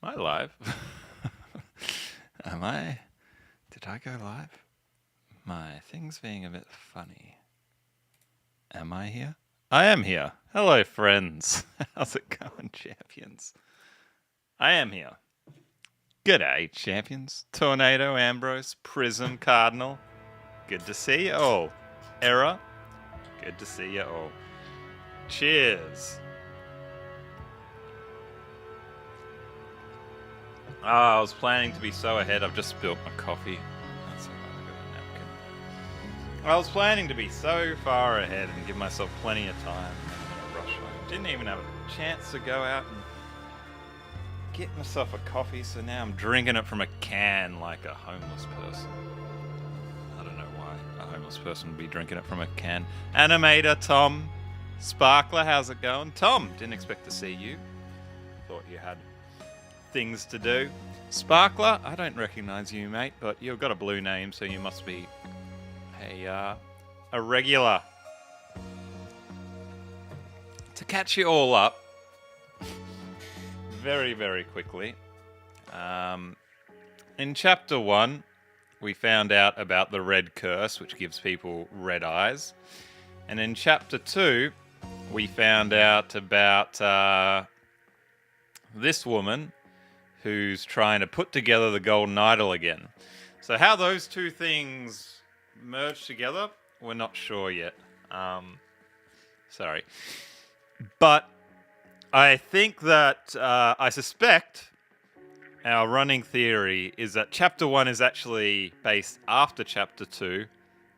I live? Am I? Did I go live? My thing's being a bit funny. Am I here? I am here. Hello, friends. How's it going, champions? I am here. G'day, champions. Tornado, Ambrose, Prism, Cardinal. Good to see you all. Error. Good to see you all. Cheers. I was planning to be so ahead, I've just spilled my coffee. That's alright, I got a napkin. I was planning to be so far ahead and give myself plenty of time. I'm gonna rush home. Didn't even have a chance to go out and get myself a coffee, so now I'm drinking it from a can like a homeless person. I don't know why a homeless person would be drinking it from a can. Animator, Tom. Sparkler, how's it going? Tom, didn't expect to see you. Thought you had things to do. Sparkler, I don't recognize you, mate, but you've got a blue name, so you must be a regular. To catch you all up, very, very quickly, in Chapter 1, we found out about the red curse, which gives people red eyes. And in Chapter 2, we found out about this woman who's trying to put together the golden idol again. So how those two things merge together, we're not sure yet. Sorry. But I think that, I suspect our running theory is that Chapter 1 is actually based after Chapter 2,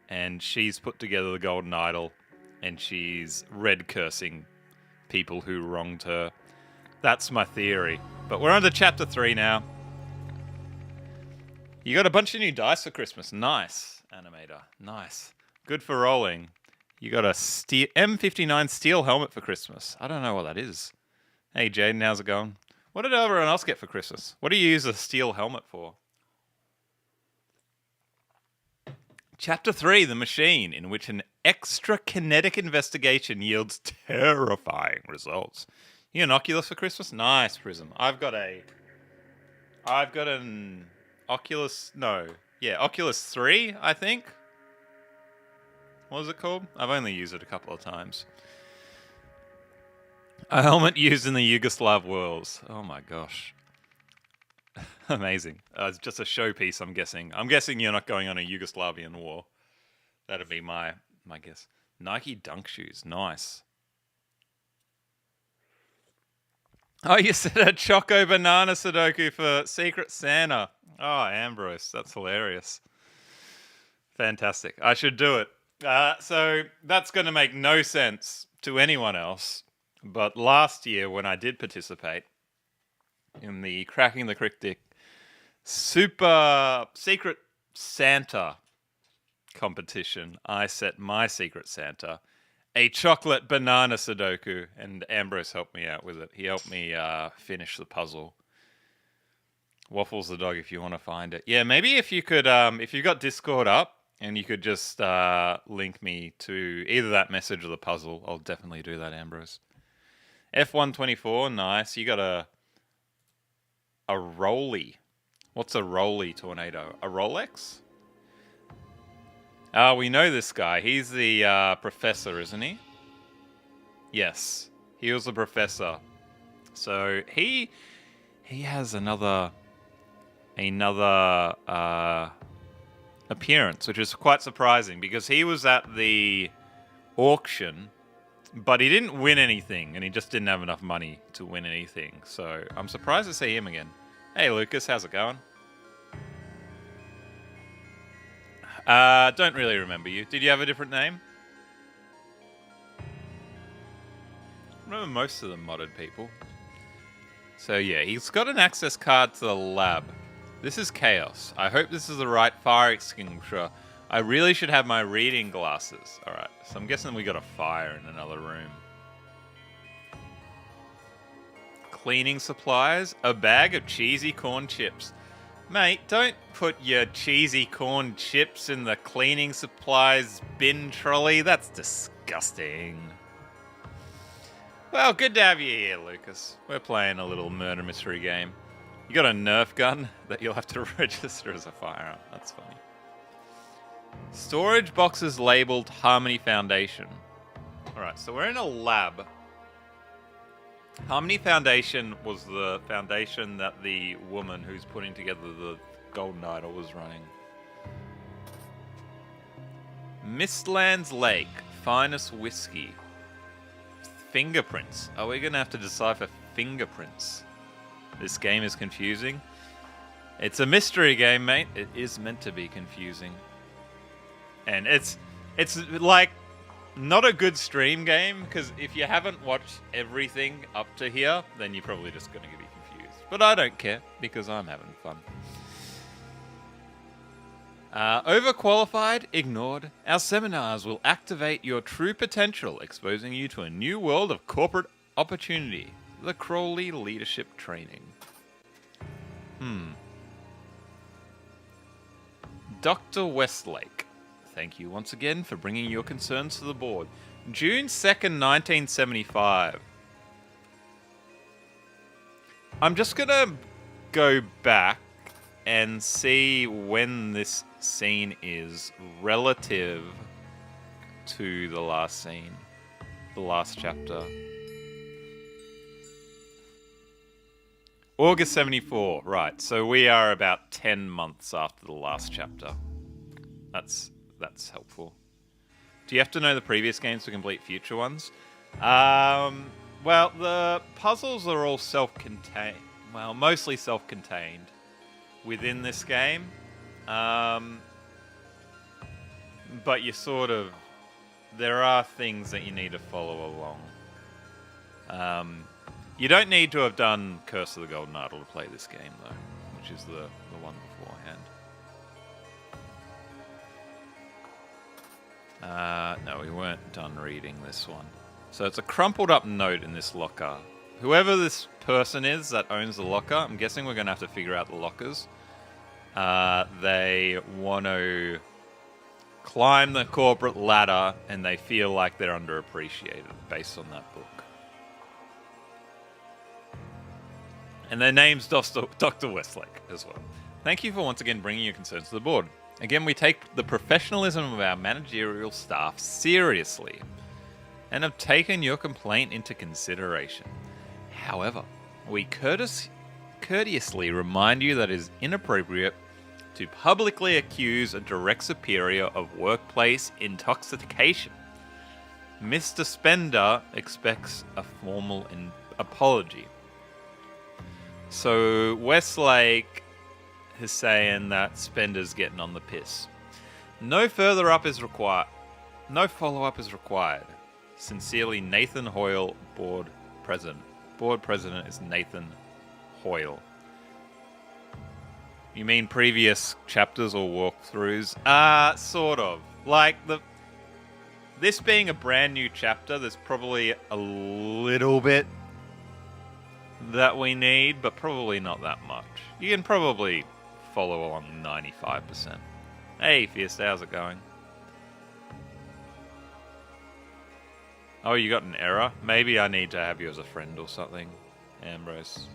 and she's put together the golden idol, and she's red cursing people who wronged her. That's my theory. But we're on to Chapter 3 now. You got a bunch of new dice for Christmas. Nice, Animator. Nice. Good for rolling. You got a M59 steel helmet for Christmas. I don't know what that is. Hey, Jaden, how's it going? What did everyone else get for Christmas? What do you use a steel helmet for? Chapter 3, The Machine, in which an extra kinetic investigation yields terrifying results. You an Oculus for Christmas? Nice, Prism. I've got an Oculus, Oculus 3, I think. What was it called? I've only used it a couple of times. A helmet used in the Yugoslav wars. Oh my gosh. Amazing. It's just a showpiece, I'm guessing. I'm guessing you're not going on a Yugoslavian war. That'd be my guess. Nike Dunk shoes. Nice. Oh, you said a Choco Banana Sudoku for Secret Santa. Oh, Ambrose. That's hilarious. Fantastic. I should do it. So that's going to make no sense to anyone else. But last year, when I did participate in the Cracking the Cryptic Super Secret Santa competition, I set my Secret Santa a chocolate banana Sudoku, and Ambrose helped me out with it. He helped me finish the puzzle. Waffles the dog, if you want to find it. Yeah, maybe if you could, if you've got Discord up, and you could just link me to either that message or the puzzle, I'll definitely do that, Ambrose. F124, nice. You got a Rolly. What's a Rolly Tornado? A Rolex? We know this guy. He's the professor, isn't he? Yes, he was the professor. So he has another appearance, which is quite surprising because he was at the auction, but he didn't win anything, and he just didn't have enough money to win anything. So I'm surprised to see him again. Hey, Lucas, how's it going? Don't really remember you. Did you have a different name? I remember most of the modded people. So yeah, he's got an access card to the lab. This is chaos. I hope this is the right fire extinguisher. I really should have my reading glasses. Alright, so I'm guessing we got a fire in another room. Cleaning supplies. A bag of cheesy corn chips. Mate, don't put your cheesy corn chips in the cleaning supplies bin trolley. That's disgusting. Well, good to have you here, Lucas. We're playing a little murder mystery game. You got a Nerf gun that you'll have to register as a firearm. That's funny. Storage boxes labeled Harmony Foundation. Alright, so we're in a lab. Harmony Foundation was the foundation that the woman who's putting together the Golden Idol was running. Mistlands Lake, finest whiskey. Fingerprints. Are we going to have to decipher fingerprints? This game is confusing. It's a mystery game, mate. It is meant to be confusing. And it's like not a good stream game, because if you haven't watched everything up to here, then you're probably just going to be confused. But I don't care, because I'm having fun. Overqualified, ignored. Our seminars will activate your true potential, exposing you to a new world of corporate opportunity. The Crowley Leadership Training. Dr. Westlake. Thank you once again for bringing your concerns to the board. June 2nd, 1975. I'm just going to go back and see when this scene is relative to the last scene, the last chapter. August 74, right. So we are about 10 months after the last chapter. That's helpful. Do you have to know the previous games to complete future ones? Well, the puzzles are all self-contained. Well, mostly self-contained within this game. But you sort of... There are things that you need to follow along. You don't need to have done Curse of the Golden Idol to play this game, though, which is the one beforehand. No, we weren't done reading this one. So it's a crumpled up note in this locker. Whoever this person is that owns the locker, I'm guessing we're going to have to figure out the lockers. They want to climb the corporate ladder, and they feel like they're underappreciated based on that book. And their name's Dr. Westlake as well. Thank you for once again bringing your concerns to the board. Again, we take the professionalism of our managerial staff seriously and have taken your complaint into consideration. However, we courteously remind you that it is inappropriate to publicly accuse a direct superior of workplace intoxication. Mr. Spender expects a formal apology. So Westlake is saying that Spender's getting on the piss. No follow-up is required. Sincerely, Nathan Hoyle, board president. Board president is Nathan Hoyle. You mean previous chapters or walkthroughs? Sort of. Like, this being a brand new chapter, there's probably a little bit that we need, but probably not that much. You can probably follow along 95%. Hey, Fiesta, how's it going? Oh, you got an error? Maybe I need to have you as a friend or something, Ambrose.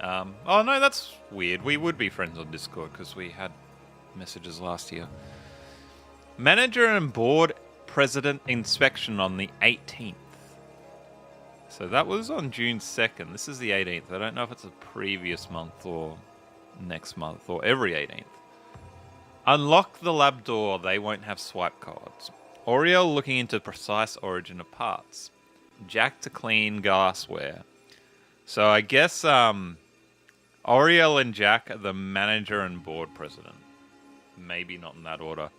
Oh no, that's weird. We would be friends on Discord because we had messages last year. Manager and board president inspection on the 18th. So that was on June 2nd. This is the 18th. I don't know if it's a previous month or next month or every 18th. Unlock the lab door. They won't have swipe cards. Oriel looking into precise origin of parts. Jack to clean glassware. So I guess Oriel and Jack are the manager and board president. Maybe not in that order.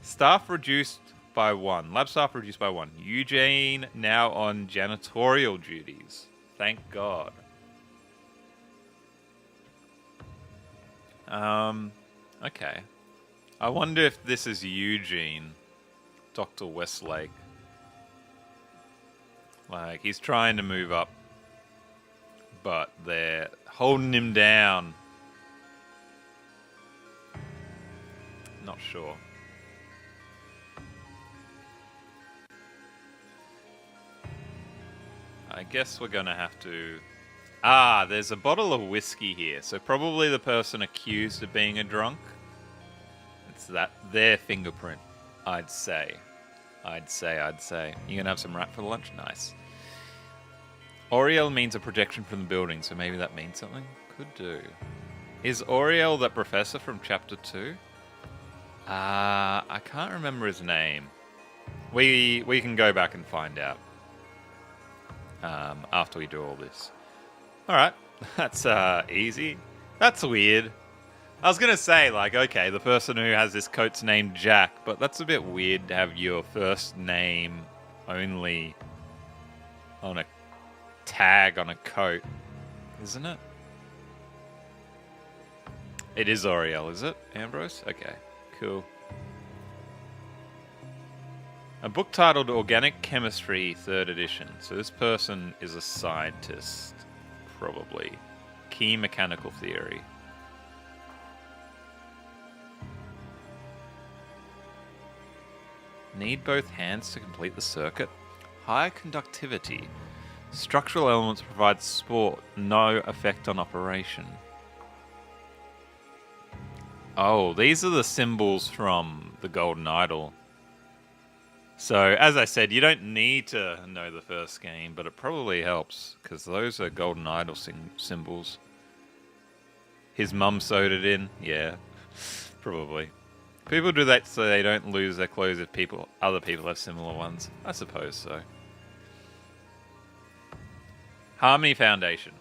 Staff reduced by 1. Lab staff reduced by 1. Eugene now on janitorial duties. Thank God. Okay. I wonder if this is Eugene, Dr. Westlake. Like, he's trying to move up, but they're holding him down. Not sure. I guess we're going to have to Ah, there's a bottle of whiskey here, so probably the person accused of being a drunk. It's their fingerprint, I'd say. I'd say. You gonna have some rat for lunch? Nice. Auriel means a projection from the building, so maybe that means something? Could do. Is Auriel that professor from chapter 2? I can't remember his name. We can go back and find out after we do all this. Alright, that's easy. That's weird. I was going to say, like, okay, the person who has this coat's named Jack, but that's a bit weird to have your first name only on a tag on a coat, isn't it? It is Auriel, is it, Ambrose? Okay, cool. A book titled Organic Chemistry, 3rd edition. So this person is a scientist, probably. Key mechanical theory. Need both hands to complete the circuit. High conductivity. Structural elements provide support. No effect on operation. Oh, these are the symbols from the Golden Idol. So, as I said, you don't need to know the first game, but it probably helps, because those are Golden Idol symbols. His mum sewed it in? Yeah, probably. People do that so they don't lose their clothes if other people have similar ones. I suppose so. Harmony Foundation.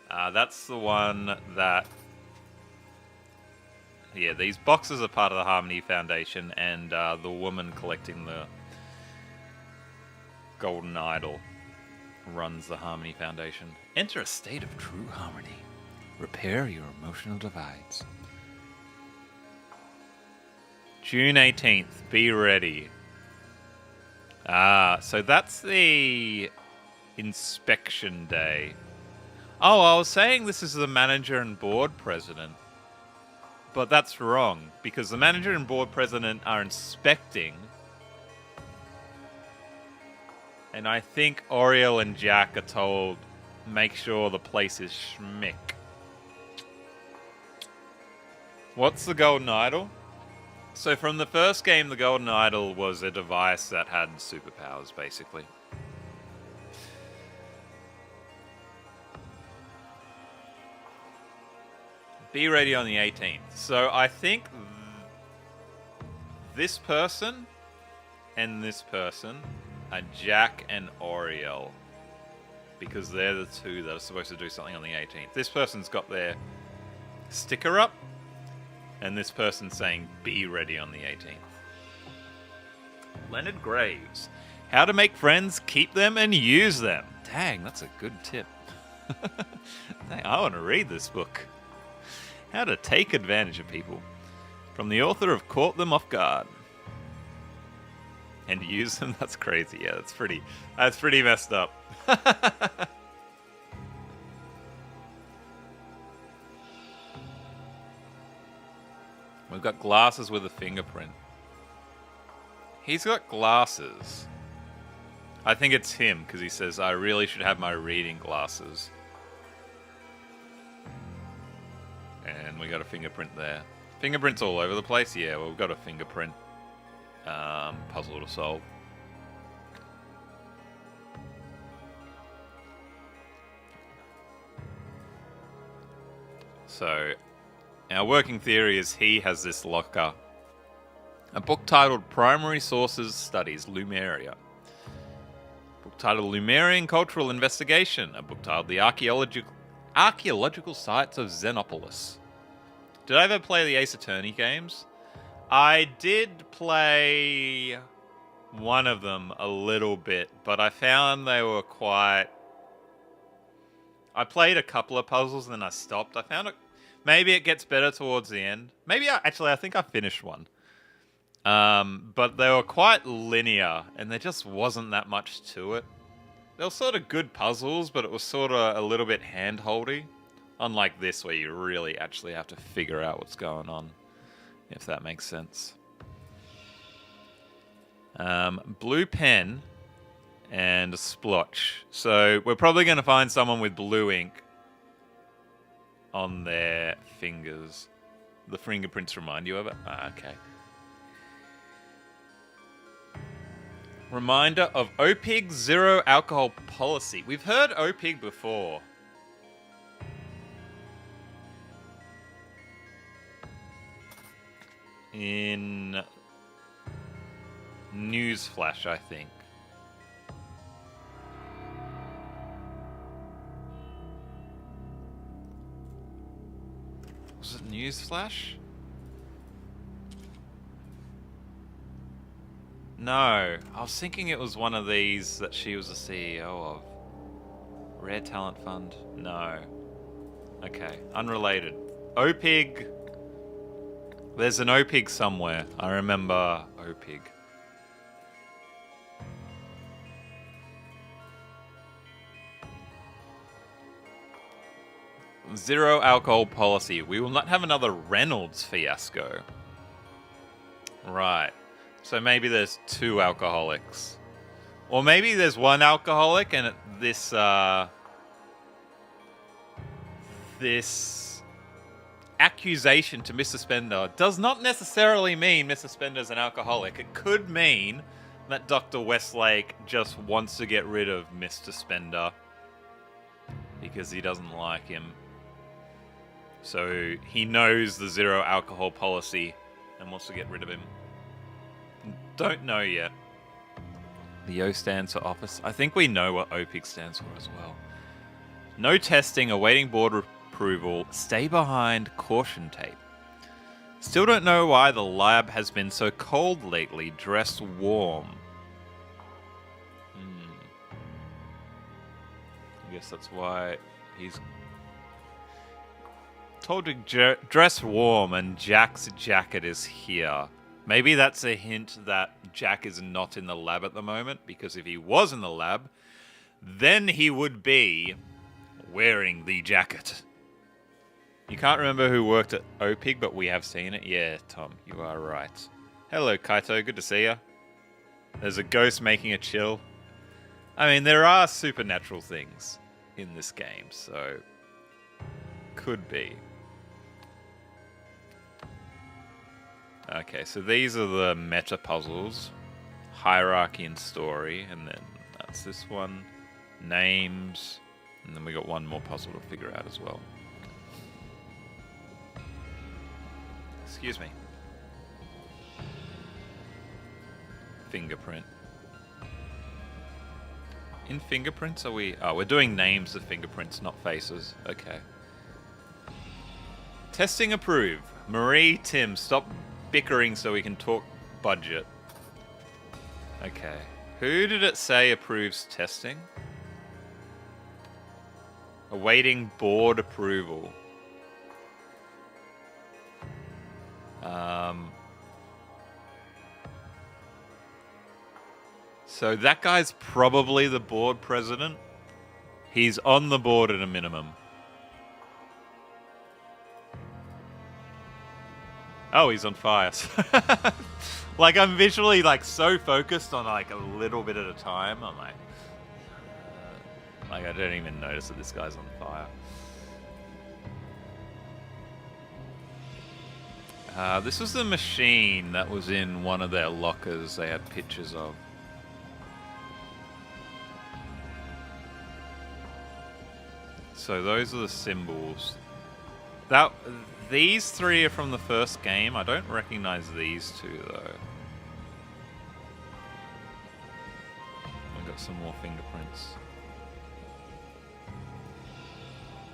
That's the one that... Yeah, these boxes are part of the Harmony Foundation, and the woman collecting the Golden Idol runs the Harmony Foundation. Enter a state of true harmony. Repair your emotional divides. June 18th, be ready. So that's the inspection day. Oh, I was saying this is the manager and board president. But that's wrong, because the manager and board president are inspecting. And I think Auriel and Jack are told, make sure the place is schmick. What's the Golden Idol? So from the first game, the Golden Idol was a device that had superpowers, basically. Be ready on the 18th. So I think this person and this person are Jack and Auriel, because they're the two that are supposed to do something on the 18th. This person's got their sticker up, and this person's saying, be ready on the 18th. Leonard Graves. How to make friends, keep them, and use them. Dang, that's a good tip. Dang, I want to read this book. How to take advantage of people. From the author of Caught Them Off Guard. And use them? That's crazy. Yeah, that's pretty messed up. We've got glasses with a fingerprint. He's got glasses. I think it's him, because he says, I really should have my reading glasses. And we got a fingerprint there. Fingerprints all over the place? Yeah, well, we've got a fingerprint puzzle to solve. So, our working theory is he has this locker. A book titled Primary Sources Studies Lumeria. A book titled Lumerian Cultural Investigation. A book titled The Archaeological Sites of Xenopolis. Did I ever play the Ace Attorney games? I did play one of them a little bit, but I found they were quite... I played a couple of puzzles and then I stopped. I found it... Maybe it gets better towards the end. Maybe I think I finished one. But they were quite linear and there just wasn't that much to it. They were sort of good puzzles, but it was sort of a little bit hand-holdy. Unlike this, where you really actually have to figure out what's going on, if that makes sense. Blue pen and a splotch. So we're probably going to find someone with blue ink on their fingers. The fingerprints remind you of it? Ah, okay. Reminder of OPIG's zero alcohol policy. We've heard OPIG before. In Newsflash, I think. Was it Newsflash? No, I was thinking it was one of these that she was the CEO of. Rare Talent Fund? No. Okay, unrelated. OPIG. There's an OPIG somewhere. I remember OPIG. Zero alcohol policy. We will not have another Reynolds fiasco. Right. So maybe there's two alcoholics. Or maybe there's one alcoholic and this accusation to Mr. Spender does not necessarily mean Mr. Spender's an alcoholic. It could mean that Dr. Westlake just wants to get rid of Mr. Spender because he doesn't like him. So he knows the zero alcohol policy and wants to get rid of him. Don't know yet. The O stands for office. I think we know what OPIG stands for as well. No testing, awaiting board approval. Stay behind, caution tape. Still don't know why the lab has been so cold lately. Dress warm. I guess that's why he's told to dress warm and Jack's jacket is here. Maybe that's a hint that Jack is not in the lab at the moment, because if he was in the lab, then he would be wearing the jacket. You can't remember who worked at OPIG, but we have seen it. Yeah, Tom, you are right. Hello, Kaito. Good to see you. There's a ghost making a chill. I mean, there are supernatural things in this game, so could be. Okay, so these are the meta puzzles. Hierarchy and story, and then that's this one. Names, and then we got one more puzzle to figure out as well. Excuse me. Fingerprint. In fingerprints, are we... Oh, we're doing names of fingerprints, not faces. Okay. Testing approved. Marie, Tim, stop bickering so we can talk budget. Okay. Who did it say approves testing? Awaiting board approval. So that guy's probably the board president. He's on the board at a minimum. Oh, he's on fire. Like, I'm visually, like, so focused on, like, a little bit at a time. I'm like... I don't even notice that this guy's on fire. This was the machine that was in one of their lockers they had pictures of. So those are the symbols. These three are from the first game. I don't recognize these two, though. We've got some more fingerprints.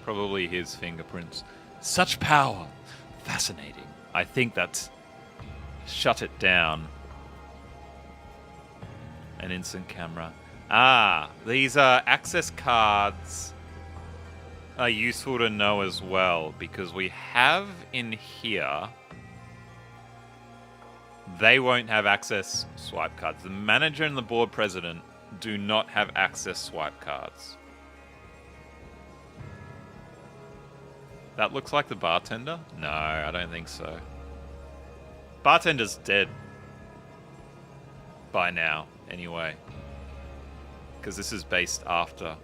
Probably his fingerprints. Such power! Fascinating. I think that's... Shut it down. An instant camera. Ah, these are access cards... are useful to know as well, because we have in here, they won't have access swipe cards. The manager and the board president do not have access swipe cards. That looks like the bartender? No, I don't think so. Bartender's dead. By now, anyway. Because this is based after...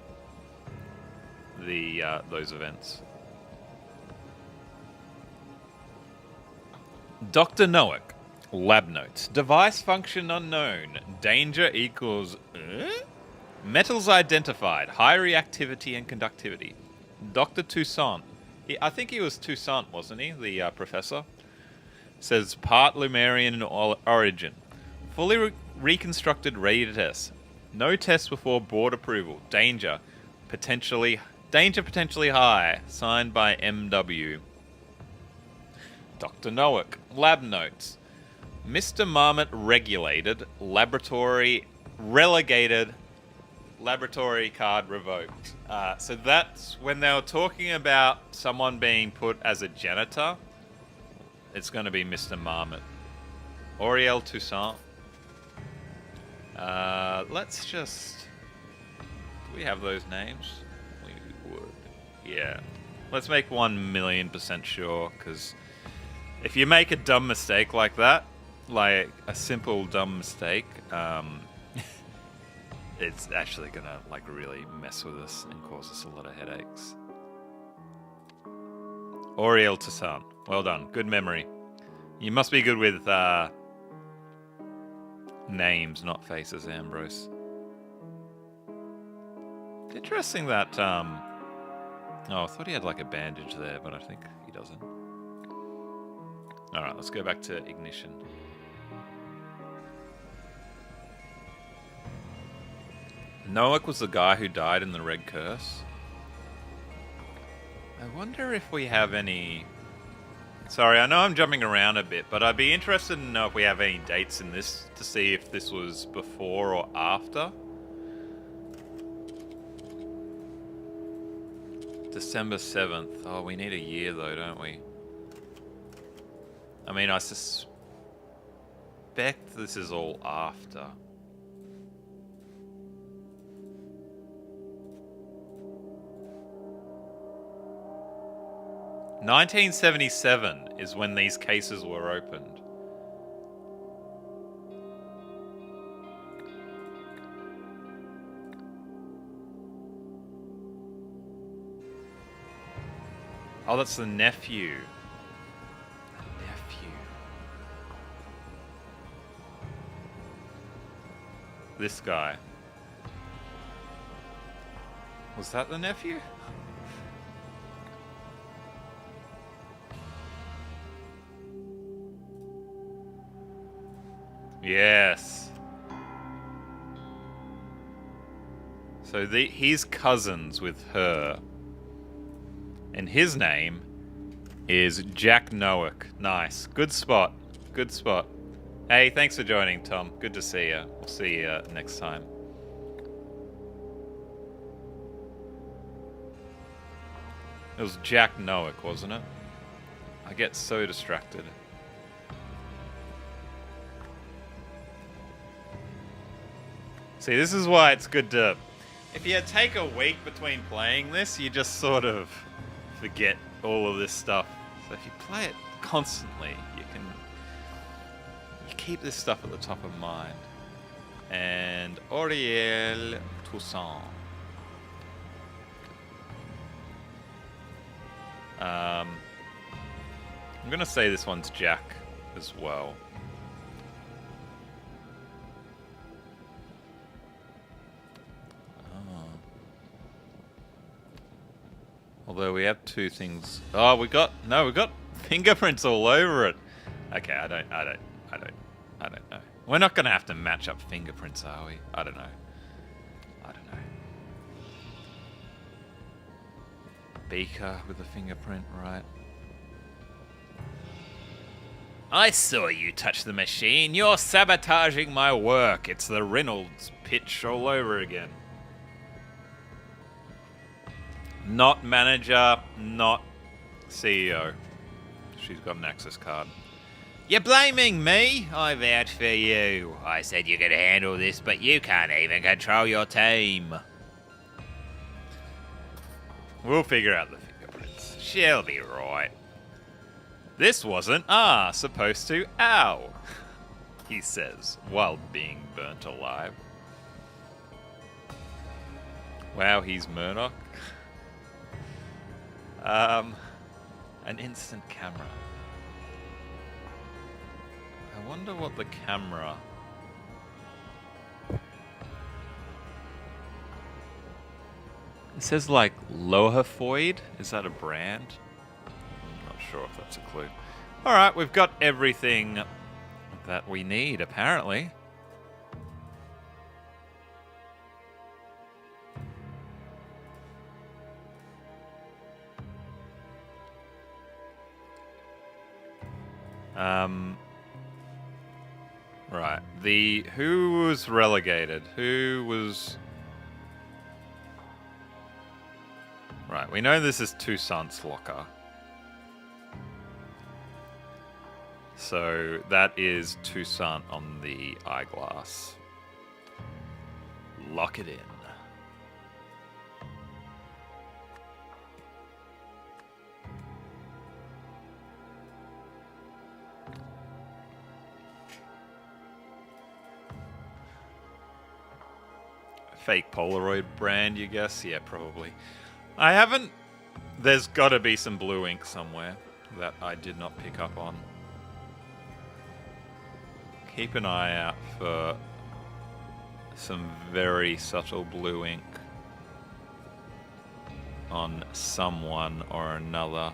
those events. Dr. Noack. Lab notes. Device function unknown. Danger equals... Metals identified. High reactivity and conductivity. Dr. Toussaint. I think he was Toussaint, wasn't he? The professor. Says part Lumerian in origin. Fully reconstructed, ready to test. No test before board approval. Danger potentially high. Signed by MW. Dr. Noack. Lab notes. Mr. Marmot relegated. Laboratory card revoked. So that's when they were talking about someone being put as a janitor. It's going to be Mr. Marmot. Auriel Toussaint. Let's just... Do we have those names? We would. Yeah. Let's make 1,000,000% sure, because if you make a dumb mistake like that, like a simple dumb mistake, it's actually gonna like really mess with us and cause us a lot of headaches. Auriel Toussaint. Well done. Good memory. You must be good with names, not faces, Ambrose. It's interesting that oh, I thought he had like a bandage there, but I think he doesn't. Alright, let's go back to ignition. Noack was the guy who died in the Red Curse. I wonder if we have any... Sorry, I know I'm jumping around a bit, but I'd be interested to know if we have any dates in this to see if this was before or after. December 7th. Oh, we need a year though, don't we? I mean, I suspect this is all after. $1977 is when these cases were opened. Oh, that's the nephew. This guy. Was that the nephew? Yes. So he's cousins with her. And his name is Jack Noack. Nice. Good spot. Good spot. Hey, thanks for joining, Tom. Good to see you. We'll see you next time. It was Jack Noack, wasn't it? I get so distracted. See, this is why it's good to... If you take a week between playing this, you just sort of forget all of this stuff. So if you play it constantly, you keep this stuff at the top of mind. And Auriel Toussaint. I'm going to say this one's Jack as well. Although we have two things. Oh, we got fingerprints all over it. Okay, I don't know. We're not gonna have to match up fingerprints, are we? I don't know. Beaker with a fingerprint, right? I saw you touch the machine. You're sabotaging my work. It's the Reynolds pitch all over again. Not manager, not CEO. She's got an access card. You're blaming me? I vouch for you. I said you could handle this, but you can't even control your team. We'll figure out the fingerprints. She'll be right. This wasn't supposed to ow, he says, while being burnt alive. Wow, he's Murdoch. An instant camera. wonder what the camera... It says like Lohafoid. Is that a brand? I'm not sure if that's a clue. Alright, we've got everything that we need, apparently. Right. Who was relegated? Who was... Right, we know this is Toussaint's locker. So that is Toussaint on the eyeglass. Lock it in. Fake Polaroid brand, you guess? Yeah, probably. I haven't... There's got to be some blue ink somewhere that I did not pick up on. Keep an eye out for some very subtle blue ink on someone or another.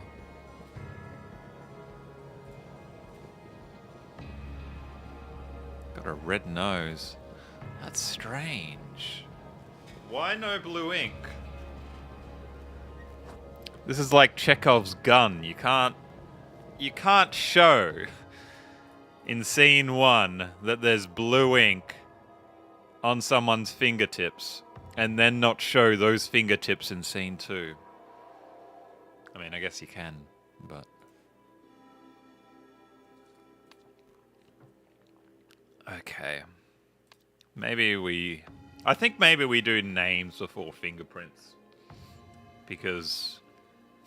Got a red nose. That's strange. Why no blue ink? This is like Chekhov's gun. You can't show in scene 1 that there's blue ink on someone's fingertips and then not show those fingertips in scene 2. I mean, I guess you can, but... Okay. I think maybe we do names before fingerprints. Because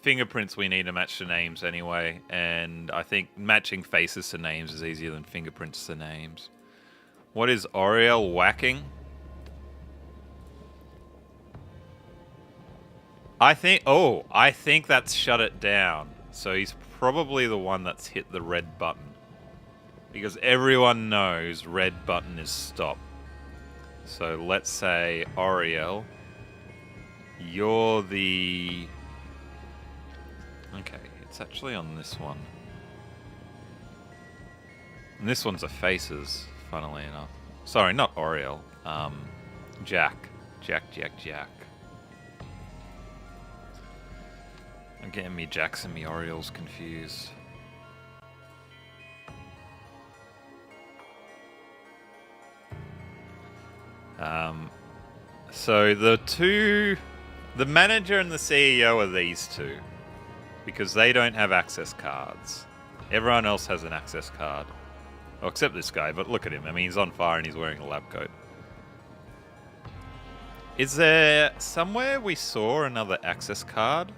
fingerprints we need to match to names anyway, and I think matching faces to names is easier than fingerprints to names. What is Auriel whacking? I think that's shut it down. So he's probably the one that's hit the red button. Because everyone knows red button is stop. So let's say, Auriel, you're the... Okay, it's actually on this one. And this one's a faces, funnily enough. Sorry, not Auriel. Jack. Jack. I'm getting me Jacks and me Auriels confused. So the manager and the CEO are these two. Because they don't have access cards. Everyone else has an access card. Well, except this guy, but look at him. I mean, he's on fire and he's wearing a lab coat. Is there somewhere we saw another access card?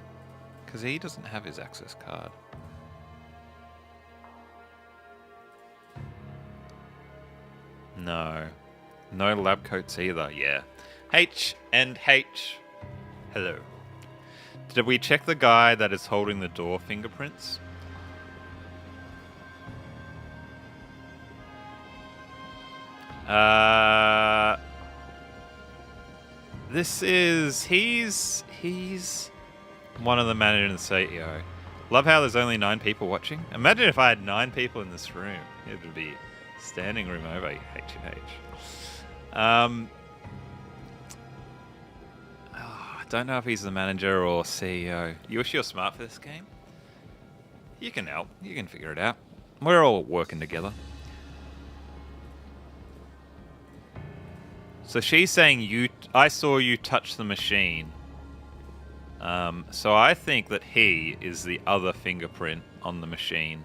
Because he doesn't have his access card. No. No lab coats either, yeah. H and H. Hello. Did we check the guy that is holding the door fingerprints? He's one of the manager and the CEO. Love how there's only 9 people watching. Imagine if I had 9 people in this room. It would be standing room over H and H. I don't know if he's the manager or CEO. You wish you were smart for this game? You can help. You can figure it out. We're all working together. So she's saying I saw you touch the machine. So I think that he is the other fingerprint on the machine.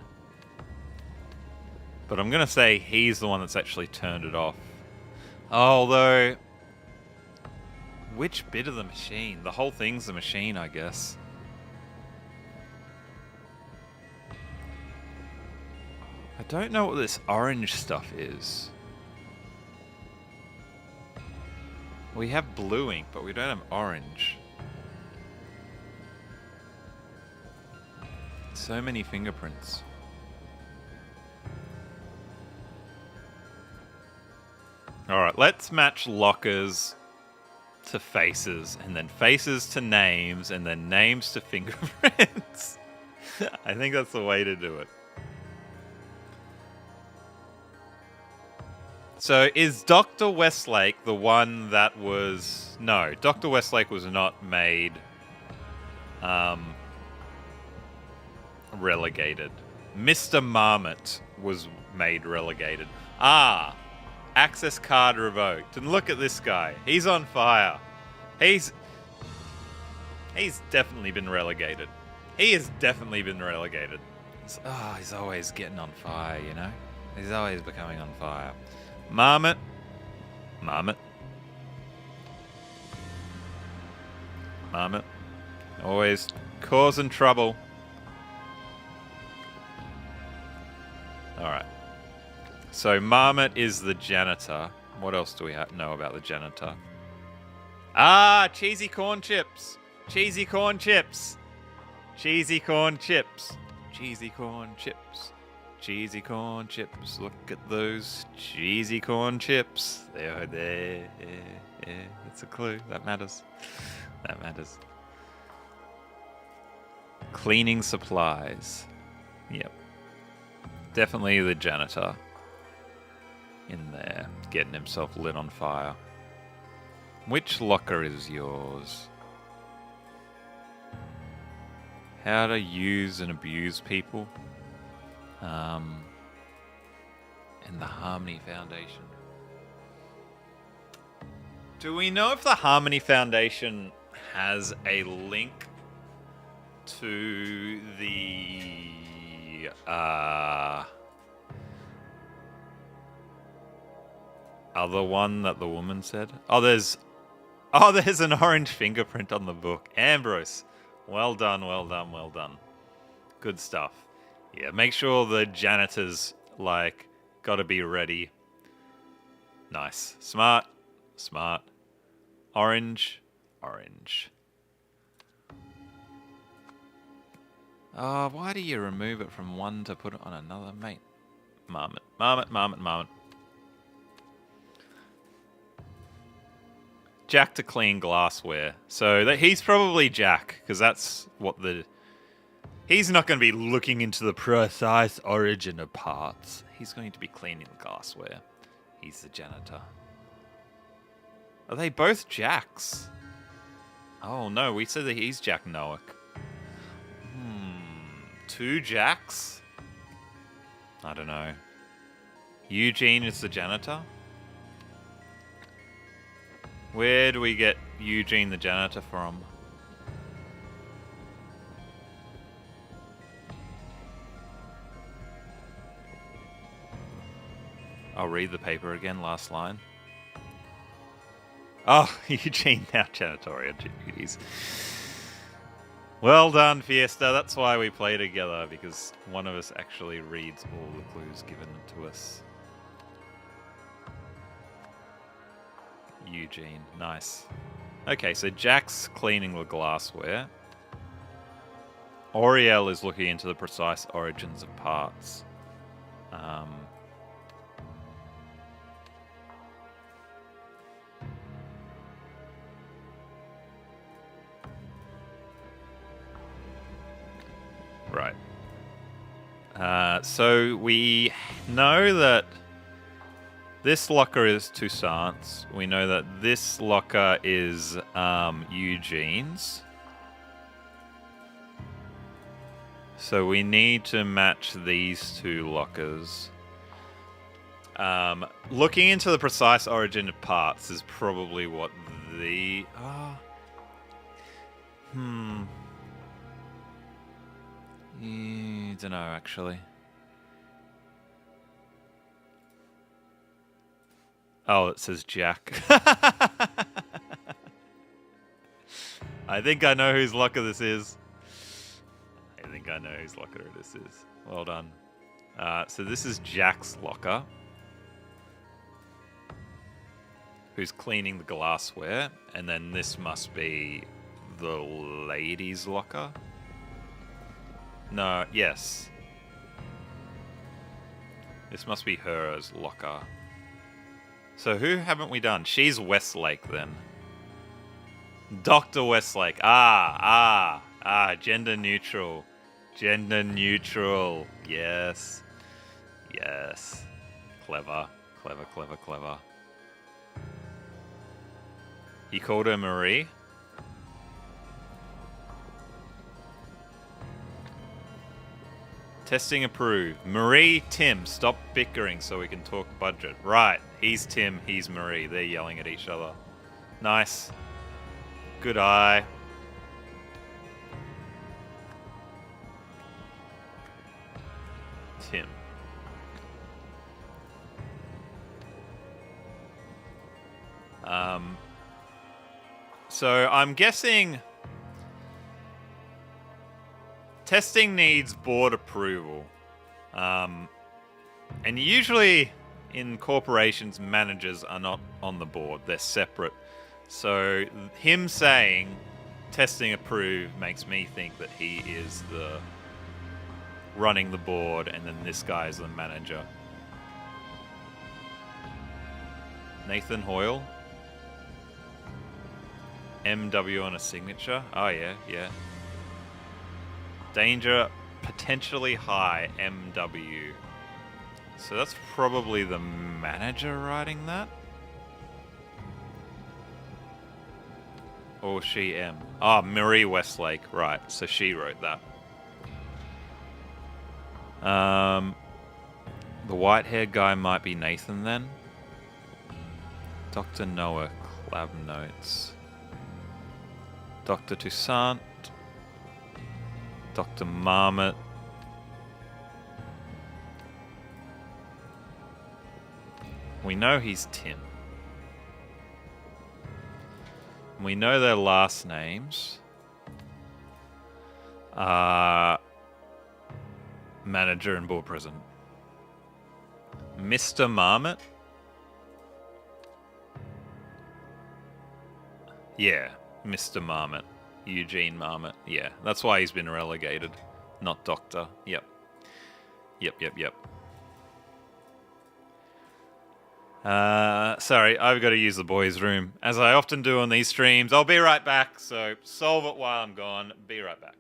But I'm going to say he's the one that's actually turned it off. Although, which bit of the machine? The whole thing's the machine, I guess. I don't know what this orange stuff is. We have blue ink, but we don't have orange. So many fingerprints. Alright, let's match lockers to faces, and then faces to names, and then names to fingerprints. I think that's the way to do it. So is Dr. Westlake the one that was... No, Dr. Westlake was not made relegated. Mr. Marmot was made relegated. Ah, access card revoked. And look at this guy. He's on fire. He's definitely been relegated. He has definitely been relegated. He's always getting on fire, you know? He's always becoming on fire. Marmot. Marmot. Marmot. Always causing trouble. Alright. So Marmot is the janitor. What else do we know about the janitor? Ah, cheesy corn chips. Cheesy corn chips. Cheesy corn chips. Cheesy corn chips. Cheesy corn chips. Look at those cheesy corn chips. They are there. Yeah, that's a clue. That matters. That matters. Cleaning supplies. Yep. Definitely the janitor. In there. Getting himself lit on fire. Which locker is yours? How to use and abuse people. And the Harmony Foundation. Do we know if the Harmony Foundation has a link to the other one that the woman said? There's an orange fingerprint on the book. Ambrose. Well done, well done, well done. Good stuff. Yeah, make sure the janitor's, gotta be ready. Nice. Smart. Smart. Orange. Orange. Why do you remove it from one to put it on another, mate? Marmot. Marmot, marmot, marmot. Jack to clean glassware. So he's probably Jack, because that's what he's not going to be looking into the precise origin of parts. He's going to be cleaning the glassware. He's the janitor. Are they both Jacks? Oh no, we said that he's Jack Noack. Two Jacks? I don't know. Eugene is the janitor? Where do we get Eugene the janitor from? I'll read the paper again, last line. Oh, Eugene now janitorial duties. Well done, Fiesta. That's why we play together, because one of us actually reads all the clues given to us. Eugene. Nice. Okay, so Jack's cleaning the glassware. Oriel is looking into the precise origins of parts. Right. So we know that this locker is Toussaint's. We know that this locker is Eugene's. So we need to match these two lockers. Looking into the precise origin of parts is probably what the... I don't know, actually. Oh, it says Jack. I think I know whose locker this is. Well done. So this is Jack's locker. Who's cleaning the glassware. And then this must be the lady's locker. No, yes. This must be her locker. So who haven't we done? She's Westlake then. Dr. Westlake. Gender neutral. Gender neutral. Yes. Yes. Clever. Clever, clever, clever. He called her Marie? Testing approved. Marie, Tim, stop bickering so we can talk budget. Right. He's Tim, he's Marie. They're yelling at each other. Nice. Good eye. Tim. So I'm guessing testing needs board approval. And usually in corporations, managers are not on the board. They're separate. So him saying testing approved makes me think that he is the running the board and then this guy is the manager. Nathan Hoyle. MW on a signature. Oh, yeah, yeah. Danger potentially high. MW. So that's probably the manager writing that? Or she M. Ah, Marie Westlake. Right, so she wrote that. The white-haired guy might be Nathan then. Dr. Noah, lab notes. Dr. Toussaint. Dr. Marmot. We know he's Tim. We know their last names. Manager and board president. Mr. Marmot? Yeah, Mr. Marmot. Eugene Marmot. Yeah, that's why he's been relegated. Not Doctor. Yep. Yep. Sorry, I've got to use the boys' room. As I often do on these streams. I'll be right back, so solve it while I'm gone. Be right back.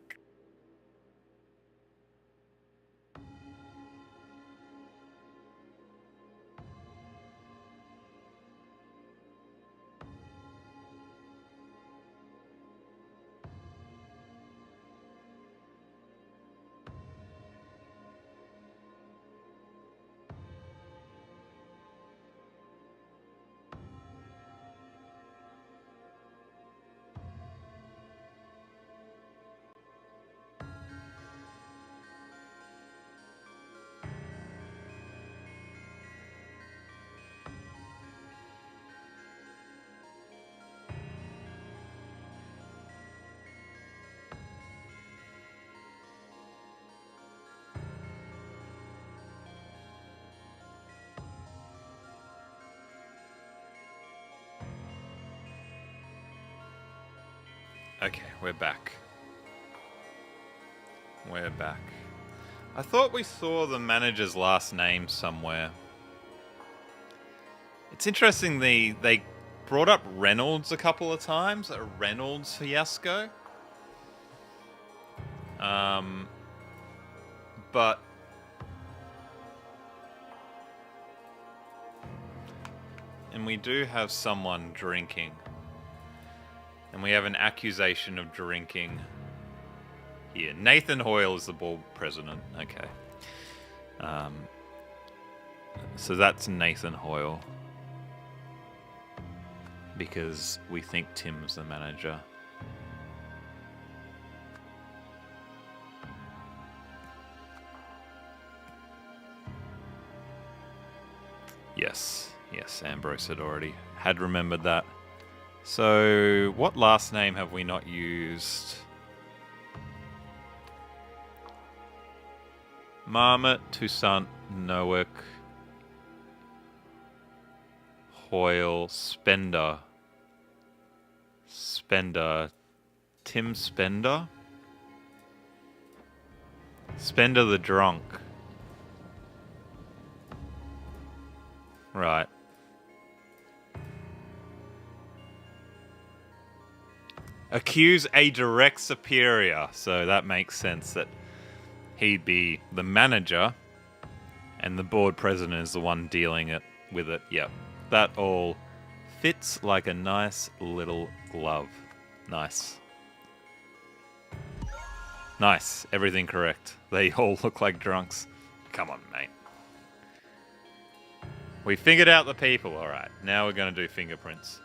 Okay, we're back. We're back. I thought we saw the manager's last name somewhere. It's interesting they brought up Reynolds a couple of times. A Reynolds fiasco. But and we do have someone drinking. And we have an accusation of drinking here. Nathan Hoyle is the board president. Okay. So that's Nathan Hoyle. Because we think Tim's the manager. Yes, Ambrose had remembered that. So, what last name have we not used? Marmot, Toussaint, Nowick, Hoyle, Spender, Tim Spender? Spender the drunk. Right. Accuse a direct superior. So that makes sense that he'd be the manager and the board president is the one dealing with it. Yep. That all fits like a nice little glove. Nice. Nice. Everything correct. They all look like drunks. Come on, mate. We figured out the people. All right. Now we're going to do fingerprints.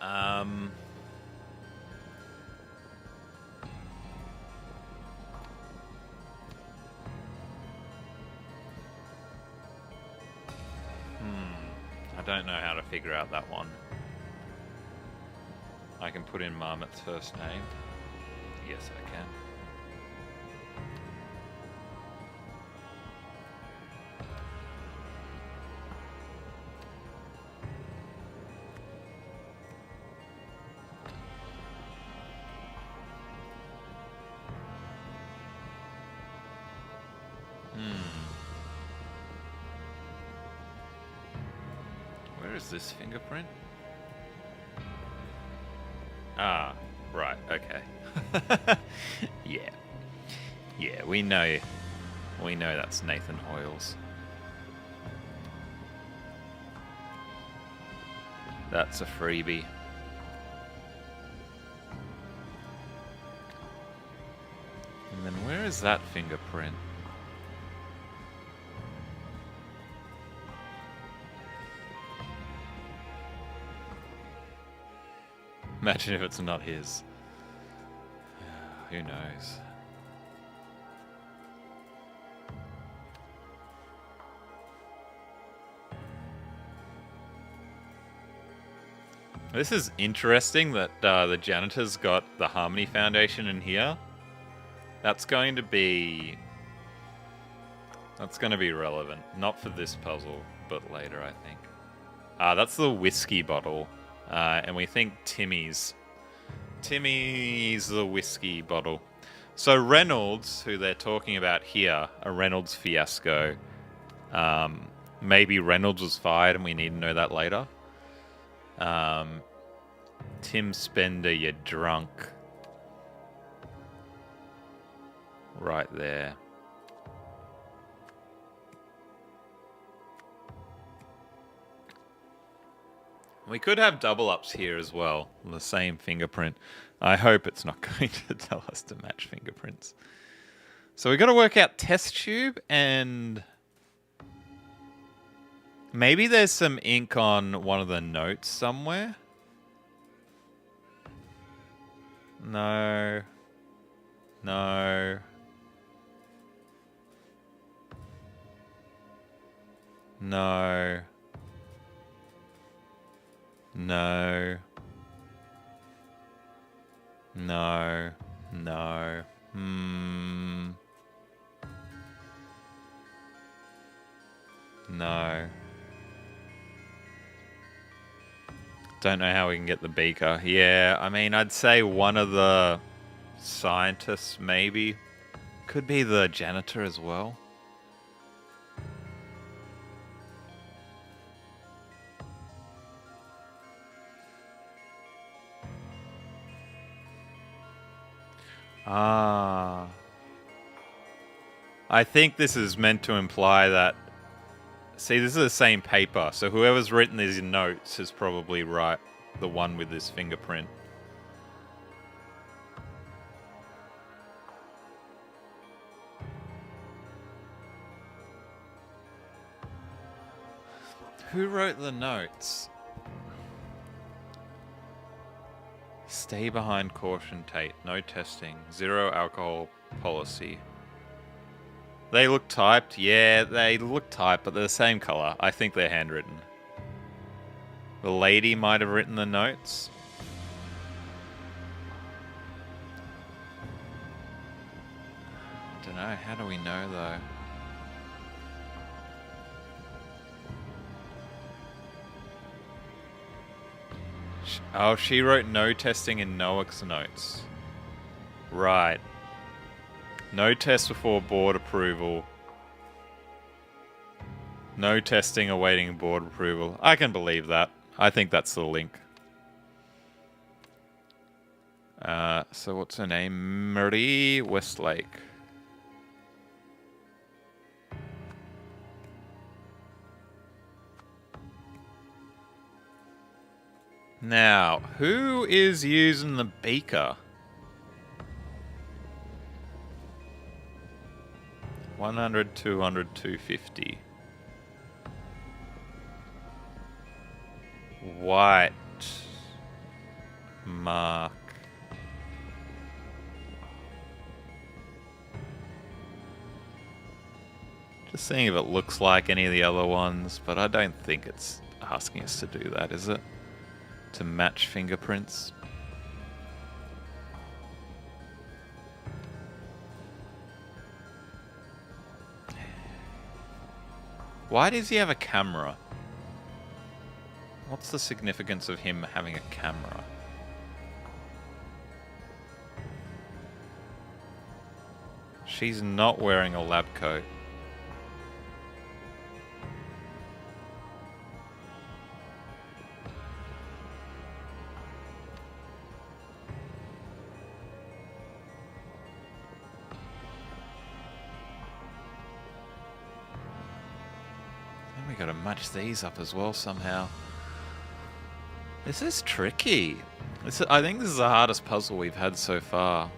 I don't know how to figure out that one. I can put in Marmot's first name. Yes, I can. Where is this fingerprint? Ah, right, okay. Yeah. Yeah, we know that's Nathan Hoyles. That's a freebie. And then where is that fingerprint? Imagine if it's not his. Who knows? This is interesting that the janitor's got the Harmony Foundation in here. That's going to be relevant. Not for this puzzle, but later, I think. That's the whiskey bottle. And we think Timmy's the whiskey bottle. So Reynolds, who they're talking about here, a Reynolds fiasco. Maybe Reynolds was fired and we need to know that later. Tim Spender, you're drunk. Right there. We could have double ups here as well. The same fingerprint. I hope it's not going to tell us to match fingerprints. So we got to work out test tube and maybe there's some ink on one of the notes somewhere. No. No. No. No. No. No. No. Don't know how we can get the beaker. Yeah, I mean, I'd say one of the scientists, maybe. Could be the janitor as well. Ah. I think this is meant to imply that... See, this is the same paper, so whoever's written these notes is probably right. The one with this fingerprint. Who wrote the notes? Stay behind caution tape. No testing. Zero alcohol policy. They look typed. Yeah, they look typed, but they're the same color. I think they're handwritten. The lady might have written the notes. Don't know. How do we know, though? Oh, she wrote no testing in Noak's notes. Right. No test before board approval. No testing awaiting board approval. I can believe that. I think that's the link. So what's her name? Marie Westlake. Now, who is using the beaker? 100, 200, 250. White. Mark. Just seeing if it looks like any of the other ones, but I don't think it's asking us to do that, is it? To match fingerprints. Why does he have a camera? What's the significance of him having a camera? She's not wearing a lab coat. Then we gotta match these up as well somehow. This is tricky. I think this is the hardest puzzle we've had so far.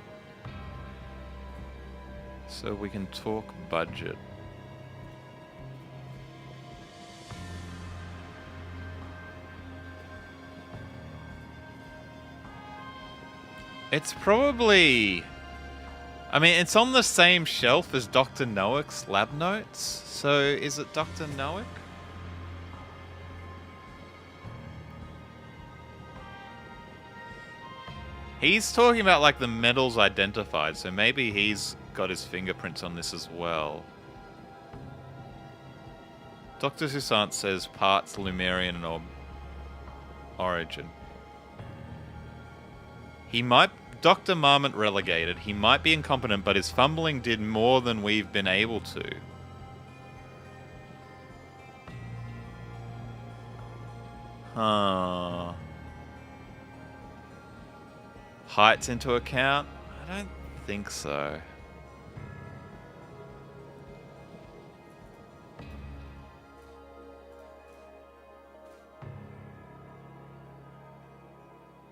So we can talk budget. It's probably... I mean, it's on the same shelf as Dr. Noack's lab notes. So is it Dr. Noack? He's talking about like the metals identified, so maybe he's got his fingerprints on this as well. Dr. Toussaint says parts Lumerian or origin. He might... Dr. Marmont relegated. He might be incompetent, but his fumbling did more than we've been able to. Huh. Heights into account? I don't think so.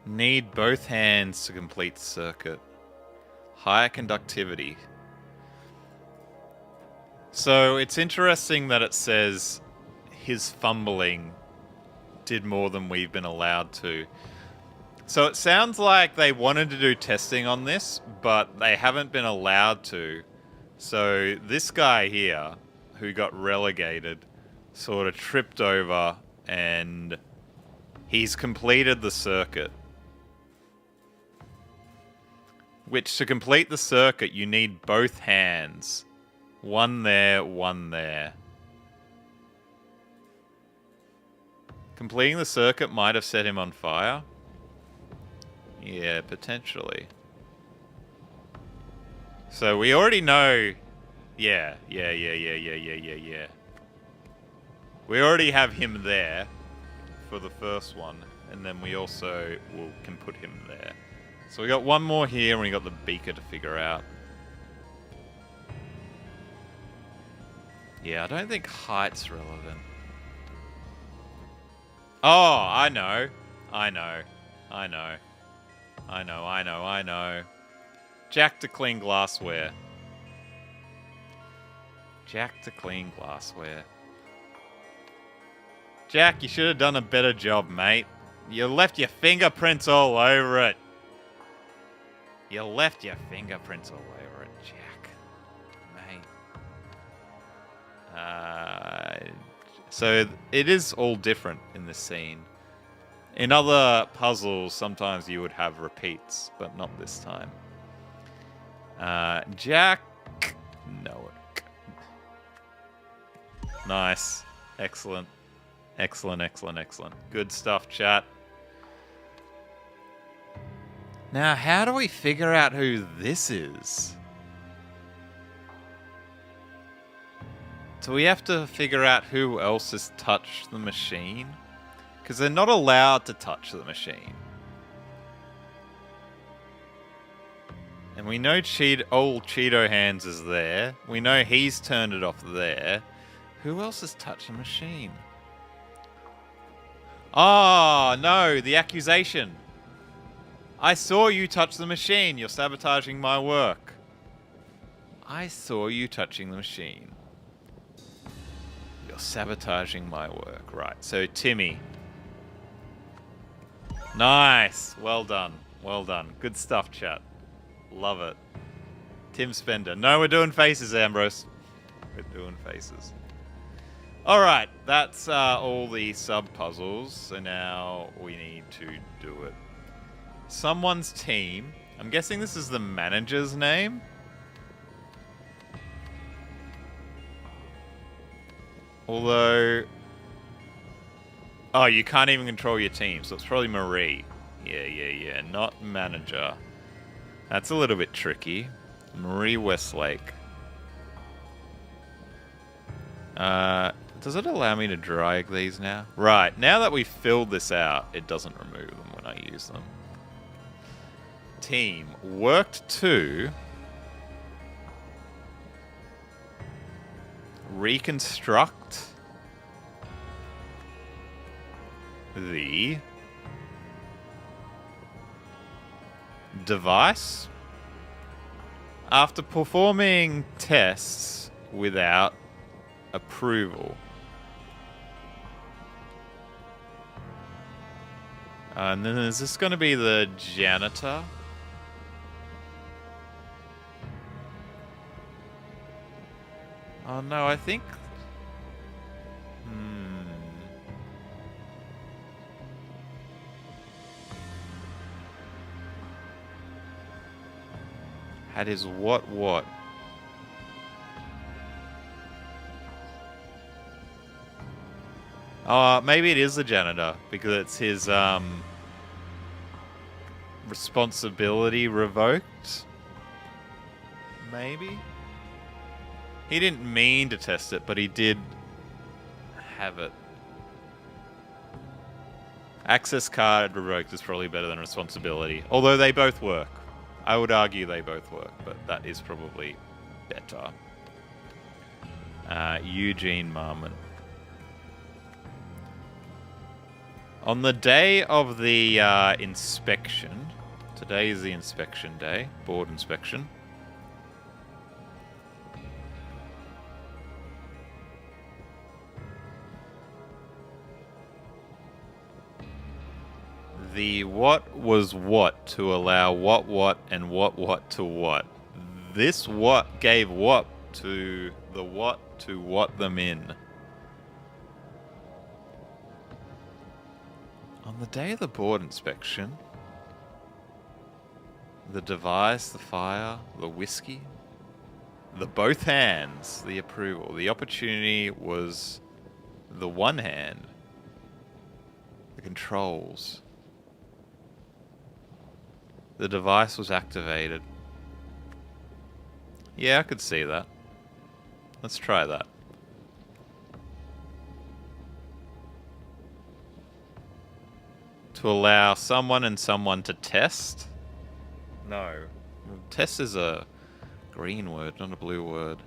Need both hands to complete circuit. Higher conductivity. So it's interesting that it says his fumbling did more than we've been allowed to. So it sounds like they wanted to do testing on this, but they haven't been allowed to. So this guy here, who got relegated, sort of tripped over and he's completed the circuit. Which, to complete the circuit, you need both hands. One there, one there. Completing the circuit might have set him on fire. Yeah, potentially. So we already know... Yeah. We already have him there for the first one. And then we also can put him there. So we got one more here, and we got the beaker to figure out. Yeah, I don't think height's relevant. Oh, I know. Jack to clean glassware. Jack, you should have done a better job, mate. You left your fingerprints all over it. Jack, mate. So it is all different in this scene. In other puzzles, sometimes you would have repeats, but not this time. Jack Noack. Nice. Excellent. Good stuff, chat. Now, how do we figure out who this is? Do we have to figure out who else has touched the machine? Because they're not allowed to touch the machine. And we know old Cheeto Hands is there. We know he's turned it off there. Who else has touched the machine? Oh, no, the accusation. I saw you touch the machine. You're sabotaging my work. I saw you touching the machine. You're sabotaging my work. Right, so Timmy. Nice. Well done. Well done. Good stuff, chat. Love it. Tim Spender. No, we're doing faces, Ambrose. We're doing faces. Alright, that's all the sub-puzzles. So now we need to do it. Someone's team. I'm guessing this is the manager's name. Although... Oh, you can't even control your team, so it's probably Marie. Yeah. Not manager. That's a little bit tricky. Marie Westlake. Does it allow me to drag these now? Right, now that we've filled this out, it doesn't remove them when I use them. Team worked to reconstruct the device after performing tests without approval. And then is this going to be the janitor? Oh no, I think... Had his what? Maybe it is the janitor, because it's his, responsibility revoked? Maybe? He didn't mean to test it, but he did have it. Access card revoked is probably better than responsibility, although they both work. I would argue they both work, but that is probably better. Eugene Marmon. On the day of the inspection, today is the inspection day, board inspection. The what was what to allow what and what to what. This what gave what to the what to what them in. On the day of the board inspection, the device, the fire, the whiskey, the both hands, the approval. The opportunity was the one hand, the controls. The device was activated. Yeah, I could see that. Let's try that. To allow someone and someone to test? No. Test is a green word, not a blue word.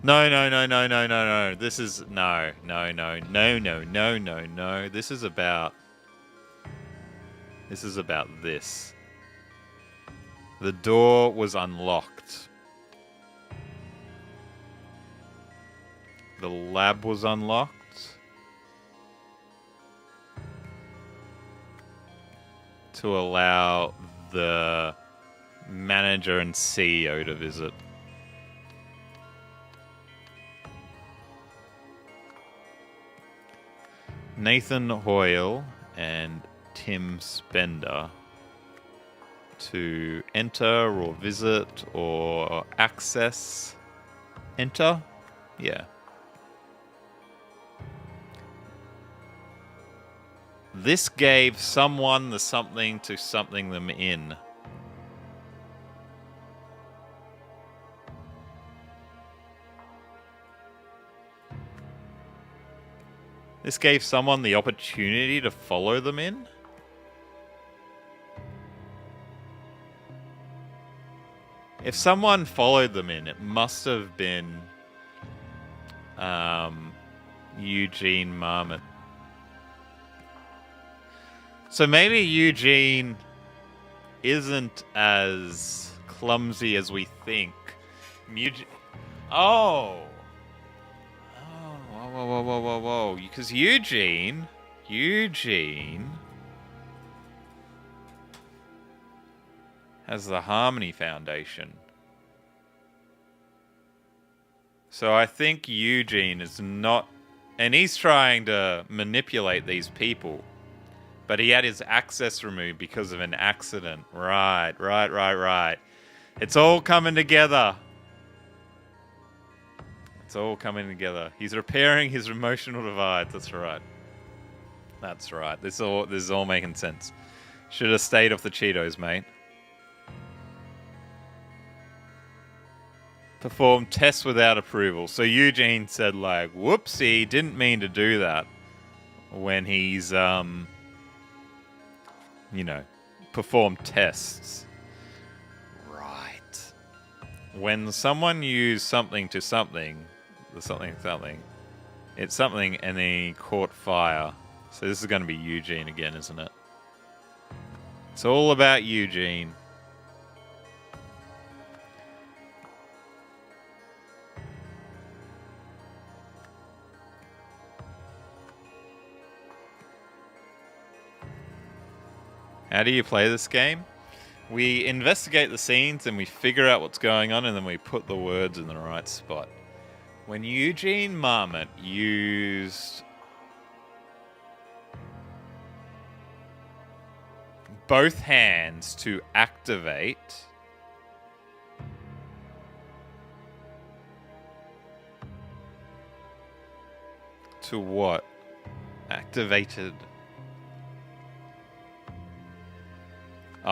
No. This is... No. This is about... This is about this. The door was unlocked. The lab was unlocked. To allow the manager and CEO to visit. Nathan Hoyle and Tim Spender to enter or visit or access. Enter? Yeah. This gave someone the something to something them in. This gave someone the opportunity to follow them in? If someone followed them in, it must have been Eugene Marmot. So maybe Eugene isn't as clumsy as we think. Oh! Whoa. Because Eugene has the Harmony Foundation. So I think Eugene is not... And he's trying to manipulate these people. But he had his access removed because of an accident. Right. It's all coming together. It's all coming together. He's repairing his emotional divide. That's right. This is all making sense. Should have stayed off the Cheetos, mate. Perform tests without approval. So Eugene said, like, whoopsie, didn't mean to do that. When he's, perform tests. Right. When someone used something to something, it's something, and then he caught fire. So this is going to be Eugene again, isn't it? It's all about Eugene. How do you play this game? We investigate the scenes and we figure out what's going on, and then we put the words in the right spot. When Eugene Marmot used both hands to activate to what? Activated.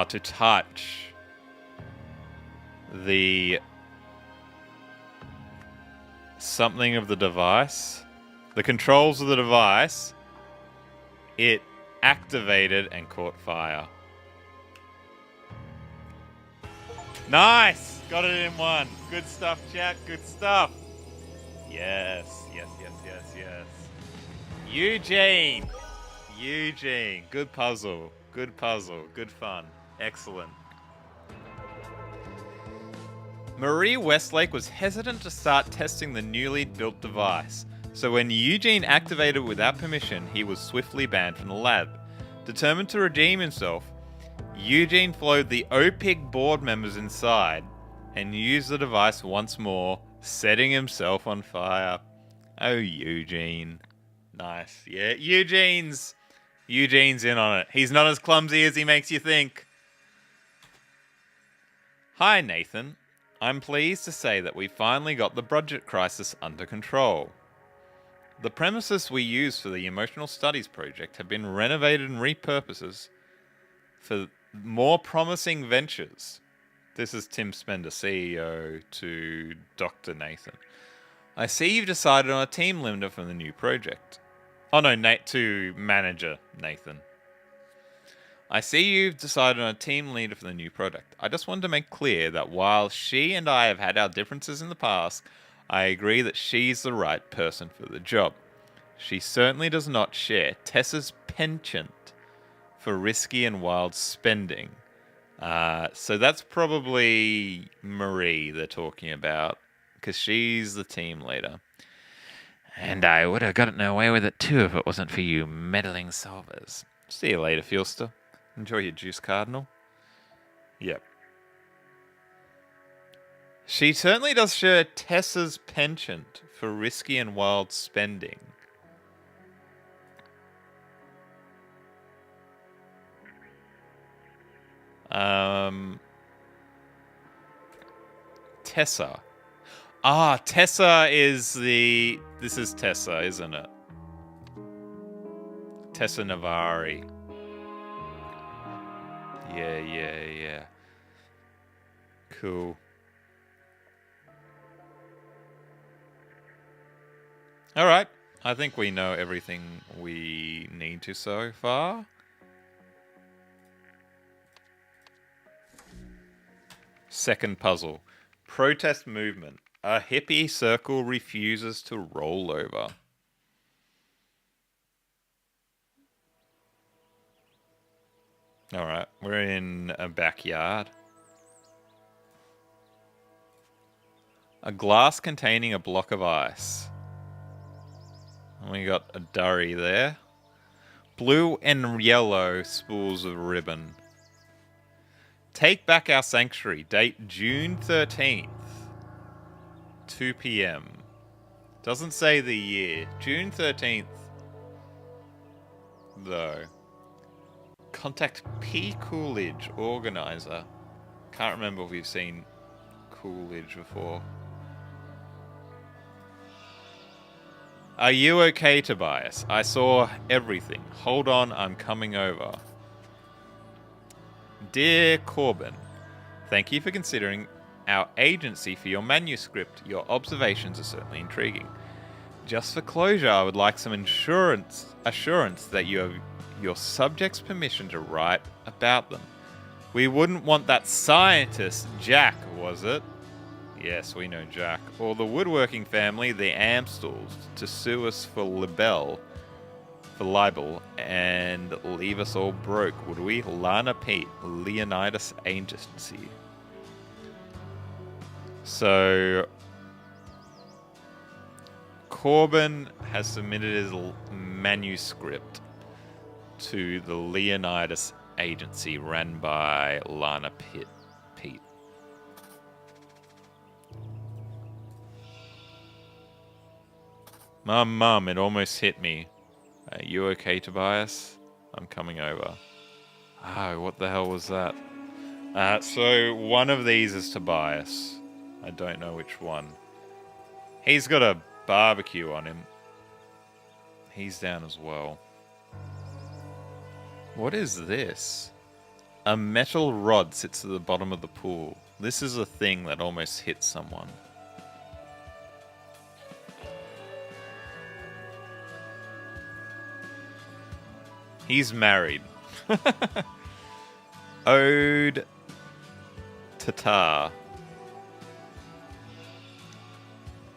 To touch the something of the device, the controls of the device, it activated and caught fire. Nice! Got it in one. Good stuff, chat. Good stuff. Yes. Eugene. Good puzzle. Good fun. Excellent. Marie Westlake was hesitant to start testing the newly built device, so when Eugene activated without permission, he was swiftly banned from the lab. Determined to redeem himself, Eugene followed the OPIG board members inside and used the device once more, setting himself on fire. Oh, Eugene. Nice. Yeah, Eugene's in on it. He's not as clumsy as he makes you think. Hi, Nathan. I'm pleased to say that we finally got the budget crisis under control. The premises we used for the Emotional Studies project have been renovated and repurposed for more promising ventures. This is Tim Spender, CEO, to Dr. Nathan. I see you've decided on a team limiter for the new project. Oh no, to manager Nathan. I see you've decided on a team leader for the new product. I just wanted to make clear that while she and I have had our differences in the past, I agree that she's the right person for the job. She certainly does not share Tessa's penchant for risky and wild spending. So that's probably Marie they're talking about, because she's the team leader. And I would have gotten away with it too if it wasn't for you meddling solvers. See you later, Fielster. Enjoy your juice, Cardinal. Yep. She certainly does share Tessa's penchant for risky and wild spending. Tessa. Tessa is the... This is Tessa, isn't it? Tessa Navari. Yeah. Cool. Alright. I think we know everything we need to so far. Second puzzle. Protest movement. A hippie circle refuses to roll over. Alright, we're in a backyard. A glass containing a block of ice. And we got a durry there. Blue and yellow spools of ribbon. Take back our sanctuary. Date June 13th. 2 p.m. Doesn't say the year. June 13th. Though. Contact P. Coolidge, organizer. Can't remember if we've seen Coolidge before. Are you okay, Tobias? I saw everything. Hold on, I'm coming over. Dear Corbin, thank you for considering our agency for your manuscript. Your observations are certainly intriguing. Just for closure, I would like some assurance that you have your subject's permission to write about them. We wouldn't want that scientist, Jack, was it? Yes, we know Jack. Or the woodworking family, the Amstels, to sue us for libel, and leave us all broke, would we? Lana Pete, Leonidas Agency. So, Corbin has submitted his manuscript to the Leonidas Agency ran by Lana Pete. Mum, it almost hit me. Are you okay, Tobias? I'm coming over. Oh, what the hell was that? So one of these is Tobias. I don't know which one. He's got a barbecue on him. He's down as well. What is this? A metal rod sits at the bottom of the pool. This is a thing that almost hit someone. He's married. Ode Tatar.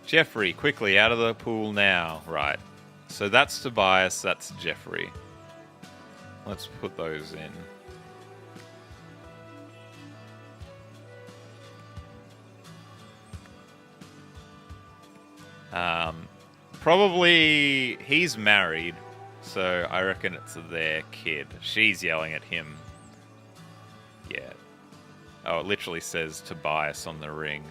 Jeffrey, quickly, out of the pool now. Right. So that's Tobias, that's Jeffrey. Let's put those in. Probably he's married, so I reckon it's their kid. She's yelling at him. Yeah. Oh, it literally says Tobias on the ring.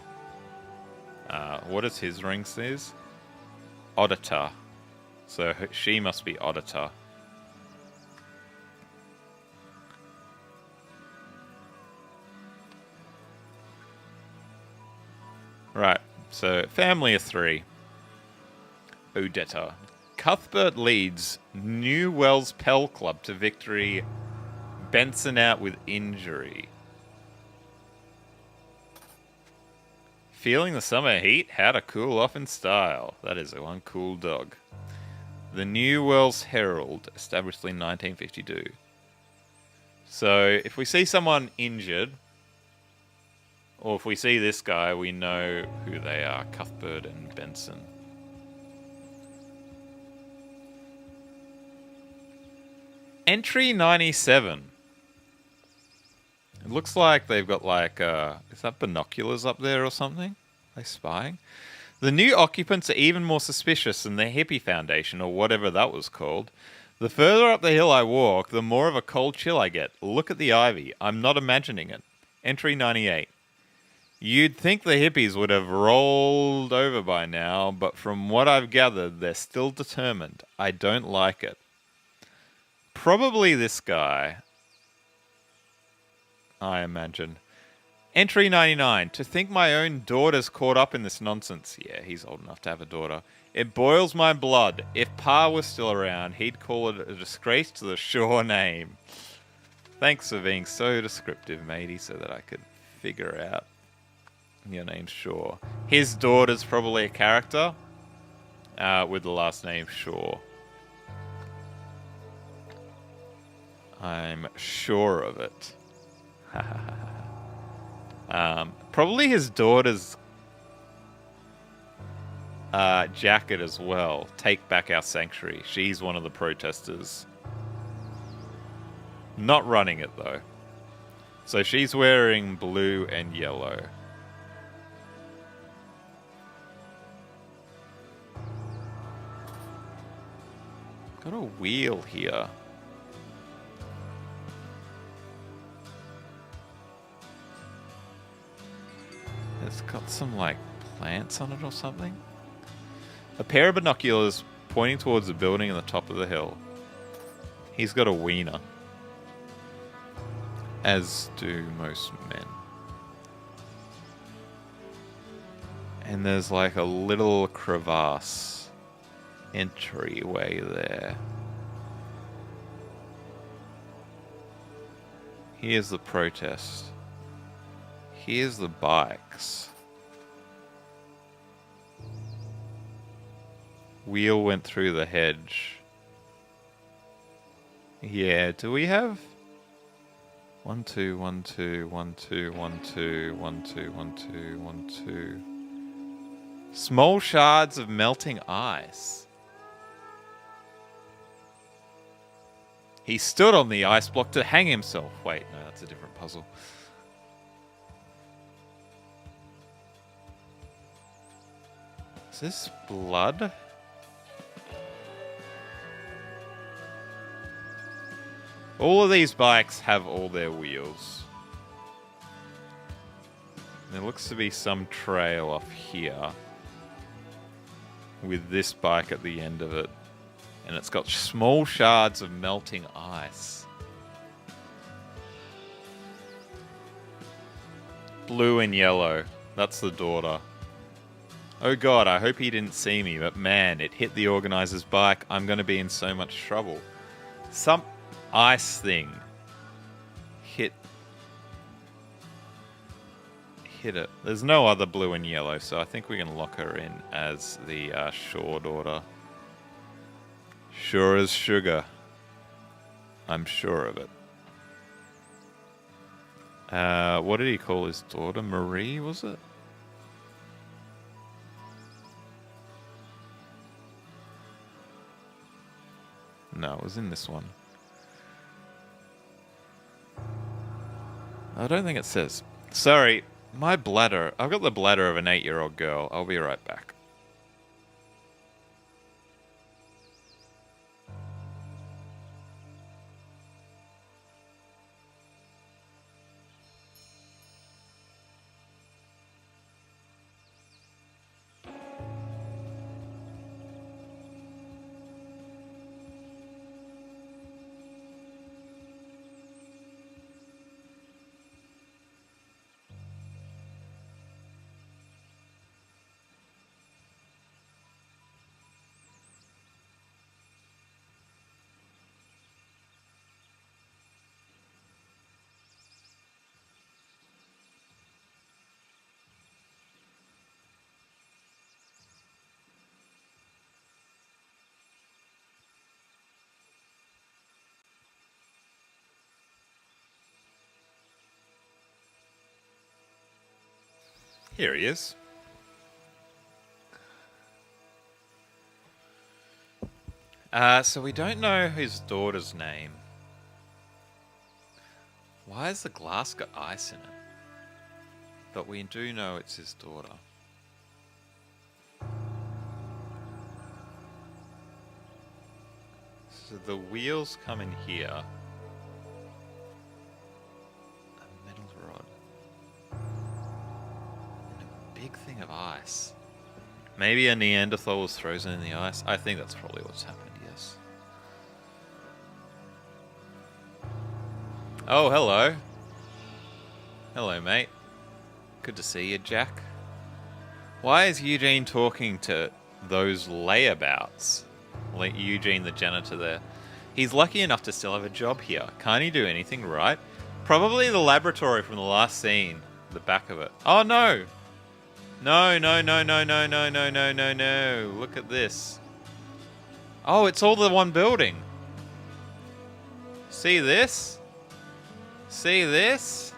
What does his ring says? Auditor. So she must be Auditor. Right, so family of three. Odetta. Cuthbert leads New Wells Pell Club to victory. Benson out with injury. Feeling the summer heat? How to cool off in style. That is one cool dog. The New Wells Herald, established in 1952. So, if we see someone injured, or if we see this guy, we know who they are, Cuthbert and Benson. Entry 97. It looks like they've got like, is that binoculars up there or something? Are they spying? The new occupants are even more suspicious than the Hippie Foundation, or whatever that was called. The further up the hill I walk, the more of a cold chill I get. Look at the ivy. I'm not imagining it. Entry 98. You'd think the hippies would have rolled over by now, but from what I've gathered, they're still determined. I don't like it. Probably this guy, I imagine. Entry 99. To think my own daughter's caught up in this nonsense. Yeah, he's old enough to have a daughter. It boils my blood. If Pa was still around, he'd call it a disgrace to the Shaw name. Thanks for being so descriptive, matey, so that I could figure out your name's Shaw. His daughter's probably a character with the last name Shaw. I'm sure of it. Probably his daughter's jacket as well. Take back our sanctuary. She's one of the protesters. Not running it though. So she's wearing blue and yellow. Got a wheel here. It's got some like plants on it or something. A pair of binoculars pointing towards the building on the top of the hill. He's got a wiener. As do most men. And there's like a little crevasse entryway there. Here's the protest. Here's the bikes. Wheel went through the hedge. Yeah, do we have 1 2 1 2 1 2 1 2 1 2 1 2 1 2 small shards of melting ice. He stood on the ice block to hang himself. Wait, no, that's a different puzzle. Is this blood? All of these bikes have all their wheels. There looks to be some trail off here with this bike at the end of it. And it's got small shards of melting ice. Blue and yellow. That's the daughter. Oh god, I hope he didn't see me, but man, it hit the organizer's bike. I'm going to be in so much trouble. Some ice thing hit it. There's no other blue and yellow, so I think we can lock her in as the Shaw daughter. Sure as sugar. I'm sure of it. What did he call his daughter? Marie, was it? No, it was in this one. I don't think it says. Sorry, my bladder. I've got the bladder of an 8-year-old girl. I'll be right back. Here he is. So we don't know his daughter's name. Why has the glass got ice in it? But we do know it's his daughter. So the wheels come in here. A metal rod. And a big thing of ice. Maybe a Neanderthal was frozen in the ice. I think that's probably what's happened, yes. Oh, hello. Hello, mate. Good to see you, Jack. Why is Eugene talking to those layabouts? Like Eugene, the janitor there. He's lucky enough to still have a job here. Can't he do anything right? Probably the laboratory from the last scene. The back of it. Oh, no. No, no, no, no, no, no, no, no, no, no. Look at this. Oh, it's all the one building. See this? See this?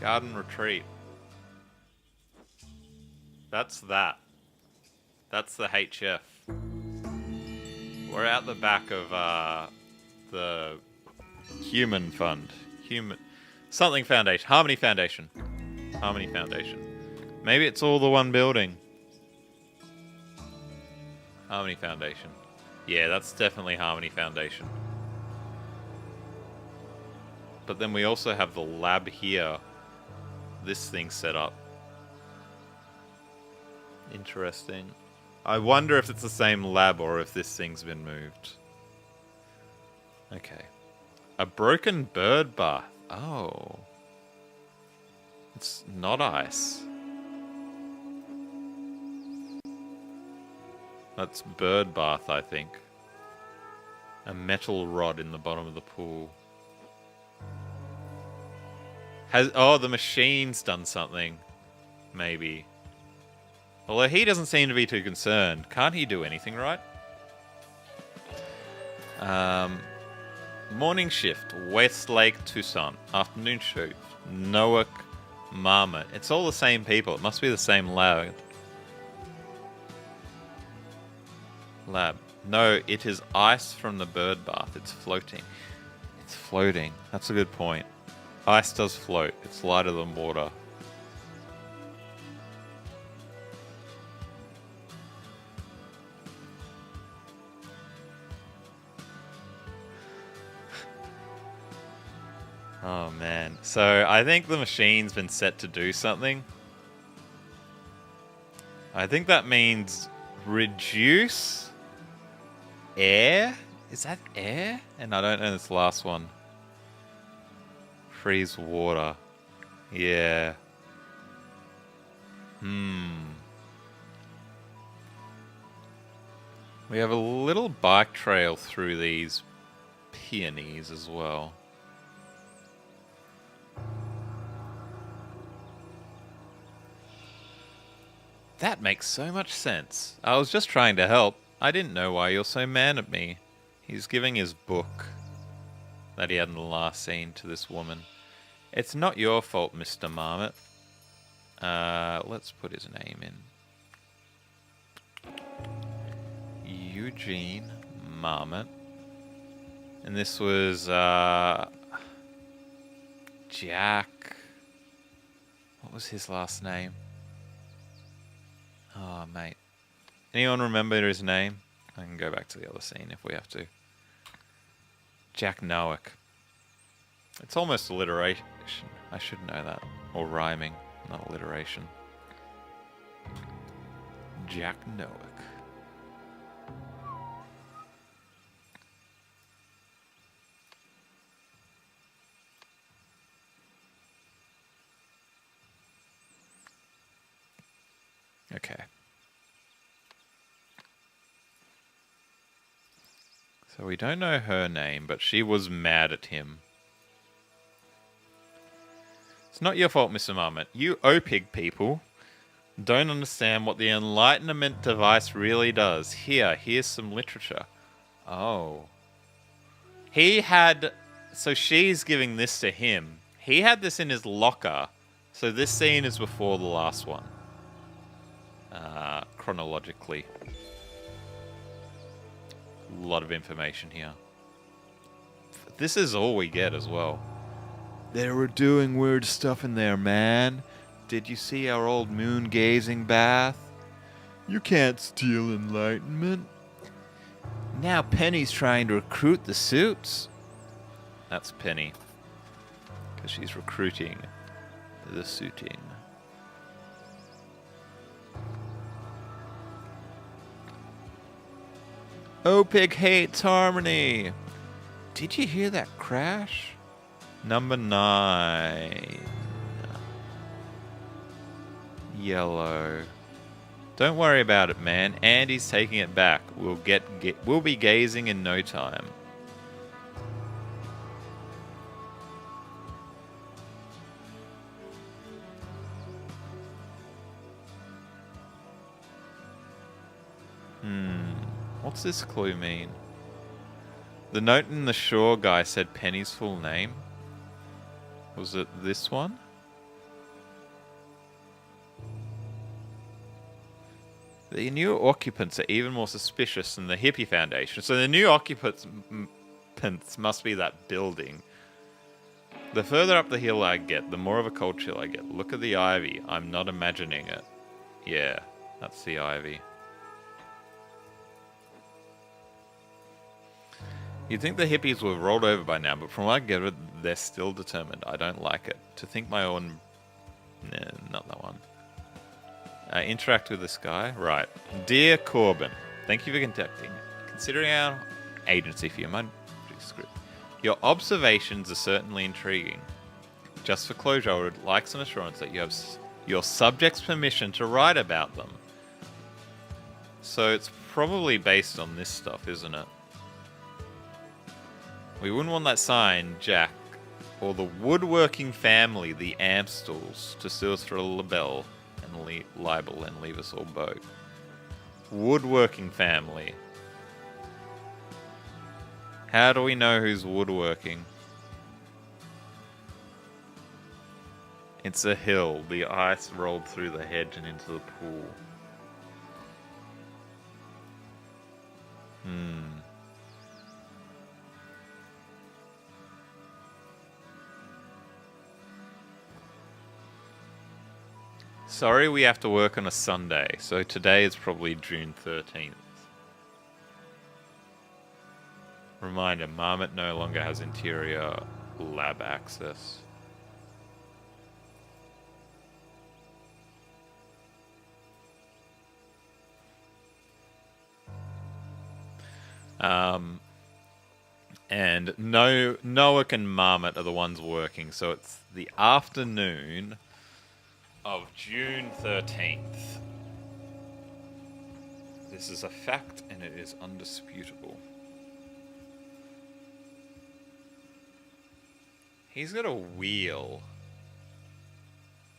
Garden retreat. That's that. That's the HF. We're out the back of the Human Fund. Something Foundation. Harmony Foundation. Harmony Foundation. Maybe it's all the one building. Harmony Foundation. Yeah, that's definitely Harmony Foundation. But then we also have the lab here. This thing set up. Interesting. I wonder if it's the same lab or if this thing's been moved. Okay. A broken bird bath. Oh. It's not ice. That's bird bath, I think. A metal rod in the bottom of the pool. The machine's done something. Maybe. Although he doesn't seem to be too concerned. Can't he do anything right? Morning shift, Westlake, Tucson. Afternoon shift, Noack, Marmot. It's all the same people. It must be the same lab. No, it is ice from the bird bath. It's floating. It's floating. That's a good point. Ice does float. It's lighter than water. Oh man. So I think the machine's been set to do something. I think that means reduce air? Is that air? And I don't know this last one. Freeze water. Yeah. We have a little bike trail through these peonies as well. That makes so much sense. I was just trying to help. I didn't know why you're so mad at me. He's giving his book that he had in the last scene to this woman. It's not your fault, Mr. Marmot. Let's put his name in. Eugene Marmot. And this was, Jack. What was his last name? Oh, mate. Anyone remember his name? I can go back to the other scene if we have to. Jack Noack. It's almost alliteration. I should know that. Or rhyming, not alliteration. Jack Noack. Okay. So we don't know her name, but she was mad at him. It's not your fault, Mr. Marmot. You OPIG people don't understand what the Enlightenment device really does. Here's some literature. Oh. So she's giving this to him. He had this in his locker. So this scene is before the last one. Chronologically. A lot of information here. This is all we get as well. They were doing weird stuff in there, man. Did you see our old moon-gazing bath? You can't steal enlightenment. Now Penny's trying to recruit the suits. That's Penny. Because she's recruiting the suiting. OPIG hates Harmony. Did you hear that crash? Number 9. Yellow. Don't worry about it, man. Andy's taking it back. We'll be gazing in no time. What's this clue mean? The note in the Shaw guy said Penny's full name. Was it this one? The new occupants are even more suspicious than the hippie foundation. So the new occupants must be that building. The further up the hill I get, the more of a cold chill I get. Look at the ivy. I'm not imagining it. Yeah, that's the ivy. You'd think the hippies were rolled over by now, but from what I get, they're still determined. I don't like it. To think my own... Nah, not that one. Interact with this guy. Right. Dear Corbin, thank you for contacting. Considering our agency for your manuscript, your observations are certainly intriguing. Just for closure, I would like some assurance that you have your subject's permission to write about them. So it's probably based on this stuff, isn't it? We wouldn't want that sign, Jack, or the woodworking family, the Amstels, to sue us for a libel and libel and leave us all broke. Woodworking family. How do we know who's woodworking? It's a hill. The ice rolled through the hedge and into the pool. Sorry, we have to work on a Sunday, so today is probably June 13th. Reminder, Marmot no longer has interior lab access. And Noah and Marmot are the ones working, so it's the afternoon of June 13th. This is a fact and it is undisputable. He's got a wheel.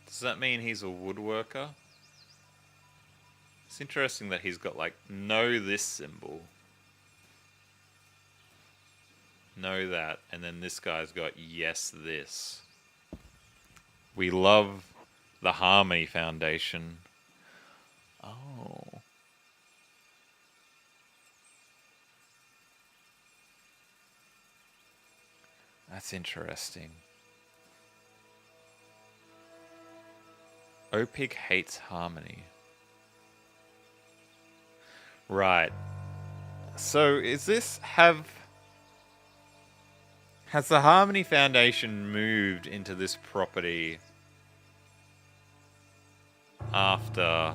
Does that mean he's a woodworker? It's interesting that he's got like no this symbol. No that, and then this guy's got yes this. We love the Harmony Foundation. Oh. That's interesting. Opig hates Harmony. Right. So is this has the Harmony Foundation moved into this property after...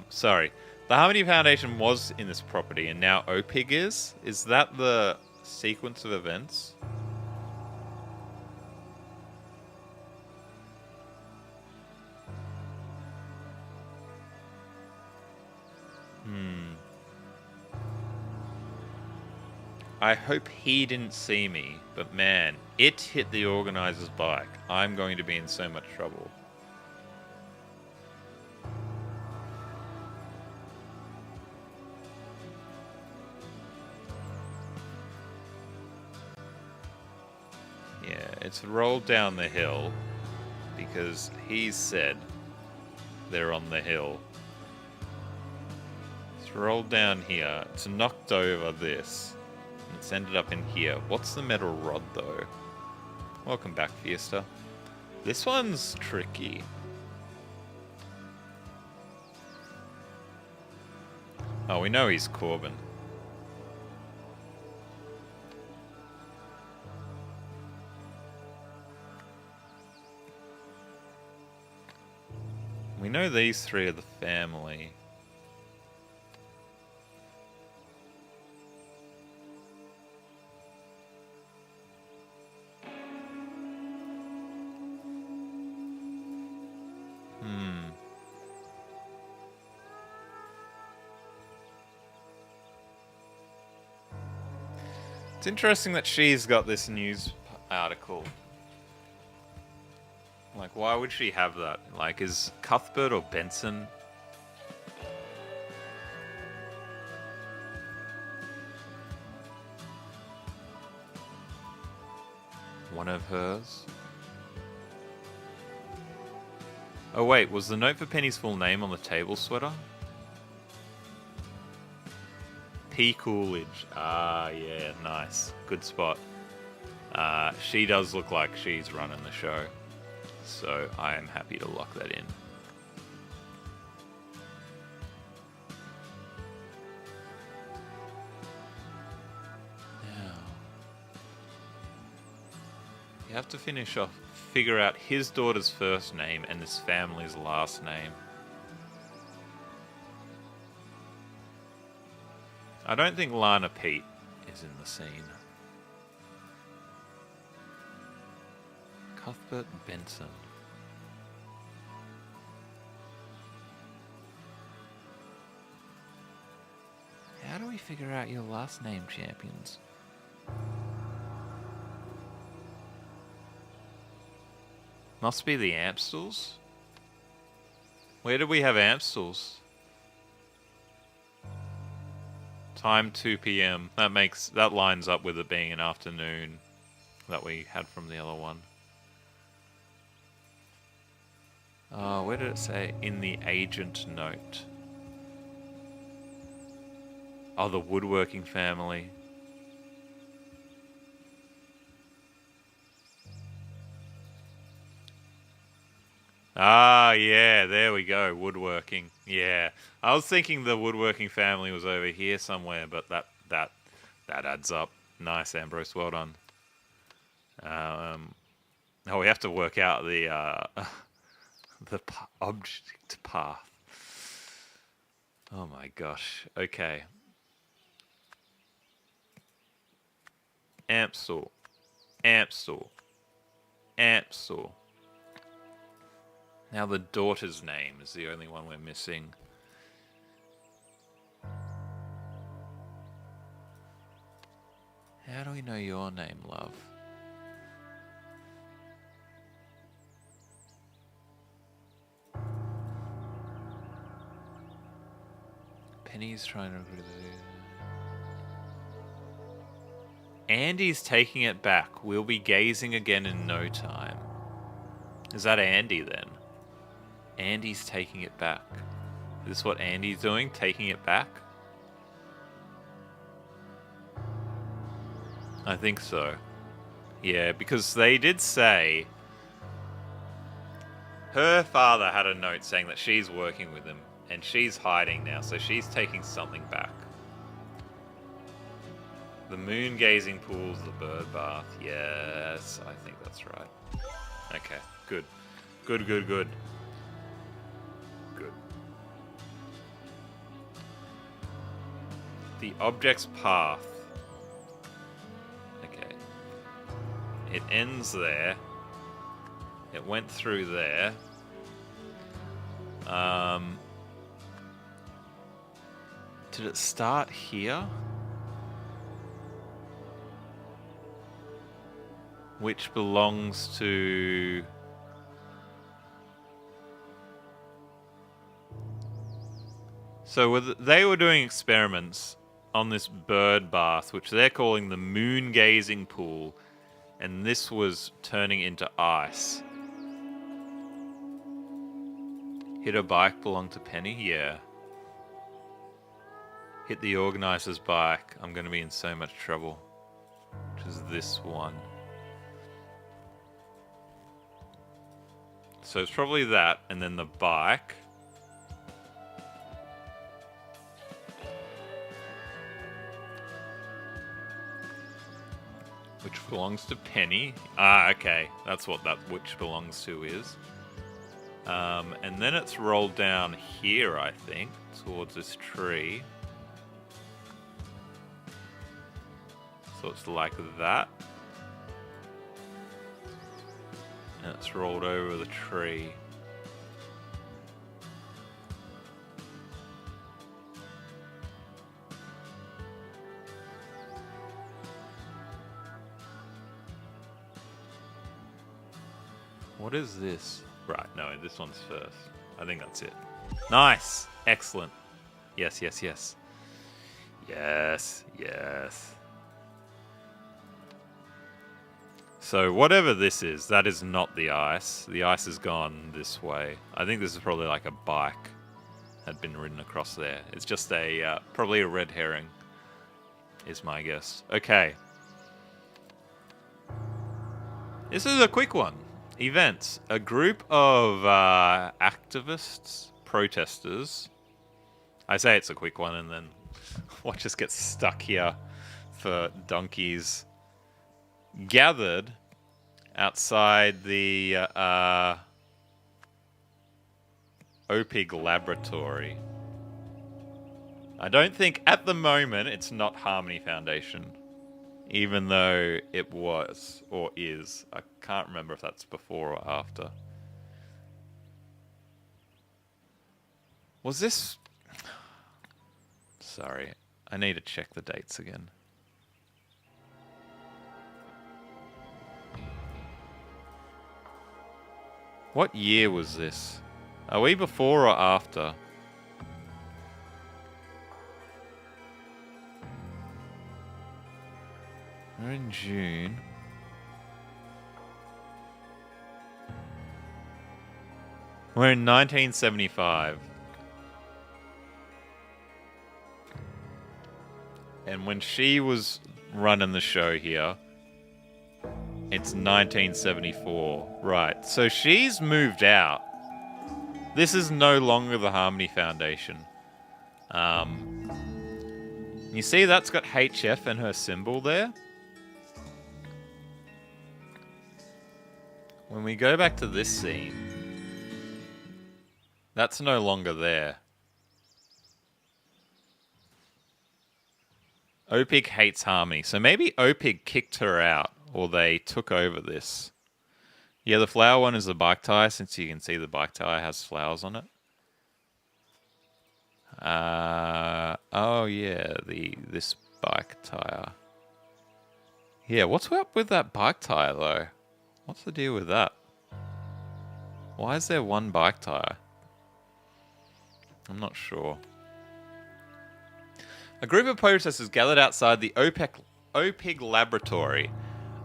sorry. The Harmony Foundation was in this property and now Opig is? Is that the sequence of events? I hope he didn't see me, but man, it hit the organizer's bike. I'm going to be in so much trouble. Yeah, it's rolled down the hill because he said they're on the hill. It's rolled down here. It's knocked over this. It's ended up in here. What's the metal rod, though? Welcome back, Fiesta. This one's tricky. Oh, we know he's Corbin. We know these three are the family. It's interesting that she's got this news article. Like, why would she have that? Like, is Cuthbert or Benson? One of hers? Oh wait, was the note for Penny's full name on the table sweater? P. Coolidge. Ah, yeah, nice. Good spot. She does look like she's running the show, so I am happy to lock that in. Now, you have to figure out his daughter's first name and his family's last name. I don't think Lana Pete is in the scene. Cuthbert Benson. How do we figure out your last name, champions? Must be the Amstels? Where do we have Amstels? Time 2 p.m. That lines up with it being an afternoon that we had from the other one. Oh, where did it say? In the agent note. Oh, the woodworking family. Ah, yeah, there we go. Woodworking. Yeah. I was thinking the woodworking family was over here somewhere, but that adds up. Nice, Ambrose. Well done. We have to work out the object path. Oh my gosh. Okay. Amstel. Now the daughter's name is the only one we're missing. How do we know your name, love? Penny's trying to... Andy's taking it back. We'll be gazing again in no time. Is that Andy then? Andy's taking it back. Is this what Andy's doing? Taking it back? I think so. Yeah, because they did say... Her father had a note saying that she's working with him. And she's hiding now, so she's taking something back. The moon gazing pools, the bird bath. Yes, I think that's right. Okay, good. Good. The object's path. Okay. It ends there. It went through there. Did it start here? Which belongs to... So they were doing experiments on this bird bath, which they're calling the moon gazing pool, and this was turning into ice. Hit a bike belonged to Penny? Yeah. Hit the organizer's bike. I'm going to be in so much trouble. Which is this one. So it's probably that, and then the bike. Which belongs to Penny. Ah, okay. That's what that which belongs to is. And then it's rolled down here, I think, towards this tree. So it's like that. And it's rolled over the tree. What is this? Right, no, this one's first. I think that's it. Nice! Excellent. Yes. Yes. So whatever this is, that is not the ice. The ice has gone this way. I think this is probably like a bike had been ridden across there. It's just a probably a red herring, is my guess. Okay. This is a quick one. Events. A group of activists, protesters. I say it's a quick one and then watch us get stuck here for donkeys. Gathered outside the OPIG laboratory. I don't think at the moment it's not Harmony Foundation, even though it was or is. I can't remember if that's before or after. Was this... Sorry, I need to check the dates again. What year was this? Are we before or after? We're in June. We're in 1975. And when she was running the show here, it's 1974. Right, so she's moved out. This is no longer the Harmony Foundation. You see that's got HF and her symbol there? When we go back to this scene, that's no longer there. OPIG hates Harmony, so maybe OPIG kicked her out, or they took over this. Yeah, the flower one is the bike tire, since you can see the bike tire has flowers on it. Oh yeah, this bike tire. Yeah, what's up with that bike tire though? What's the deal with that? Why is there one bike tire? I'm not sure. A group of protesters gathered outside the OPIG laboratory,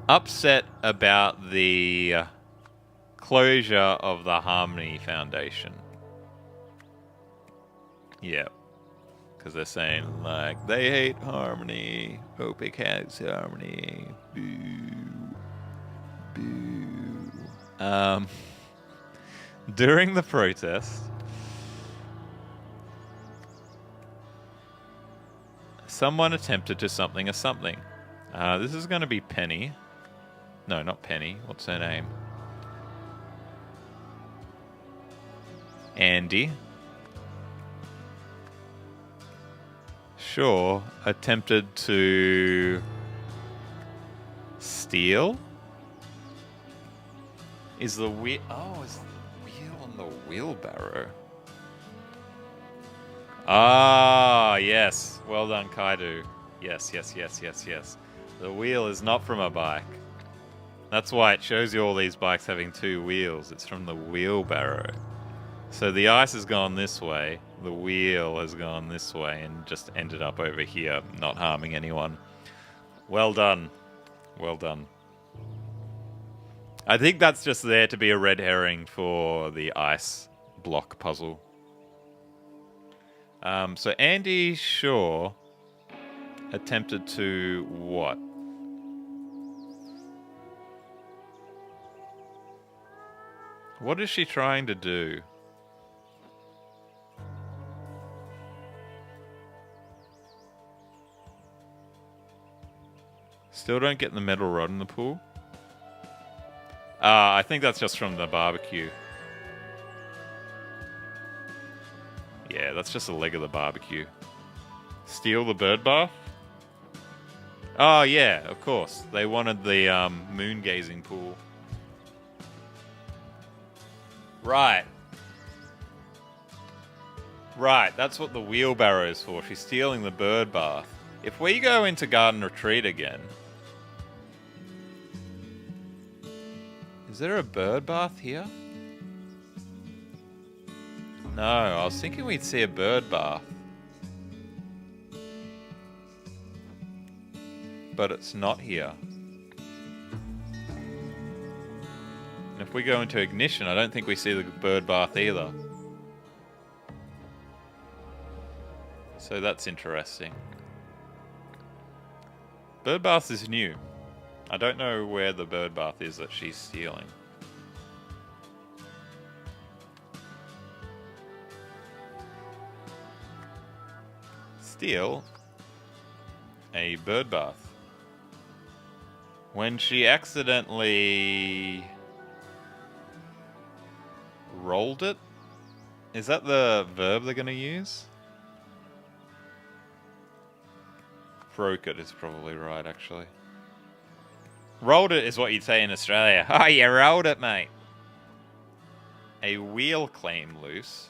upset about the closure of the Harmony Foundation. Yeah, because they're saying, like, they hate Harmony, OPIG hates Harmony, boo, boo. During the protest, someone attempted to something a something. This is going to be Penny. No, not Penny. What's her name? Andy. Sure. Attempted to steal? Is the wheel... Oh, is the wheel on the wheelbarrow? Ah, yes. Well done, Kaidu. Yes, yes, yes, yes, yes. The wheel is not from a bike. That's why it shows you all these bikes having two wheels. It's from the wheelbarrow. So the ice has gone this way. The wheel has gone this way and just ended up over here, not harming anyone. Well done. Well done. I think that's just there to be a red herring for the ice block puzzle. So Andy Shaw attempted to what? What is she trying to do? Still don't get the metal rod in the pool? I think that's just from the barbecue. Yeah, that's just a leg of the barbecue. Steal the bird bath? Oh, yeah, of course. They wanted the moon gazing pool. Right. Right, that's what the wheelbarrow is for. She's stealing the bird bath. If we go into Garden Retreat again... Is there a bird bath here? No, I was thinking we'd see a bird bath. But it's not here. If we go into ignition, I don't think we see the bird bath either. So that's interesting. Bird bath is new. I don't know where the bird bath is that she's stealing. Steal a bird bath. When she accidentally rolled it? Is that the verb they're going to use? Broke it is probably right, actually. Rolled it is what you'd say in Australia. Oh, you rolled it, mate. A wheel came loose.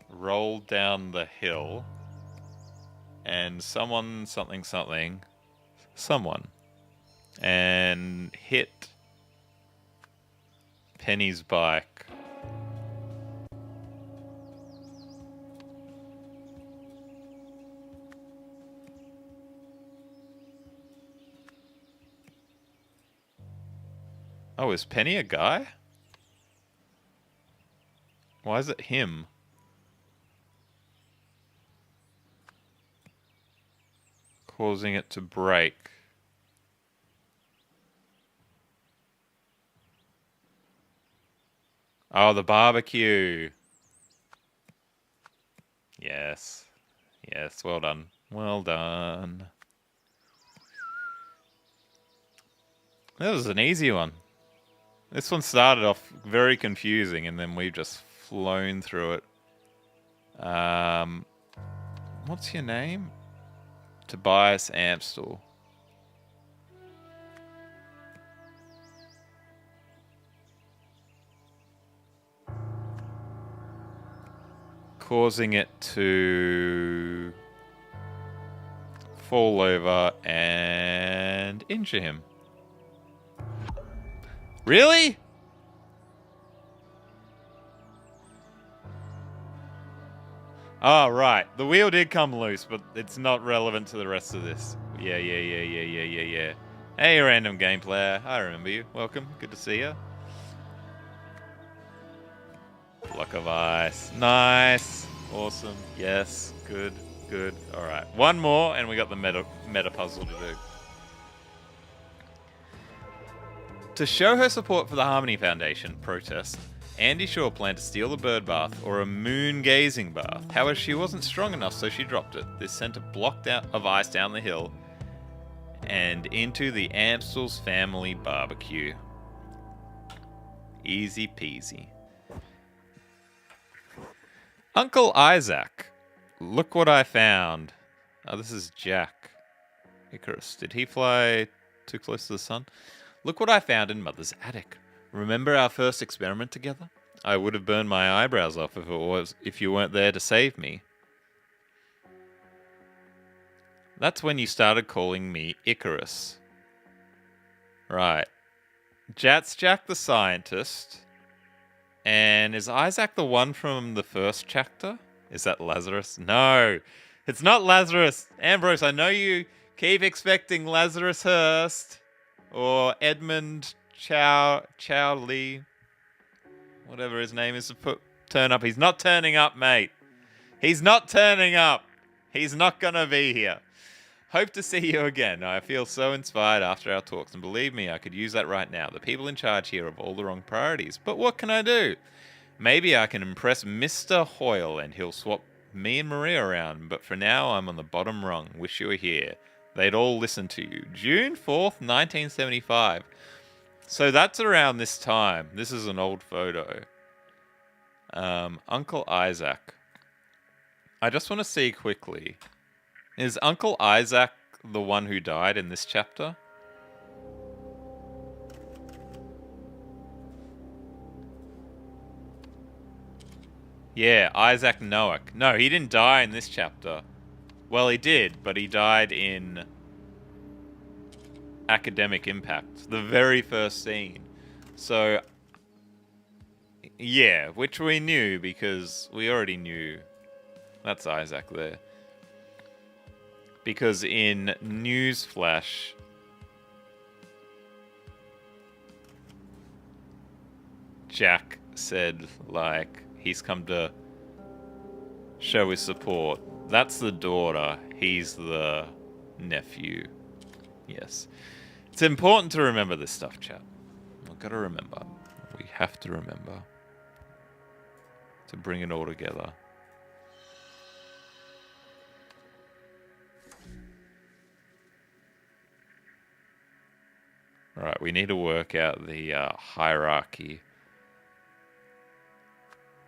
Rolled down the hill. And someone, someone. And hit Penny's bike. Oh, is Penny a guy? Why is it him? Causing it to break. Oh, the barbecue. Yes. Yes, well done. Well done. That was an easy one. This one started off very confusing, and then we've just flown through it. What's your name? Tobias Amstel. Causing it to fall over and injure him. Really? Oh, right. The wheel did come loose, but it's not relevant to the rest of this. Yeah. Hey, random game player. I remember you. Welcome. Good to see you. Block of ice. Nice. Awesome. Yes. Good. Alright. One more, and we got the meta puzzle to do. To show her support for the Harmony Foundation protest, Andy Shaw planned to steal the bird bath or a moon gazing bath. However, she wasn't strong enough, so she dropped it. This sent a block of ice down the hill and into the Amstel's family barbecue. Easy peasy. Uncle Isaac. Look what I found. Oh, this is Jack. Icarus. Did he fly too close to the sun? Look what I found in Mother's attic. Remember our first experiment together? I would have burned my eyebrows off if you weren't there to save me. That's when you started calling me Icarus. Right. Jat's Jack the scientist. And is Isaac the one from the first chapter? Is that Lazarus? No, it's not Lazarus. Ambrose, I know you keep expecting Lazarus Hurst or Edmund Chowley, whatever his name is, to turn up. He's not turning up, mate. He's not turning up. He's not gonna be here. Hope to see you again. I feel so inspired after our talks, and believe me, I could use that right now. The people in charge here have all the wrong priorities, but what can I do? Maybe I can impress Mr. Hoyle and he'll swap me and Maria around, but for now I'm on the bottom rung. Wish you were here. They'd all listen to you. June 4th, 1975. So that's around this time. This is an old photo. Uncle Isaac. I just want to see quickly. Is Uncle Isaac the one who died in this chapter? Yeah, Isaac Noack. No, he didn't die in this chapter. Well, he did, but he died in Academic Impact, the very first scene. So Yeah, which we knew because we already knew. That's Isaac there. Because in Newsflash, Jack said, like, he's come to show his support. That's the daughter. He's the nephew. Yes. It's important to remember this stuff, chat. We've got to remember. We have to remember to bring it all together. Right, we need to work out the hierarchy.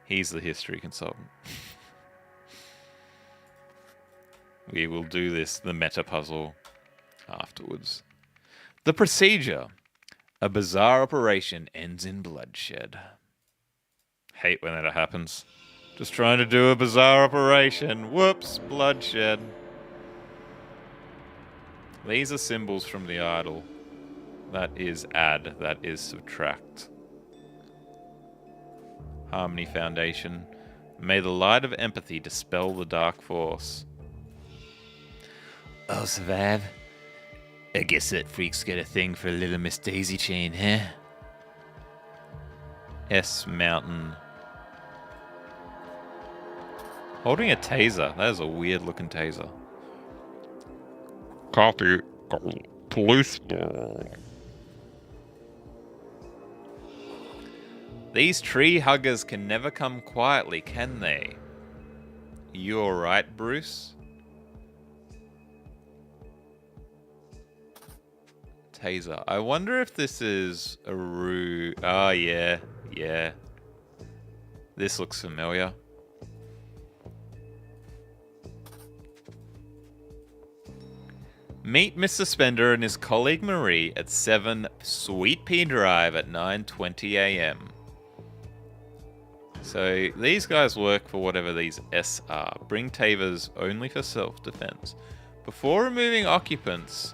He's the history consultant. We will do this, the meta puzzle, afterwards. The procedure. A bizarre operation ends in bloodshed. Hate when that happens. Just trying to do a bizarre operation. Whoops, bloodshed. These are symbols from the idol. That is add, that is subtract. Harmony Foundation. May the light of empathy dispel the dark force. I'll survive. I guess that freak's got a thing for little Miss Daisy Chain, huh? S Mountain. Holding a taser. That is a weird looking taser. Copy. Police. These tree huggers can never come quietly, can they? You alright, Bruce? Taser. I wonder if this is a Rue. Oh, yeah. Yeah. This looks familiar. Meet Mr. Spender and his colleague Marie at 7 Sweet Pea Drive at 9:20 a.m. So these guys work for whatever these S are. Bring tasers only for self-defense. Before removing occupants,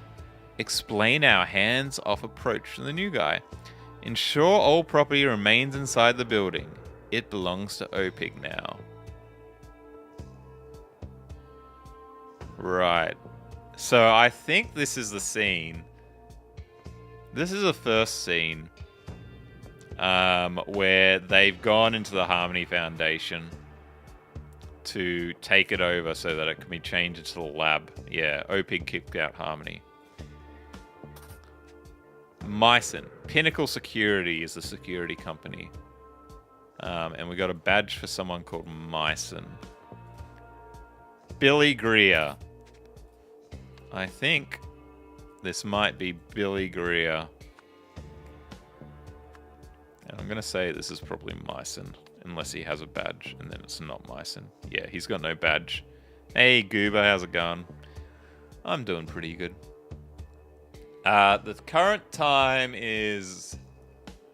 explain our hands-off approach to the new guy. Ensure all property remains inside the building. It belongs to OPIG now. Right. So I think this is the scene. This is the first scene where they've gone into the Harmony Foundation to take it over so that it can be changed into the lab. Yeah, OPIG kicked out Harmony. Myson. Pinnacle Security is the security company. And we got a badge for someone called Myson. Billy Greer. I think this might be Billy Greer. And I'm going to say this is probably Myson. Unless he has a badge, and then it's not Myson. Yeah, he's got no badge. Hey, Goober, how's it going? I'm doing pretty good. The current time is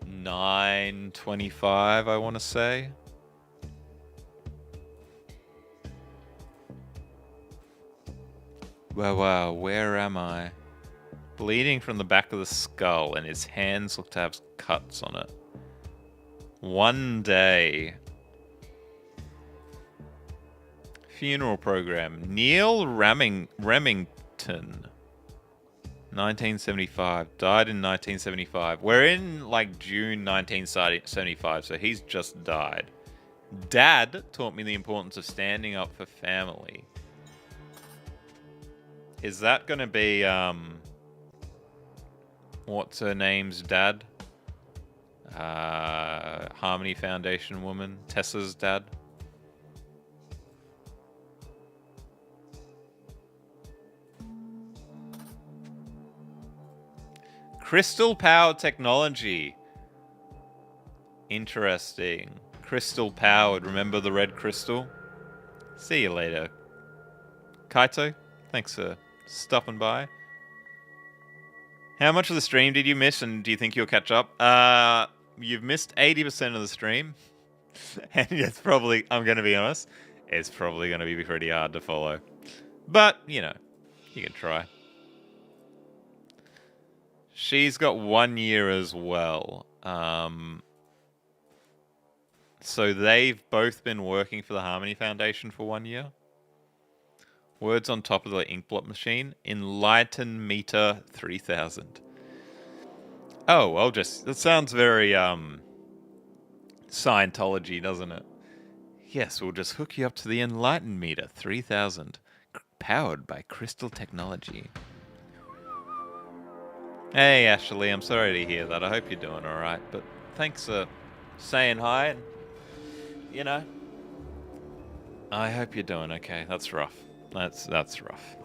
9:25, I want to say. Wow, where am I? Bleeding from the back of the skull, and his hands look to have cuts on it. One day. Funeral program. Neil Remington. 1975. Died in 1975. We're in, like, June 1975, so he's just died. Dad taught me the importance of standing up for family. Is that gonna be, what's her name's dad? Harmony Foundation woman. Tessa's dad. Crystal powered technology. Interesting. Crystal powered. Remember the red crystal? See you later. Kaito, thanks for stopping by. How much of the stream did you miss, and do you think you'll catch up? You've missed 80% of the stream. And it's probably, I'm going to be honest, it's probably going to be pretty hard to follow. But, you know, you can try. She's got 1 year as well. So they've both been working for the Harmony Foundation for 1 year. Words on top of the inkblot machine. Enlighten meter 3000. Oh, I'll just... That sounds very Scientology, doesn't it? Yes, we'll just hook you up to the Enlighten meter 3000. Powered by Crystal Technology. Hey, Ashley, I'm sorry to hear that. I hope you're doing alright, but thanks for saying hi. And, you know, I hope you're doing okay. That's rough. That's rough.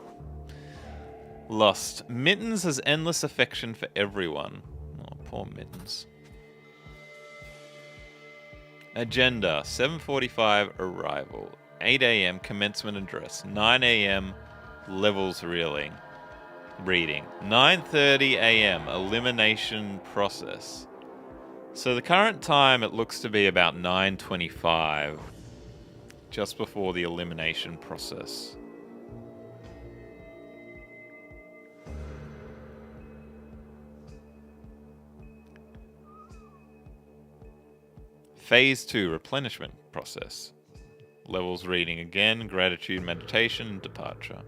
Lost. Mittens has endless affection for everyone. Oh, poor Mittens. Agenda. 7:45 arrival. 8 a.m. commencement address. 9 a.m. levels reading. 9:30 a.m. elimination process. So the current time, it looks to be about 9:25. Just before the elimination process. Phase 2, replenishment process. Levels reading again, gratitude, meditation, departure.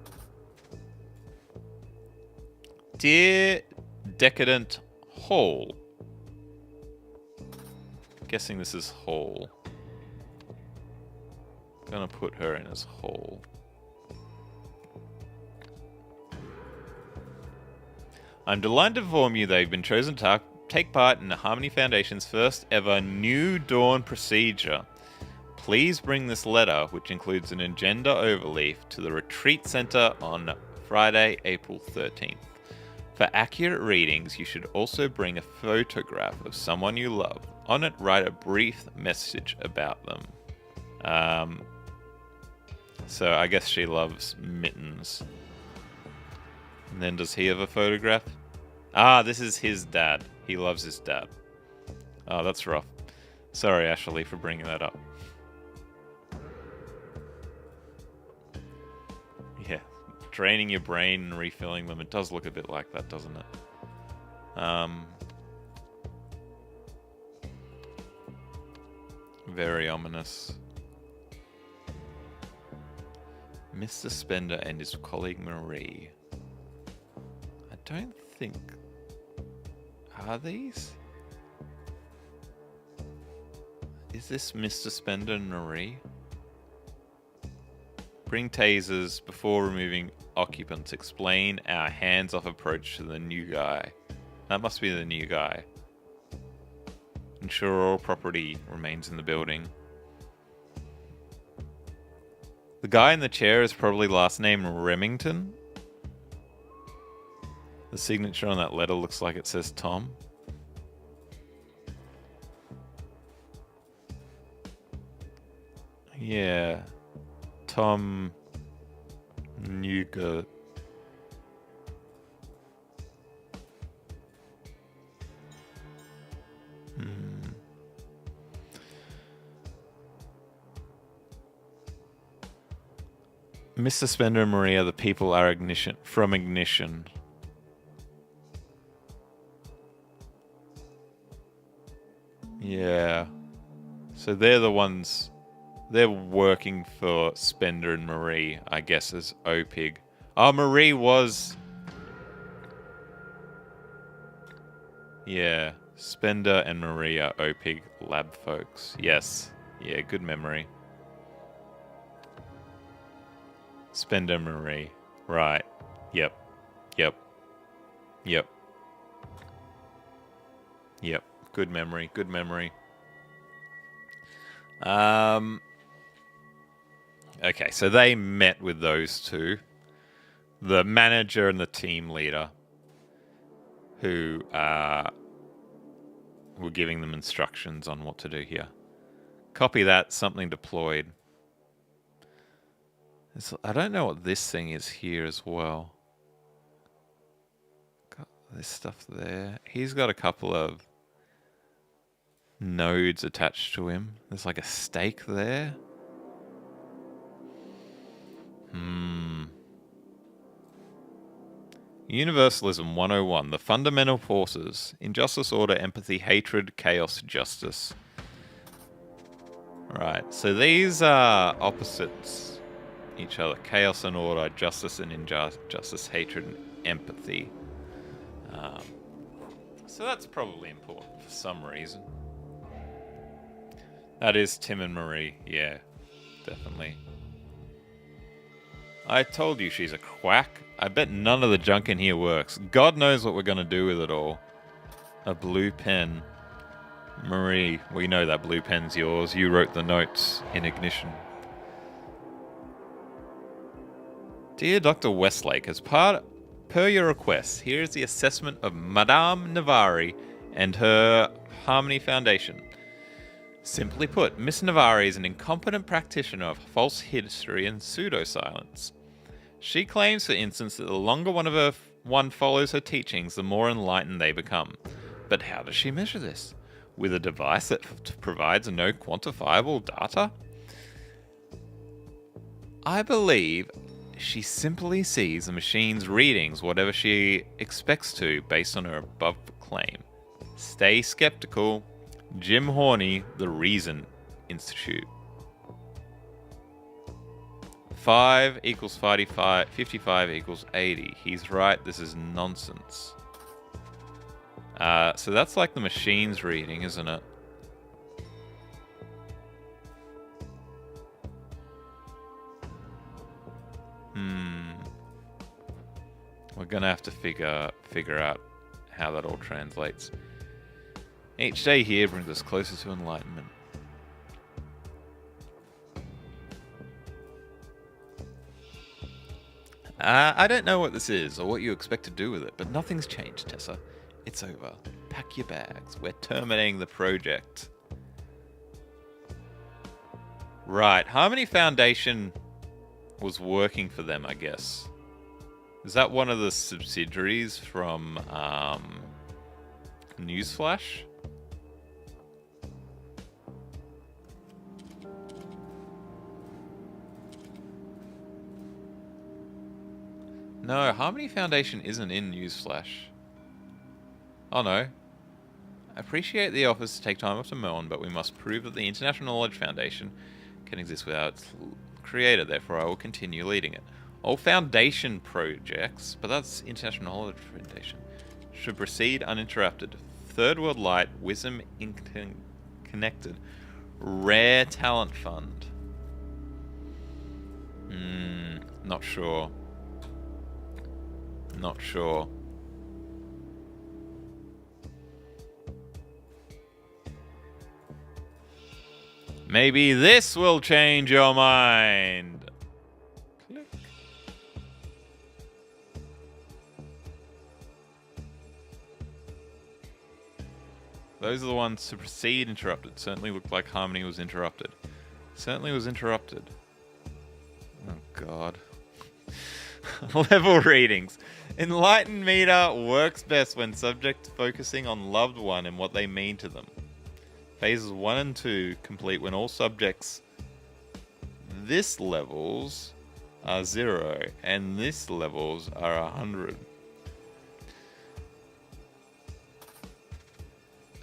Dear Decadent Hall. Guessing this is Hall. Gonna put her in as Hall. I'm delighted to inform you that you've been chosen to take part in the Harmony Foundation's first ever New Dawn procedure. Please bring this letter, which includes an agenda overleaf, to the Retreat Center on Friday, April 13th. For accurate readings, you should also bring a photograph of someone you love. On it, write a brief message about them. So I guess she loves Mittens. And then does he have a photograph? Ah, this is his dad. He loves his dad. Oh, that's rough. Sorry, Ashley, for bringing that up. Yeah, draining your brain and refilling them. It does look a bit like that, doesn't it? Very ominous. Mr. Spender and his colleague Marie. I don't think... Are these? Is this Mr. Spender and Marie? Bring tasers before removing occupants. Explain our hands-off approach to the new guy. That must be the new guy. Ensure all property remains in the building. The guy in the chair is probably last name Remington. The signature on that letter looks like it says Tom. Yeah. Tom Newgert. Mr. Spender and Maria, the people are from Ignition. Yeah. So they're the ones... They're working for Spender and Marie, I guess, as OPIG. Oh, Marie was... Yeah. Spender and Marie are OPIG lab folks. Yes. Yeah, good memory. Spender Marie. Right. Yep. Yep. Yep. Yep. Good memory. Good memory. Okay, so they met with those two. The manager and the team leader. Who were giving them instructions on what to do here. Copy that. Something deployed. I don't know what this thing is here as well. Got this stuff there. He's got a couple of nodes attached to him. There's like a stake there. Universalism 101. The fundamental forces. Injustice, order, empathy, hatred, chaos, justice. Right, so these are opposites each other. Chaos and order, justice and injustice, hatred and empathy. Um, so that's probably important for some reason. That is Tim and Marie, yeah, definitely. I told you she's a quack. I bet none of the junk in here works. God knows what we're going to do with it all. A blue pen. Marie, we know that blue pen's yours. You wrote the notes in Ignition. Dear Dr. Westlake, per your request, here is the assessment of Madame Navari and her Harmony Foundation. Simply put, Miss Navari is an incompetent practitioner of false history and pseudo-science. She claims, for instance, that the longer one follows her teachings, the more enlightened they become. But how does she measure this? With a device that provides no quantifiable data? I believe she simply sees the machine's readings, whatever she expects to, based on her above claim. Stay skeptical. Jim Horney, The Reason Institute. 5 equals 55 equals 80. He's right, this is nonsense. So that's like the machine's reading, isn't it? We're gonna have to figure out how that all translates. Each day here brings us closer to enlightenment. I don't know what this is or what you expect to do with it, but nothing's changed, Tessa. It's over. Pack your bags. We're terminating the project. Right. Harmony Foundation was working for them, I guess. Is that one of the subsidiaries from Newsflash? No, Harmony Foundation isn't in Newsflash. Oh no. I appreciate the offers to take time off to Melbourne, but we must prove that the International Knowledge Foundation can exist without its creator, therefore I will continue leading it. All foundation projects, but that's International Knowledge Foundation, should proceed uninterrupted. Third World Light, Wisdom Connected, Rare Talent Fund. Not sure. Not sure. Maybe this will change your mind. Click. Those are the ones to proceed interrupted. Certainly looked like Harmony was interrupted. Certainly was interrupted. Oh god. Level readings. Enlightened meter works best when subject focusing on loved one and what they mean to them. Phases 1 and 2 complete when all subjects this levels are 0 and this levels are 100.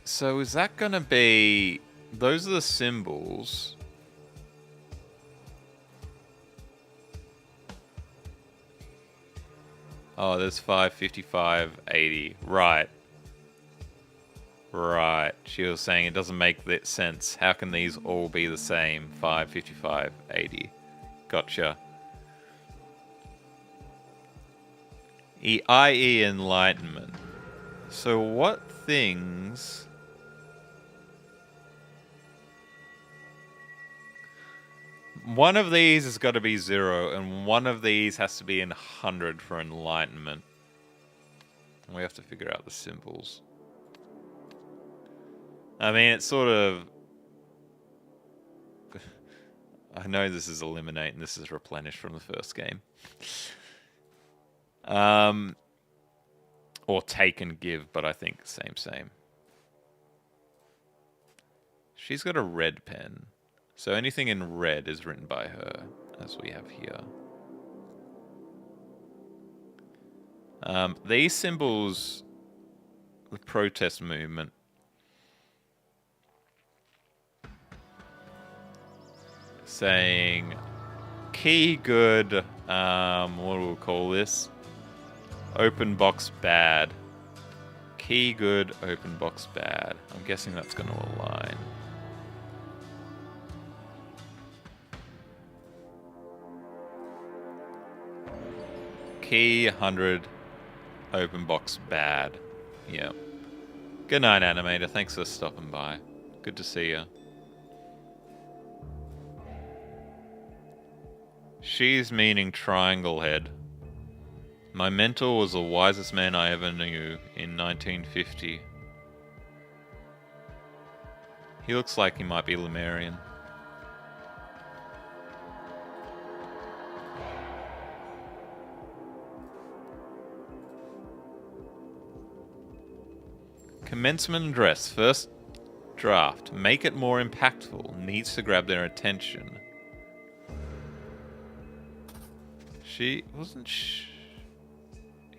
So is that going to be... Those are the symbols. Oh, there's 5, 55, 80. Right. Right. She was saying it doesn't make that sense. How can these all be the same? 5, 55, 80. Gotcha. I.e. enlightenment. So what things... One of these has got to be 0, and one of these has to be in 100 for enlightenment. And we have to figure out the symbols. I mean, it's sort of... I know this is eliminate and this is replenish from the first game. Or take and give, but I think same. She's got a red pen. So anything in red is written by her, as we have here. These symbols, the protest movement. saying key good, what do we call this? Open box bad. Key good, open box bad. I'm guessing that's going to align. Key 100, open box bad. Yeah. Good night, Animator. Thanks for stopping by. Good to see you. She's meaning triangle head. My mentor was the wisest man I ever knew in 1950. He looks like he might be Lemurian. Commencement address, first draft. Make it more impactful. Needs to grab their attention. She wasn't.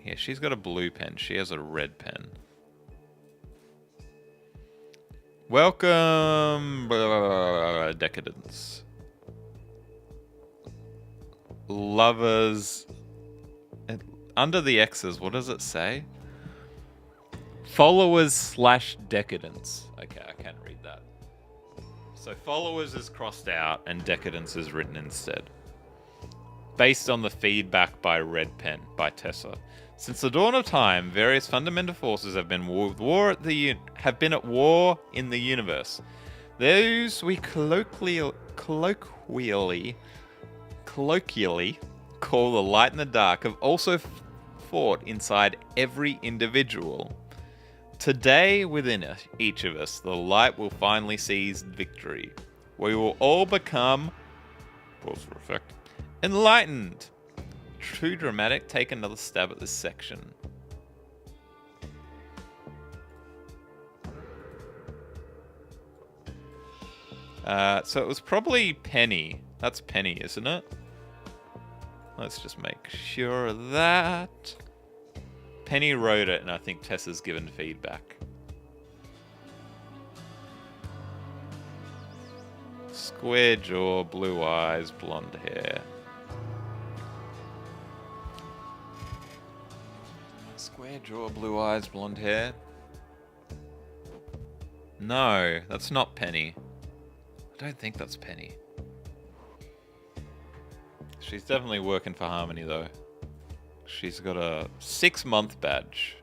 Yeah, she's got a blue pen. She has a red pen. Welcome, decadence. Lovers. Under the X's, what does it say? Followers / decadence. Okay, I can't read that. So followers is crossed out and decadence is written instead. Based on the feedback by Red Pen by Tessa. Since the dawn of time, various fundamental forces have been at war in the universe. Those we colloquially call the light and the dark have also fought inside every individual. Today, within each of us, the light will finally seize victory. We will all become, pause for effect, enlightened. True dramatic, take another stab at this section. So it was probably Penny. That's Penny, isn't it? Let's just make sure of that. Penny wrote it, and I think Tessa's given feedback. Square jaw, blue eyes, blonde hair. Square jaw, blue eyes, blonde hair. No, that's not Penny. I don't think that's Penny. She's definitely working for Harmony, though. She's got a 6-month badge.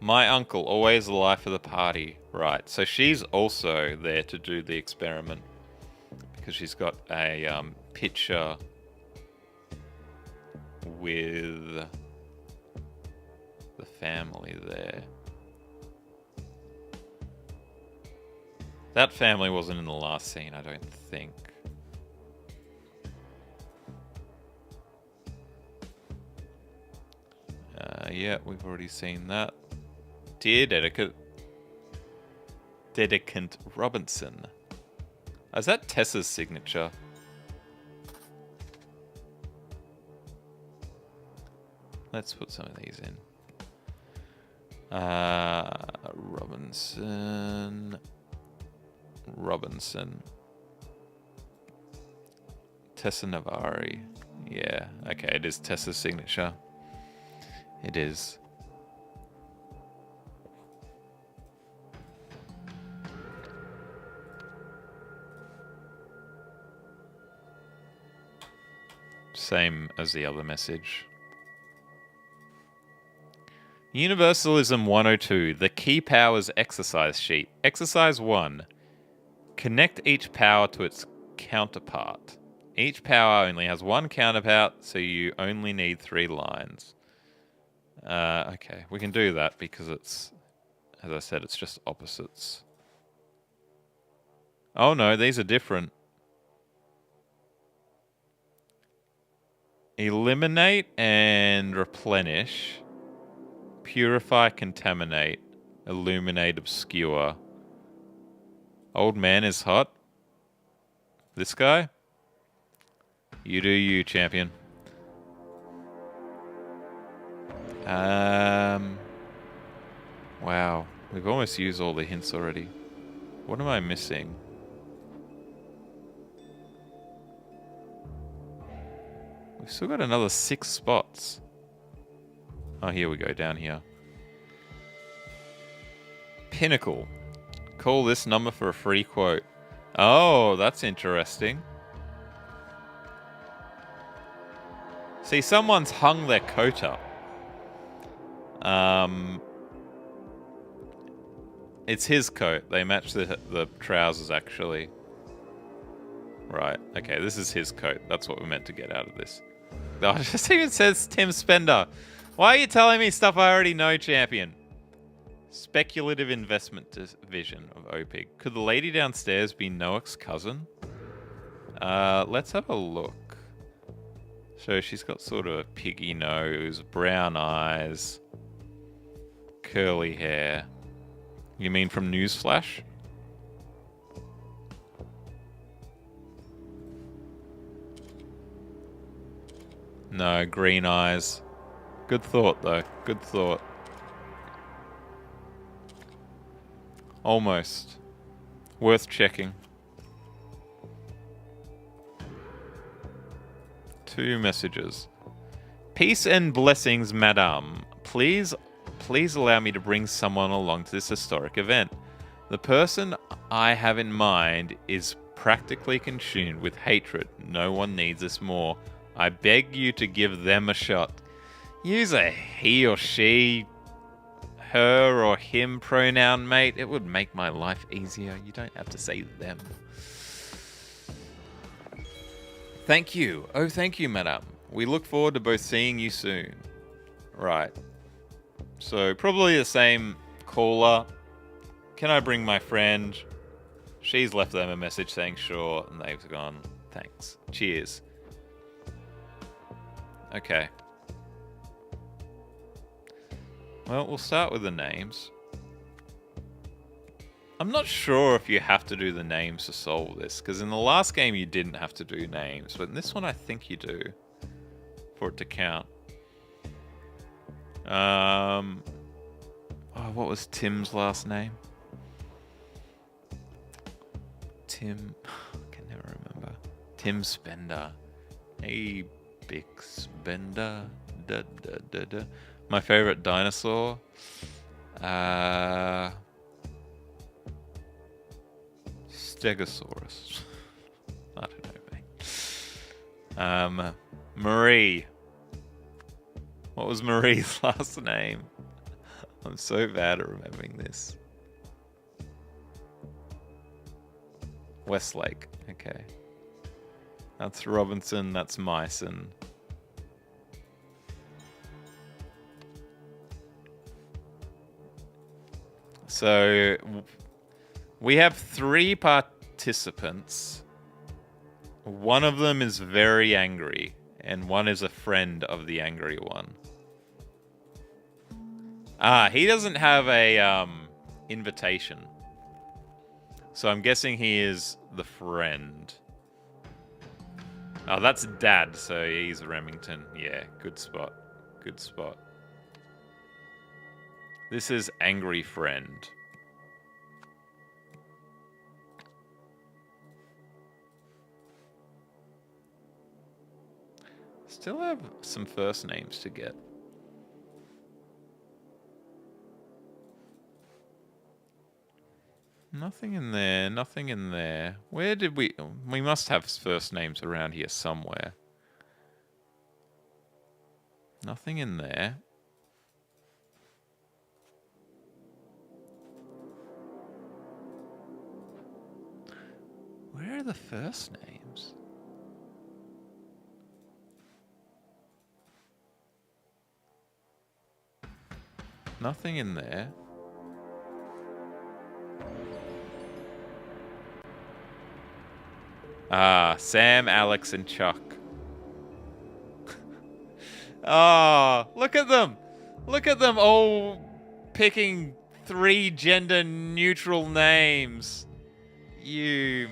My uncle, always the life of the party. Right, so she's also there to do the experiment. Because she's got a picture with the family there. That family wasn't in the last scene, I don't think. Yeah, we've already seen that. Dear Dedicant Robinson. Is that Tessa's signature? Let's put some of these in. Robinson. Tessa Navari. Yeah, okay, it is Tessa's signature. It is. Same as the other message. Universalism 102, the key powers exercise sheet. Exercise 1. Connect each power to its counterpart. Each power only has one counterpart, so you only need 3 lines. Okay, we can do that because it's, as I said, it's just opposites. Oh no, these are different. Eliminate and replenish. Purify, contaminate. Illuminate, obscure. Old man is hot. This guy? You do you, champion. Wow. We've almost used all the hints already. What am I missing? We've still got another 6 spots. Oh, here we go, down here. Pinnacle. Call this number for a free quote. Oh, that's interesting. See, someone's hung their coat up. It's his coat. They match the trousers, actually. Right. Okay, this is his coat. That's what we're meant to get out of this. Oh, it just even says Tim Spender. Why are you telling me stuff I already know, champion? Speculative investment division of OPIG. Could the lady downstairs be Noak's cousin? Let's have a look. So she's got sort of a piggy nose, brown eyes, curly hair. You mean from Newsflash? No, green eyes. Good thought, though. Good thought. Almost. Worth checking. 2 messages. Peace and blessings, madame. Please allow me to bring someone along to this historic event. The person I have in mind is practically consumed with hatred. No one needs this more. I beg you to give them a shot. Use a he or she, her or him pronoun, mate. It would make my life easier. You don't have to say them. Thank you. Oh, thank you, madam. We look forward to both seeing you soon. Right. So, probably the same caller. Can I bring my friend? She's left them a message saying sure, and they've gone, thanks. Cheers. Okay. Well, we'll start with the names. I'm not sure if you have to do the names to solve this, because in the last game you didn't have to do names, but in this one I think you do, for it to count. Oh, what was Tim's last name? Tim... I can never remember. Tim Spender. Hey, big Spender. Da, da, da, da. My favorite dinosaur? Stegosaurus. I don't know, mate. Marie. What was Marie's last name? I'm so bad at remembering this. Westlake. Okay. That's Robinson. That's Myson. So we have 3 participants. One of them is very angry, and one is a friend of the angry one. He doesn't have a invitation. So I'm guessing he is the friend. Oh, that's Dad, so he's Remington. Yeah, good spot. Good spot. This is angry friend. Still have some first names to get. Nothing in there, nothing in there. Where did we... We must have first names around here somewhere. Nothing in there. Where are the first names? Nothing in there. Sam, Alex, and Chuck. Look at them! Look at them all picking 3 gender-neutral names. You...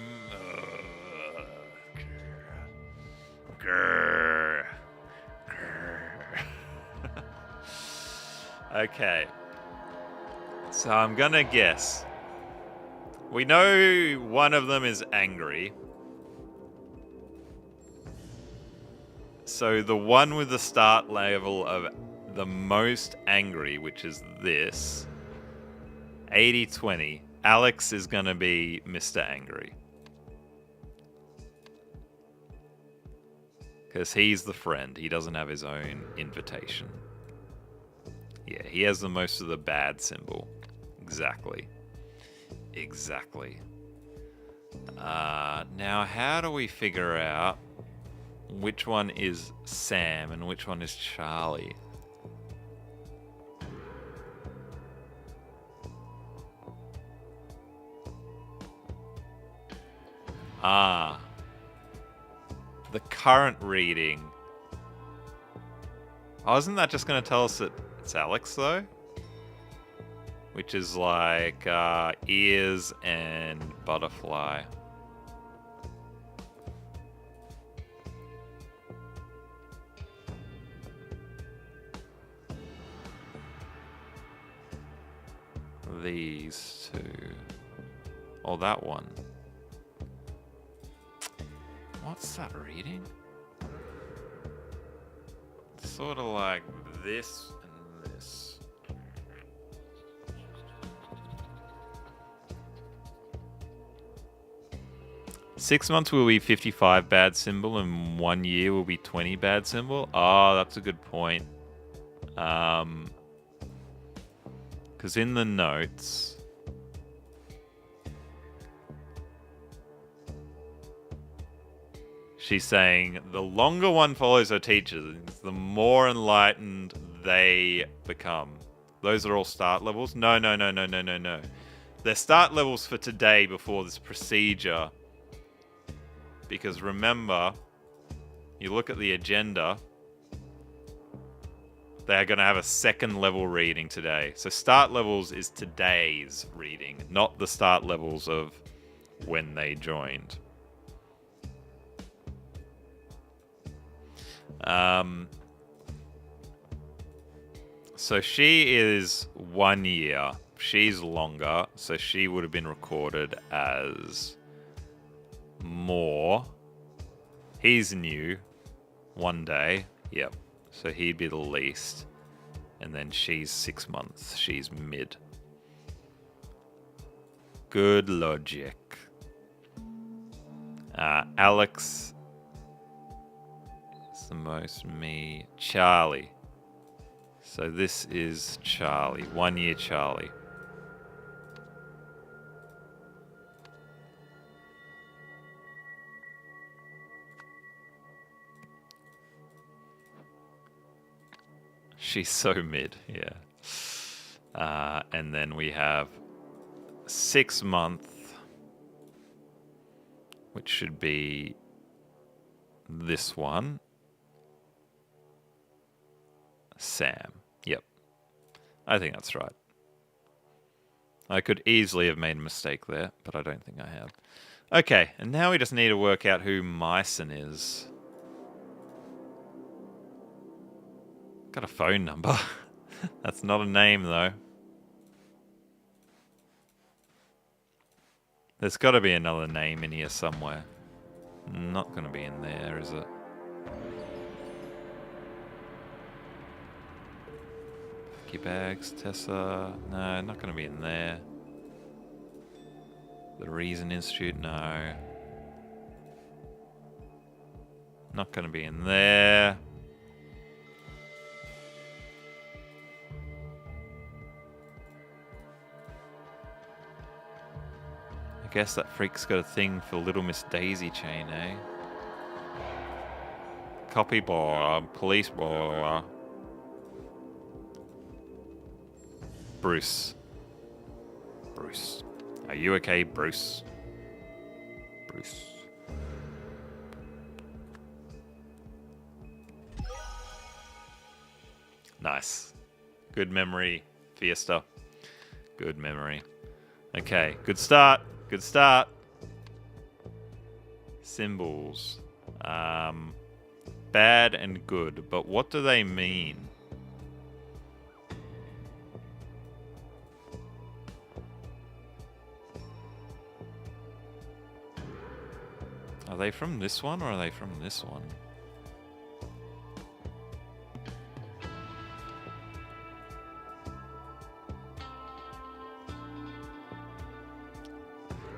Okay. So I'm gonna guess. We know one of them is angry. So the one with the start level of the most angry, which is this, 80-20. Alex is going to be Mr. Angry. Because he's the friend. He doesn't have his own invitation. Yeah, he has the most of the bad symbol. Exactly. Exactly. Now, how do we figure out which one is Sam and which one is Charlie? The current reading. Oh, isn't that just going to tell us that it's Alex, though? Which is like ears and butterfly. These two. Oh, that one. What's that reading? It's sort of like this and this. Six months will be 55 bad symbol and 1 year will be 20 bad symbol. Oh, that's a good point. Because in the notes, she's saying the longer one follows her teachers, the more enlightened they become. Those are all start levels? No. They're start levels for today before this procedure. Because remember, you look at the agenda, they're going to have a second level reading today. So start levels is today's reading, not the start levels of when they joined. So she is 1 year. She's longer, so she would have been recorded as more. He's new. 1 day. Yep. So he'd be the least. And then she's 6 months. She's mid. Good logic. Alex is the most me. Charlie. So this is Charlie. 1 year Charlie. She's so mid, yeah. And then we have 6 month, which should be this one. Sam. Yep. I think that's right. I could easily have made a mistake there, but I don't think I have. Okay, and now we just need to work out who Myson is. Got a phone number. That's not a name, though. There's got to be another name in here somewhere. Not going to be in there, is it? Pack your bags, Tessa. No, not going to be in there. The Reason Institute, no. Not going to be in there. I guess that freak's got a thing for Little Miss Daisy Chain, eh? Copy blah, police blah. Bruce. Bruce. Are you okay, Bruce? Bruce. Nice. Good memory, Fiesta. Good memory. Okay, good start. Good start. Symbols. Bad and good, but what do they mean? Are they from this one or are they from this one?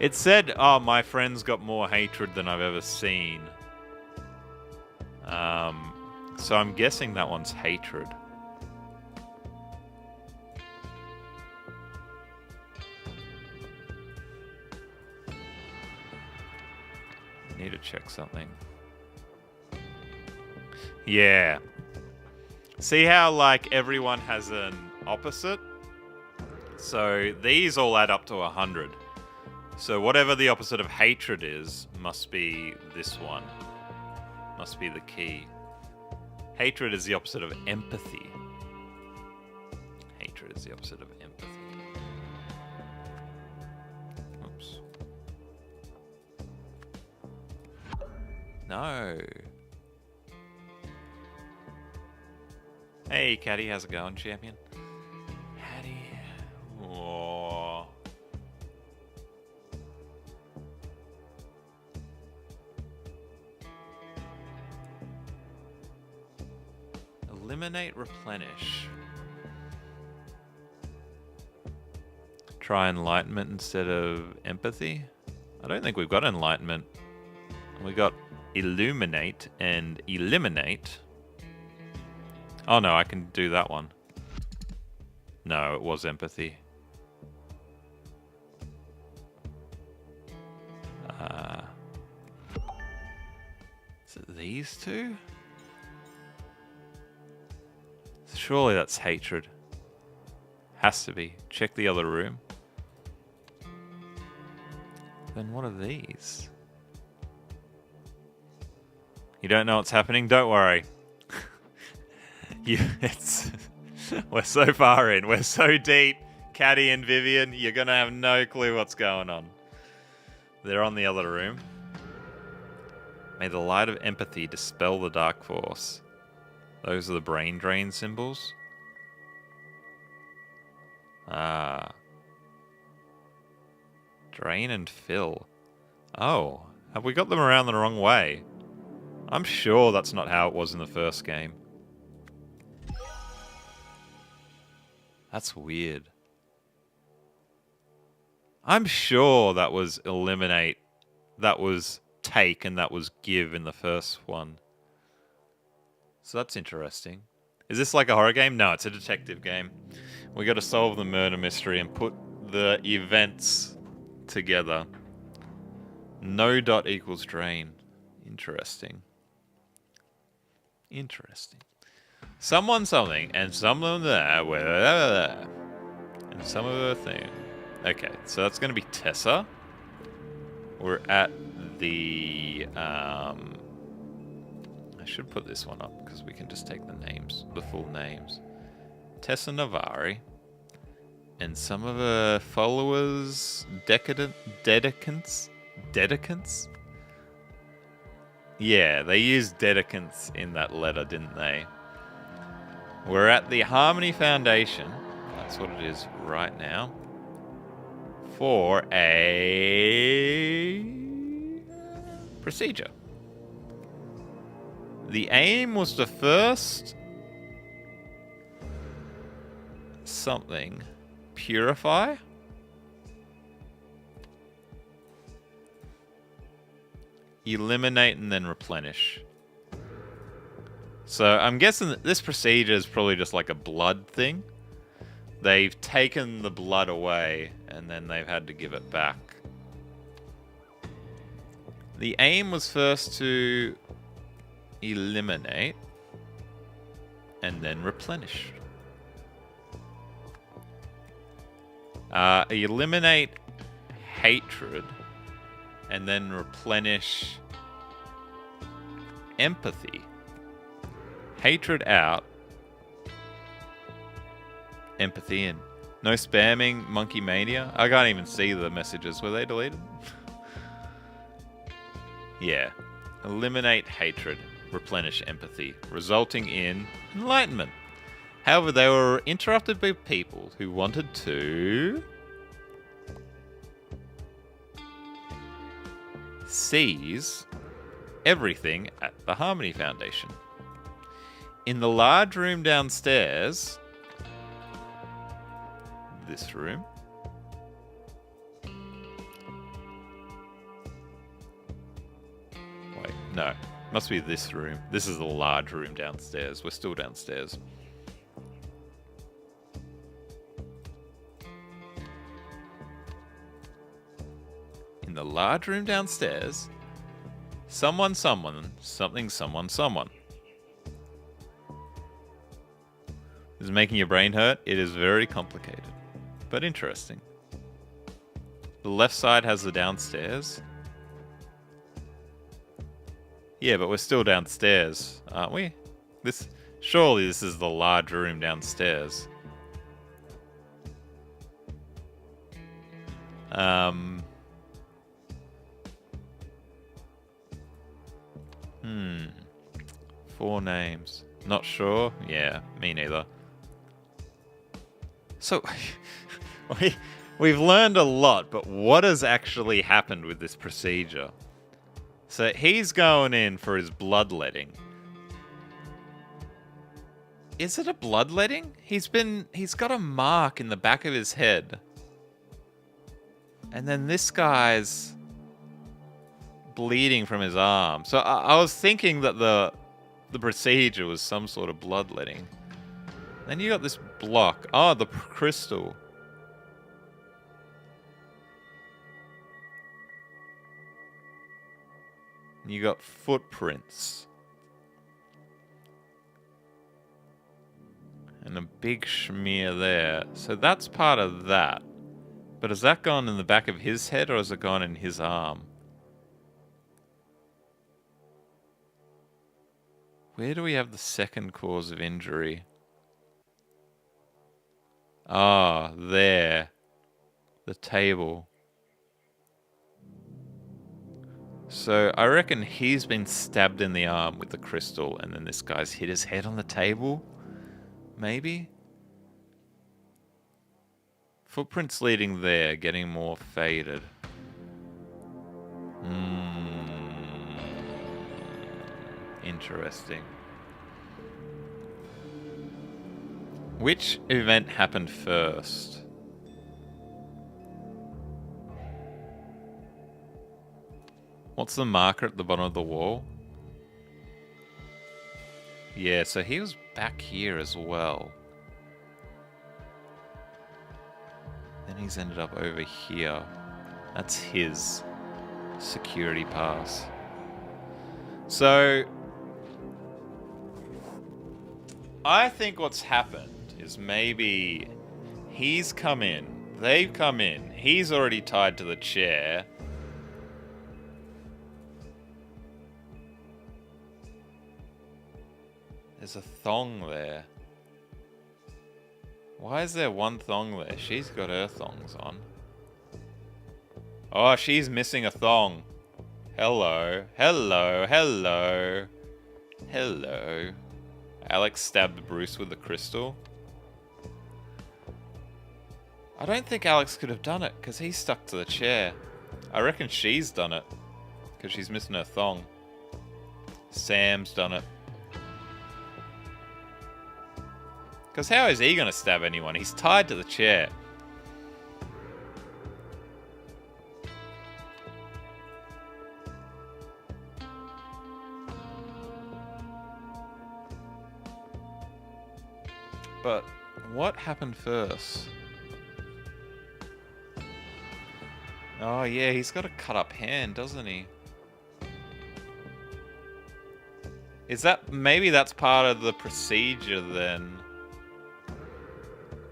It said, oh, my friend's got more hatred than I've ever seen. So I'm guessing that one's hatred. Need to check something. Yeah. See how, like, everyone has an opposite? So these all add up to 100. So whatever the opposite of hatred is, must be this one. Must be the key. Hatred is the opposite of empathy. Hatred is the opposite of empathy. Oops. No. Hey, Caddy, how's it going, champion? Caddy. Oh. Eliminate, replenish. Try enlightenment instead of empathy. I don't think we've got enlightenment. We got illuminate and eliminate. Oh no, I can do that one. No, it was empathy. Is it these two? Surely that's hatred. Has to be. Check the other room. Then what are these? You don't know what's happening? Don't worry. We're so far in. We're so deep. Caddy and Vivian, you're going to have no clue what's going on. They're on the other room. May the light of empathy dispel the dark force. Those are the brain drain symbols. Ah. Drain and fill. Oh, have we got them around the wrong way? I'm sure that's not how it was in the first game. That's weird. I'm sure that was eliminate, that was take, and that was give in the first one. So that's interesting. Is this like a horror game? No, it's a detective game. We got to solve the murder mystery and put the events together. No dot equals drain. Interesting. Interesting. Someone something, and someone there, where, and some of the thing. Okay, so that's going to be Tessa. We're at the, I should put this one up, because we can just take the names, the full names. Tessa Navari. And some of her followers, dedicants? Yeah, they used dedicants in that letter, didn't they? We're at the Harmony Foundation. That's what it is right now. For a procedure. The aim was to first something purify. Eliminate and then replenish. So I'm guessing that this procedure is probably just like a blood thing. They've taken the blood away and then they've had to give it back. The aim was first to eliminate and then replenish. Eliminate hatred and then replenish empathy. Hatred out. Empathy in. No spamming, Monkey Mania. I can't even see the messages. Were they deleted? Yeah. Eliminate hatred. Replenish empathy. Resulting in enlightenment. However, they were interrupted by people who wanted to seize everything at the Harmony Foundation. In the large room downstairs, this room, No. Must be this room. This is the large room downstairs. We're still downstairs. In the large room downstairs, someone, something, someone. Is it making your brain hurt? It is very complicated, but interesting. The left side has the downstairs. Yeah, but we're still downstairs, aren't we? Surely this is the large room downstairs. Four names. Not sure? Yeah, me neither. So, we've learned a lot, but what has actually happened with this procedure? So he's going in for his bloodletting. Is it a bloodletting? He's got a mark in the back of his head. And then this guy's bleeding from his arm. So I was thinking that the procedure was some sort of bloodletting. Then you got this block. Oh, the crystal. You got footprints. And a big smear there. So that's part of that. But has that gone in the back of his head or has it gone in his arm? Where do we have the second cause of injury? Ah, there. The table. So I reckon he's been stabbed in the arm with the crystal and then this guy's hit his head on the table? Maybe? Footprints leading there, getting more faded. Interesting. Which event happened first? What's the marker at the bottom of the wall? Yeah, so he was back here as well. Then he's ended up over here. That's his security pass. So I think what's happened is maybe he's come in, they've come in, he's already tied to the chair. There's a thong there. Why is there one thong there? She's got her thongs on. Oh, she's missing a thong. Hello. Hello. Hello. Hello. Alex stabbed Bruce with the crystal. I don't think Alex could have done it because he's stuck to the chair. I reckon she's done it because she's missing her thong. Sam's done it. Because how is he going to stab anyone? He's tied to the chair. But what happened first? Oh yeah, he's got a cut up hand, doesn't he? Is that... maybe that's part of the procedure then?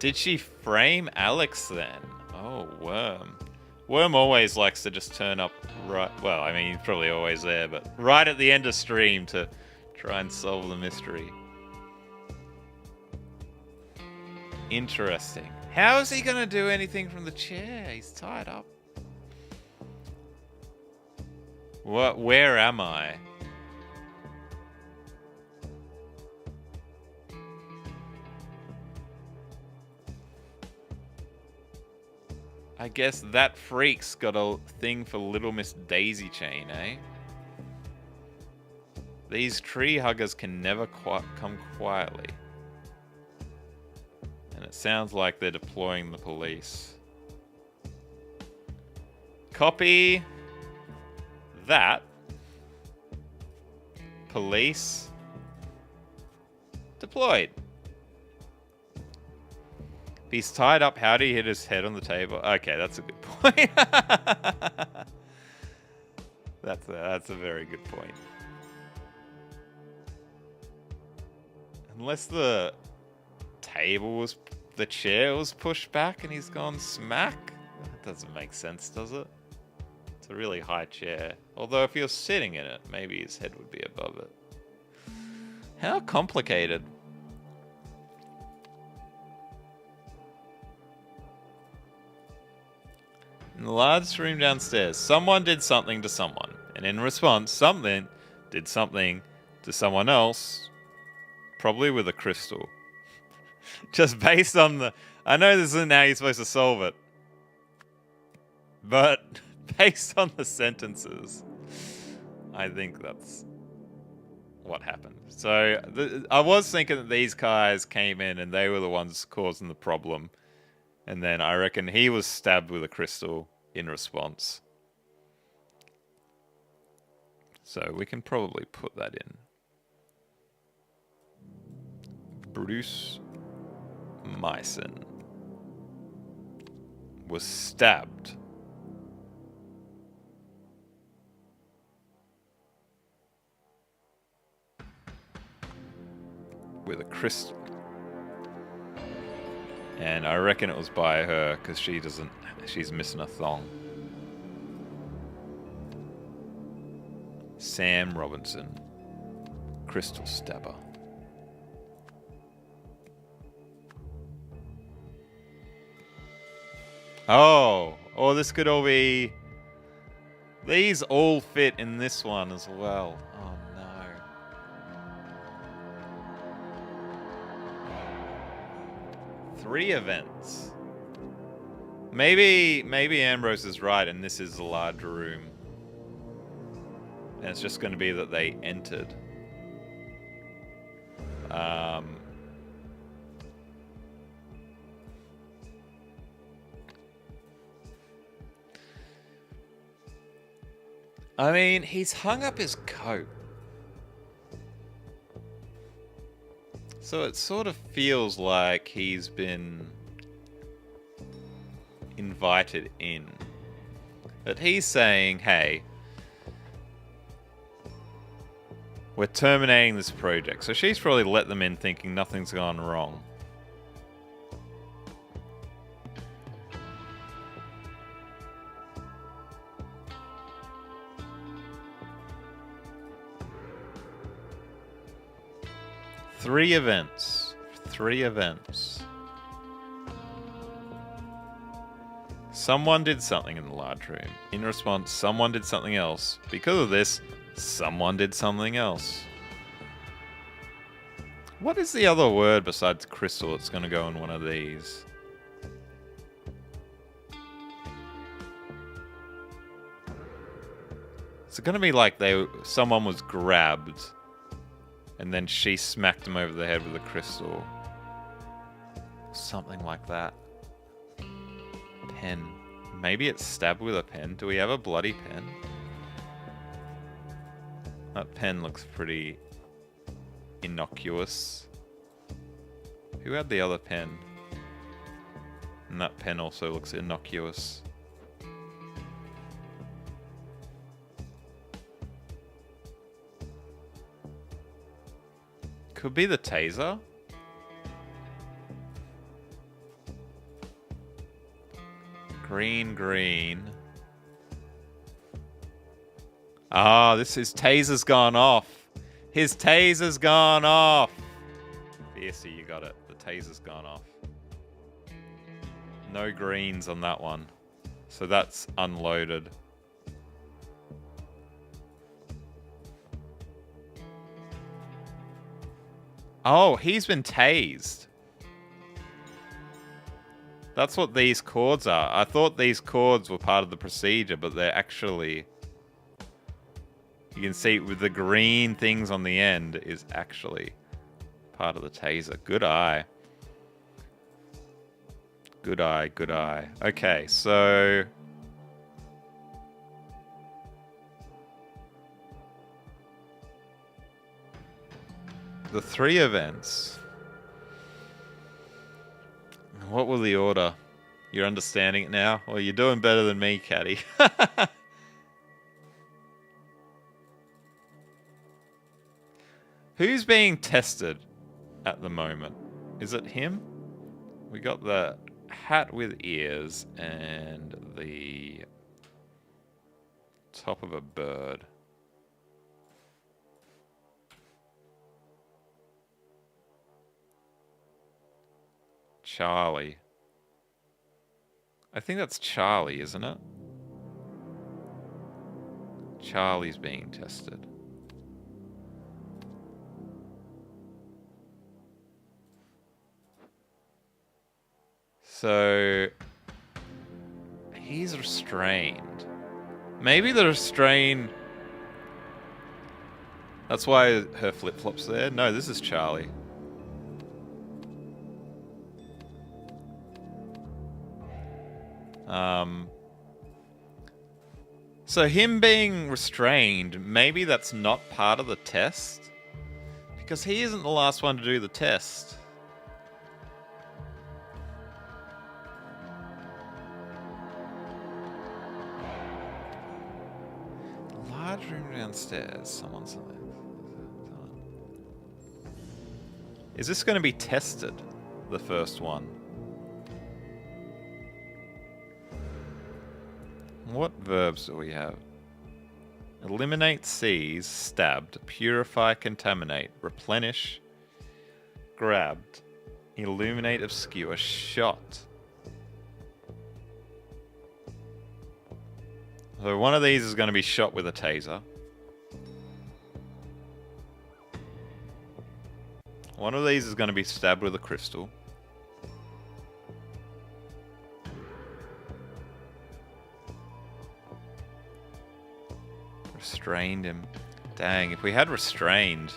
Did she frame Alex then? Oh, Worm. Worm always likes to just turn up right... well, I mean, he's probably always there, but right at the end of stream to try and solve the mystery. Interesting. How is he going to do anything from the chair? He's tied up. What? Where am I? I guess that freak's got a thing for Little Miss Daisy Chain, eh? These tree huggers can never come quietly. And it sounds like they're deploying the police. Copy that. Police. Deployed. If he's tied up, how do you hit his head on the table? Okay, that's a good point. That's a very good point. Unless the chair was pushed back and he's gone smack? That doesn't make sense, does it? It's a really high chair. Although if you're sitting in it, maybe his head would be above it. How complicated. In the large room downstairs, someone did something to someone. And in response, something did something to someone else. Probably with a crystal. Just based on the... I know this isn't how you're supposed to solve it. But based on the sentences, I think that's what happened. So I was thinking that these guys came in and they were the ones causing the problem. And then I reckon he was stabbed with a crystal in response. So we can probably put that in. Bruce Myson was stabbed with a crystal. And I reckon it was by her because she's missing a thong. Sam Robinson, crystal stabber. Oh, this could all be... These all fit in this one as well. Oh no. Three events. Maybe Ambrose is right and this is a large room. And it's just going to be that they entered. I mean, he's hung up his coat. So it sort of feels like he's been invited in. But he's saying, hey, we're terminating this project. So she's probably let them in thinking nothing's gone wrong. Three events. Someone did something in the large room. In response, someone did something else. Because of this, someone did something else. What is the other word besides crystal that's going to go in one of these? Is it going to be like someone was grabbed and then she smacked him over the head with a crystal? Something like that. Pen. Maybe it's stabbed with a pen. Do we have a bloody pen? That pen looks pretty innocuous. Who had the other pen? And that pen also looks innocuous. Could be the taser. Green. Ah, his taser's gone off. His taser's gone off. Fiercey, you got it. The taser's gone off. No greens on that one. So that's unloaded. Oh, he's been tased. That's what these cords are. I thought these cords were part of the procedure, but they're actually... You can see with the green things on the end is actually part of the taser. Good eye. Good eye. Okay, so... the 3 events. What will the order? You're understanding it now? Well, you're doing better than me, Caddy. Who's being tested at the moment? Is it him? We got the hat with ears and the top of a bird. Charlie. I think that's Charlie, isn't it? Charlie's being tested. So he's restrained. Maybe the restrain. That's why her flip-flops there. No, this is Charlie. So him being restrained, maybe that's not part of the test? Because he isn't the last one to do the test. Large room downstairs. Someone's in there. Is this going to be tested? The first one. What verbs do we have? Eliminate, seize, stabbed, purify, contaminate, replenish, grabbed, illuminate, obscure, shot. So one of these is going to be shot with a taser. One of these is going to be stabbed with a crystal. Restrained him. Dang, if we had restrained,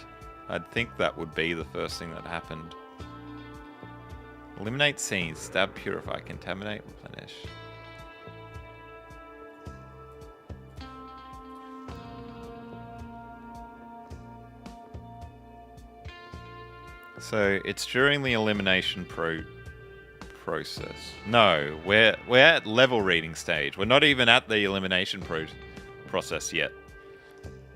I'd think that would be the first thing that happened. Eliminate scenes, stab, purify, contaminate, replenish. So it's during the elimination process. No, we're at level reading stage. We're not even at the elimination process yet.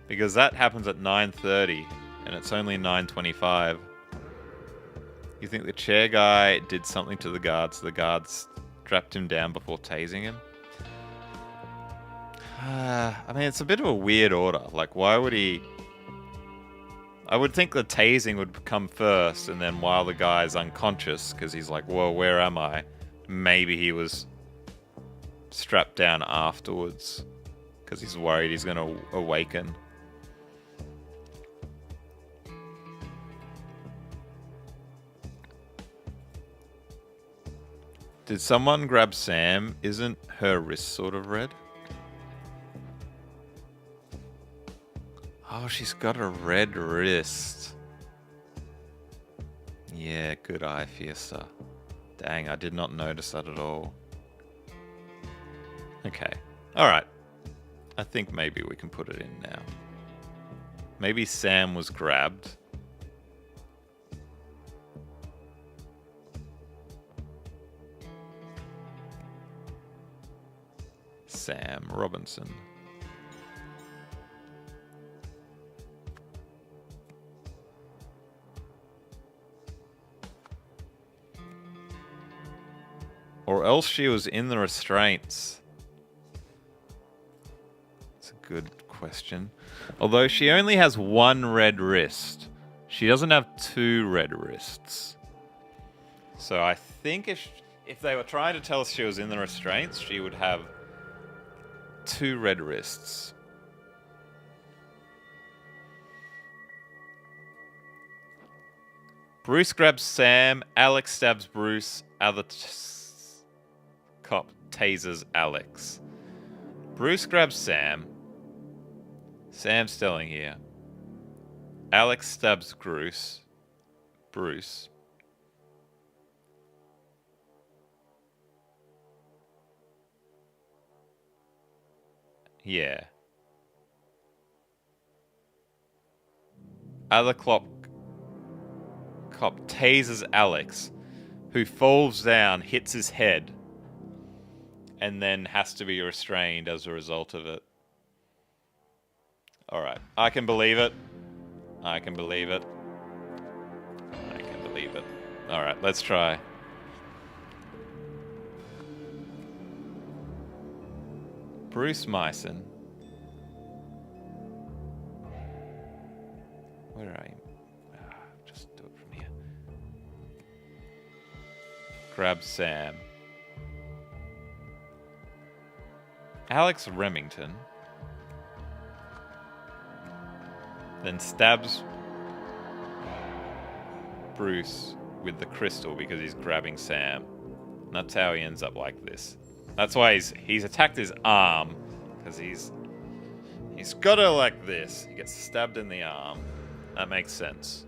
Because that happens at 9:30 and it's only 9:25. You think the chair guy did something to the guards? The guards strapped him down before tasing him? I mean, it's a bit of a weird order. Like, why would he... I would think the tasing would come first, and then while the guy's unconscious, because he's like, whoa, where am I? Maybe he was strapped down afterwards, because he's worried he's going to awaken. Did someone grab Sam? Isn't her wrist sort of red? Oh, she's got a red wrist. Yeah, good eye, Fiesta. Dang, I did not notice that at all. Okay. Alright. I think maybe we can put it in now. Maybe Sam was grabbed. Sam Robinson. Or else she was in the restraints. That's a good question. Although she only has one red wrist. She doesn't have two red wrists. So I think if they were trying to tell us she was in the restraints, she would have two red wrists. Bruce grabs Sam, Alex stabs Bruce, other cop tasers Alex. Bruce grabs Sam. Sam's still in here. Alex stabs Bruce. Yeah. Other cop cop tases Alex, who falls down, hits his head, and then has to be restrained as a result of it. Alright, I can believe it. I can believe it. I can believe it. Alright, let's try. Bruce Myson. Where are you? Just do it from here. Grab Sam. Alex Remington then stabs Bruce with the crystal because he's grabbing Sam. And that's how he ends up like this. That's why he's attacked his arm, because he's got her like this. He gets stabbed in the arm. That makes sense.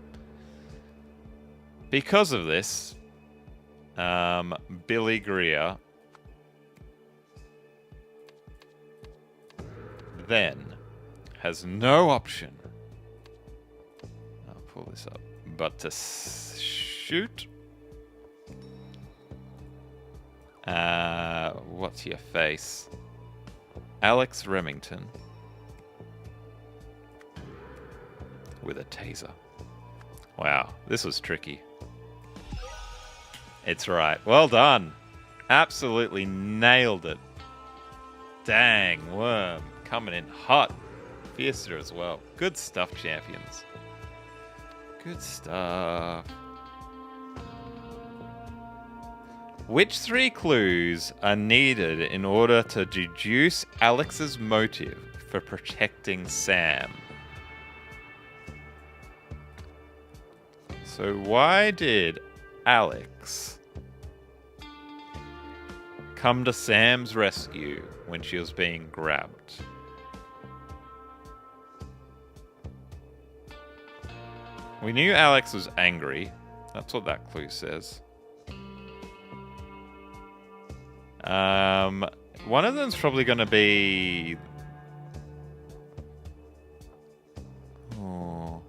Because of this, Billy Greer then has no option. I'll pull this up, but to shoot. What's your face? Alex Remington with a taser. Wow, this was tricky. It's right. Well done. Absolutely nailed it. Dang, Worm. Coming in hot. Fiercer as well. Good stuff, champions. Good stuff. Which 3 clues are needed in order to deduce Alex's motive for protecting Sam? So why did Alex come to Sam's rescue when she was being grabbed? We knew Alex was angry. That's what that clue says. One of them's probably going to be... Oh.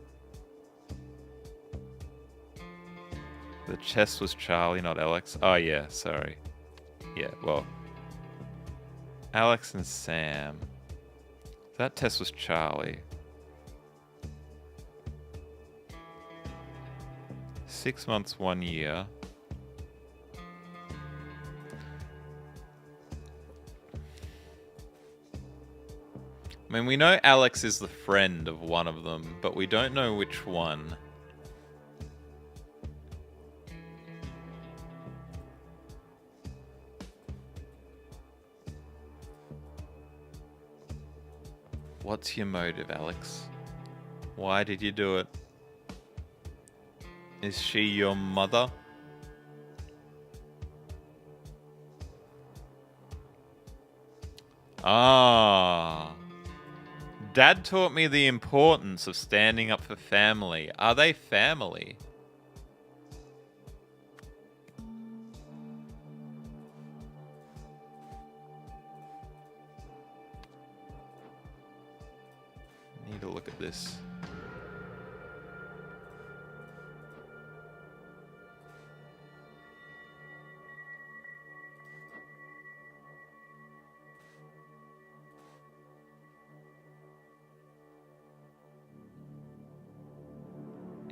The chest was Charlie, not Alex. Oh, yeah, sorry. Yeah, well. Alex and Sam. That test was Charlie. 6 months, 1 year. I mean, we know Alex is the friend of one of them, but we don't know which one. What's your motive, Alex? Why did you do it? Is she your mother? Ah. Dad taught me the importance of standing up for family. Are they family? Need to look at this.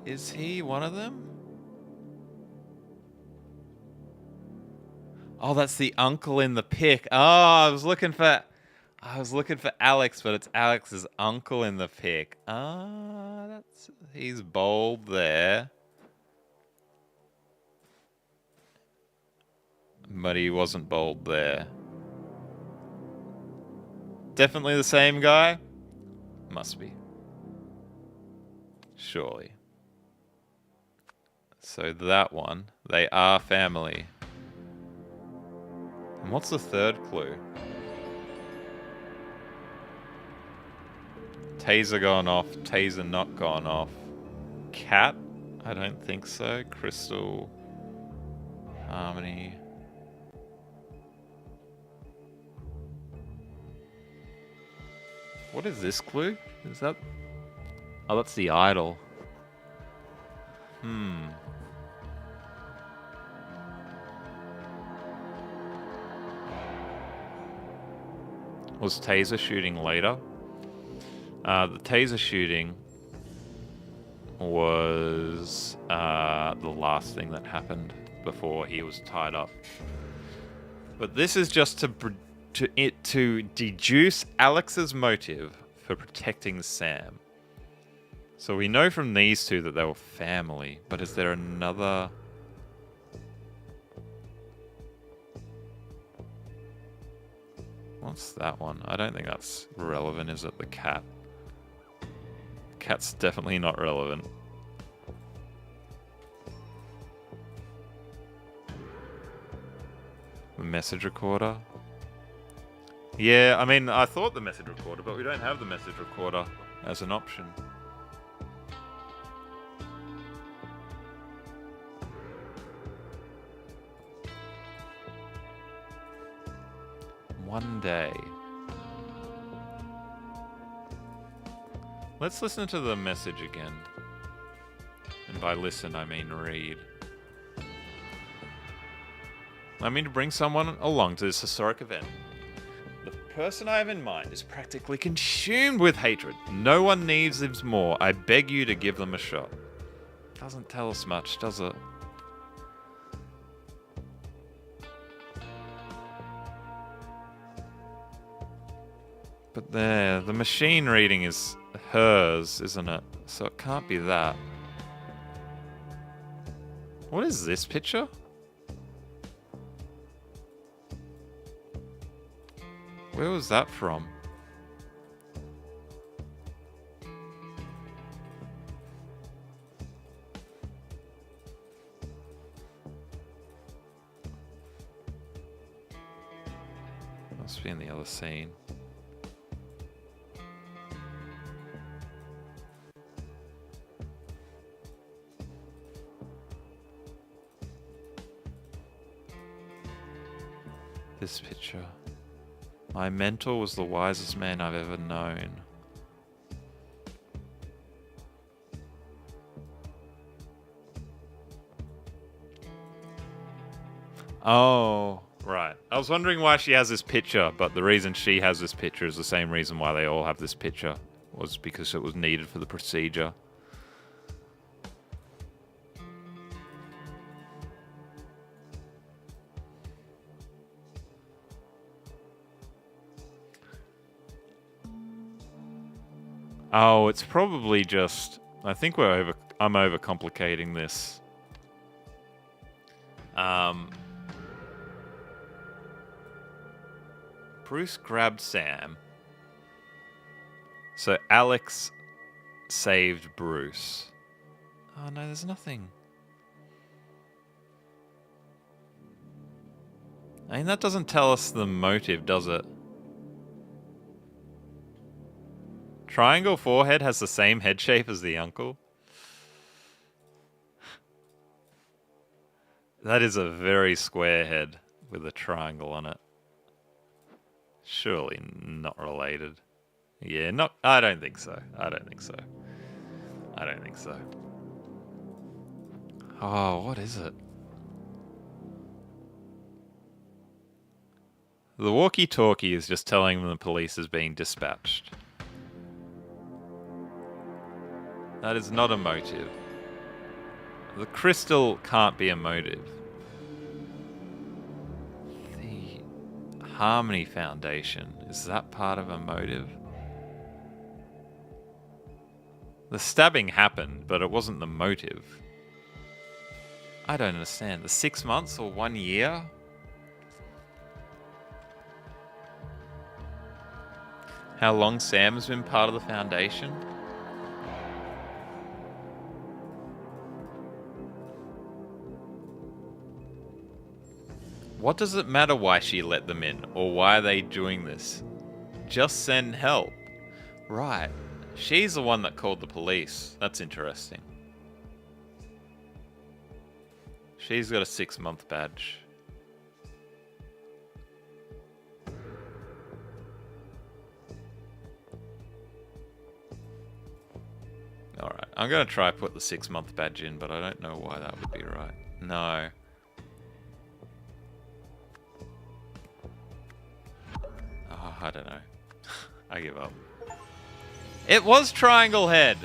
Is he one of them? Oh, that's the uncle in the pic. Oh, I was looking for Alex, but it's Alex's uncle in the pic. Ah, he's bold there. But he wasn't bold there. Definitely the same guy? Must be. Surely. So that one, they are family. And what's the third clue? Taser gone off, taser not gone off. Cat? I don't think so. Crystal. Harmony. What is this clue? Is that... Oh, that's the idol. was taser shooting later. The taser shooting was the last thing that happened before he was tied up. But this is just to deduce Alex's motive for protecting Sam. So we know from these two that they were family, but is there another... What's that one? I don't think that's relevant, is it? The cat. Cat's definitely not relevant. The message recorder. Yeah, I mean, I thought the message recorder, but we don't have the message recorder as an option. One day. Let's listen to the message again. And by listen, I mean read. I mean to bring someone along to this historic event. The person I have in mind is practically consumed with hatred. No one needs them more. I beg you to give them a shot. Doesn't tell us much, does it? But there, the machine reading is hers, isn't it? So it can't be that. What is this picture? Where was that from? Must be in the other scene. This picture. My mentor was the wisest man I've ever known. Oh, right. I was wondering why she has this picture, but the reason she has this picture is the same reason why they all have this picture. Was because it was needed for the procedure. Oh, it's probably just... I think I'm overcomplicating this. Bruce grabbed Sam. So Alex saved Bruce. Oh no, there's nothing. I mean, that doesn't tell us the motive, does it? Triangle forehead has the same head shape as the uncle. That is a very square head with a triangle on it. Surely not related. Yeah, not. I don't think so. I don't think so. I don't think so. Oh, what is it? The walkie-talkie is just telling them the police is being dispatched. That is not a motive. The crystal can't be a motive. The Harmony Foundation, is that part of a motive? The stabbing happened, but it wasn't the motive. I don't understand. The 6 months or 1 year? How long Sam's been part of the foundation? What does it matter why she let them in, or why are they doing this? Just send help. Right. She's the one that called the police. That's interesting. She's got a 6-month badge. Alright, I'm going to try put the 6-month badge in, but I don't know why that would be right. No. I don't know. I give up. It was Triangle Head.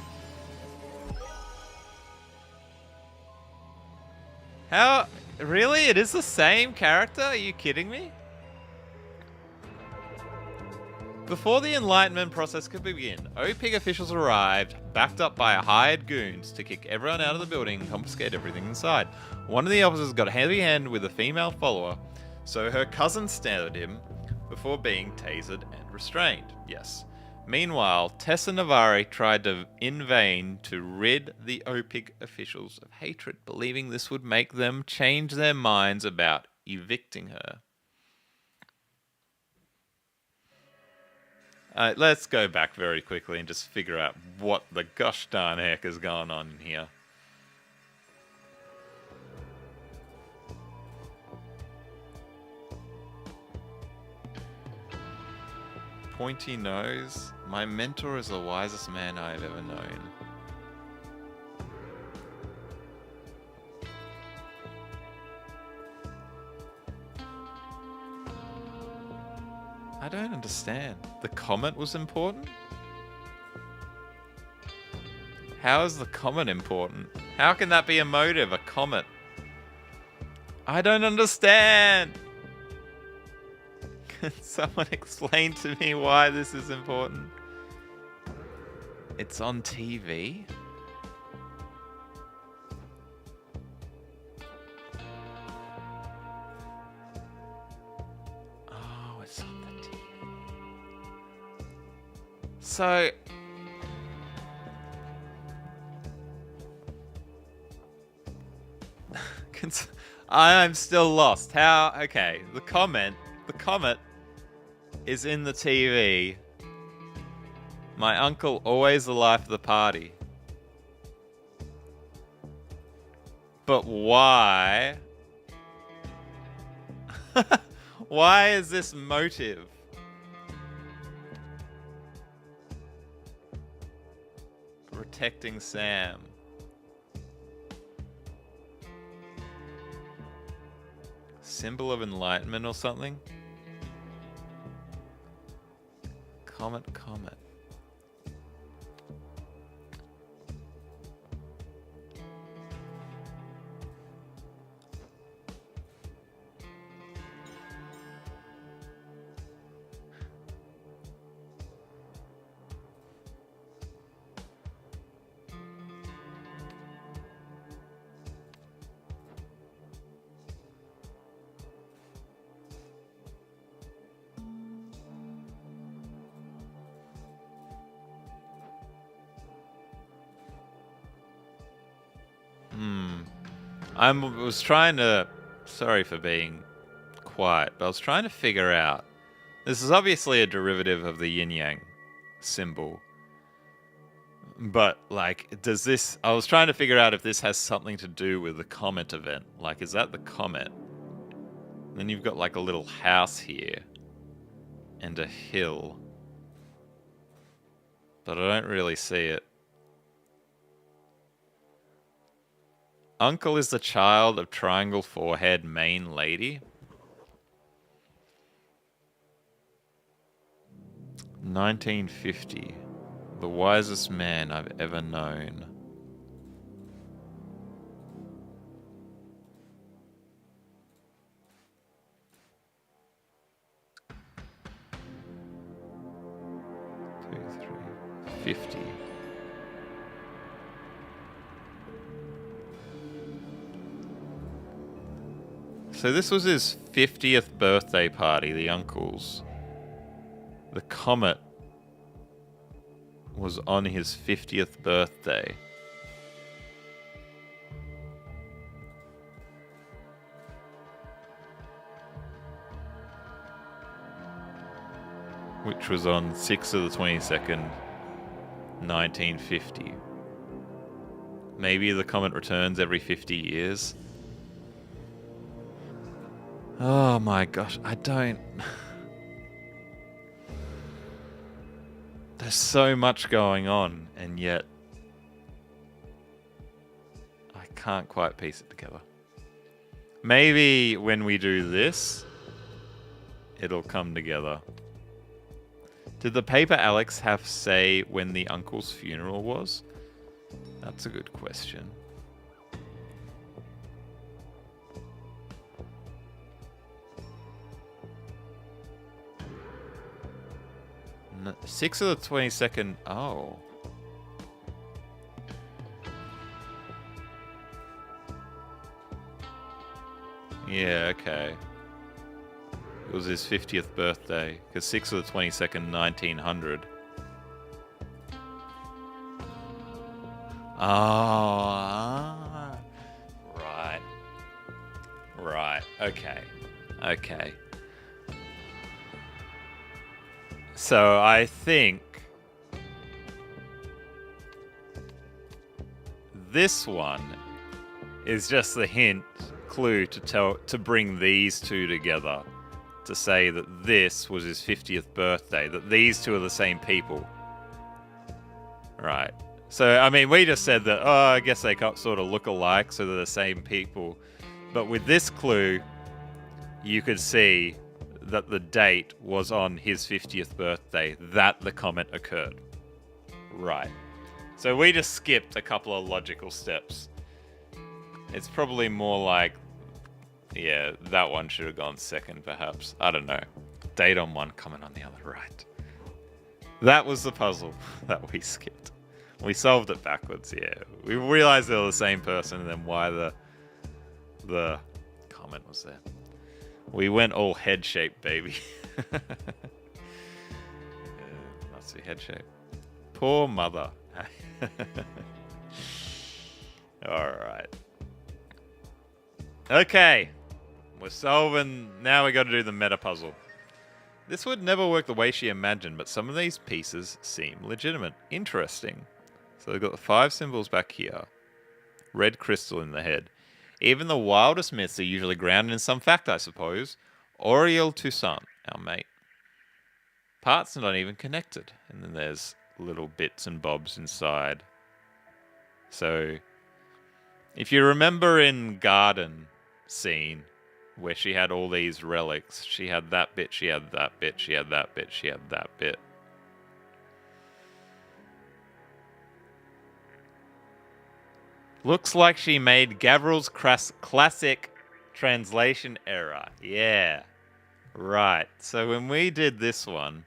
How? Really? It is the same character? Are you kidding me? Before the Enlightenment process could begin, OPIG officials arrived, backed up by hired goons to kick everyone out of the building and confiscate everything inside. One of the officers got heavy-handed with a female follower, so her cousin stared at him before being tasered and restrained. Yes. Meanwhile, Tessa Navari tried in vain to rid the OPIG officials of hatred, believing this would make them change their minds about evicting her. Let's go back very quickly and just figure out what the gosh darn heck is going on in here. Pointy nose. My mentor is the wisest man I have ever known. I don't understand. The comet was important? How is the comet important? How can that be a motive, a comet? I don't understand! Can someone explain to me why this is important? It's on TV? Oh, it's on the TV. So... I'm still lost. How? Okay, the comet is in the TV. My uncle, always the life of the party. But why? Why is this motive? Protecting Sam. Symbol of enlightenment or something? Comet. I was trying to... Sorry for being quiet, but I was trying to figure out... This is obviously a derivative of the yin-yang symbol. But, like, does this... I was trying to figure out if this has something to do with the comet event. Like, is that the comet? Then you've got, like, a little house here. And a hill. But I don't really see it. Uncle is the child of Triangle Forehead main lady. 1950. The wisest man I've ever known. Two, 3, 50. So this was his 50th birthday party, the uncle's. The comet was on his 50th birthday. Which was on 6th of the 22nd, 1950. Maybe the comet returns every 50 years. Oh my gosh, I don't... There's so much going on, and yet... I can't quite piece it together. Maybe when we do this, it'll come together. Did the paper Alex have say when the uncle's funeral was? That's a good question. No, 6 of the 22nd. Oh. Yeah, okay. It was his 50th birthday, because 6 of the 22nd, 1900. Ah. Right. Right. Okay. Okay. So I think this one is just the hint, clue to bring these two together, to say that this was his 50th birthday, that these two are the same people. Right. So, I mean, we just said that, oh, I guess they sort of look alike, so they're the same people. But with this clue, you could see that the date was on his 50th birthday that the comet occurred. Right. So we just skipped a couple of logical steps. It's probably more like, yeah, that one should have gone second, perhaps. I don't know. Date on one, comment on the other. Right. That was the puzzle that we skipped. We solved it backwards, yeah. We realized they were the same person, and then why the comment was there. We went all head shape, baby. Must be head shape. Poor mother. Alright. Okay. We're solving. Now we got to do the meta puzzle. This would never work the way she imagined, but some of these pieces seem legitimate. Interesting. So they've got the 5 symbols back here. Red crystal in the head. Even the wildest myths are usually grounded in some fact, I suppose. Auriel Toussaint, our mate. Parts are not even connected. And then there's little bits and bobs inside. So, if you remember in Garden scene, where she had all these relics, she had that bit, she had that bit, she had that bit, she had that bit. Looks like she made Gavril's classic translation error. Yeah. Right. So when we did this one,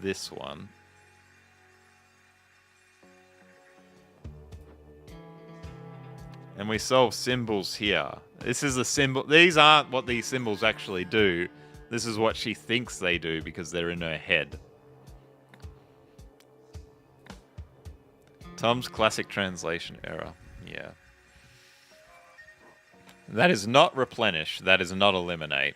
this one, and we solve symbols here. This is a symbol. These aren't what these symbols actually do. This is what she thinks they do because they're in her head. Tom's classic translation error. Yeah. That is not replenish. That is not eliminate.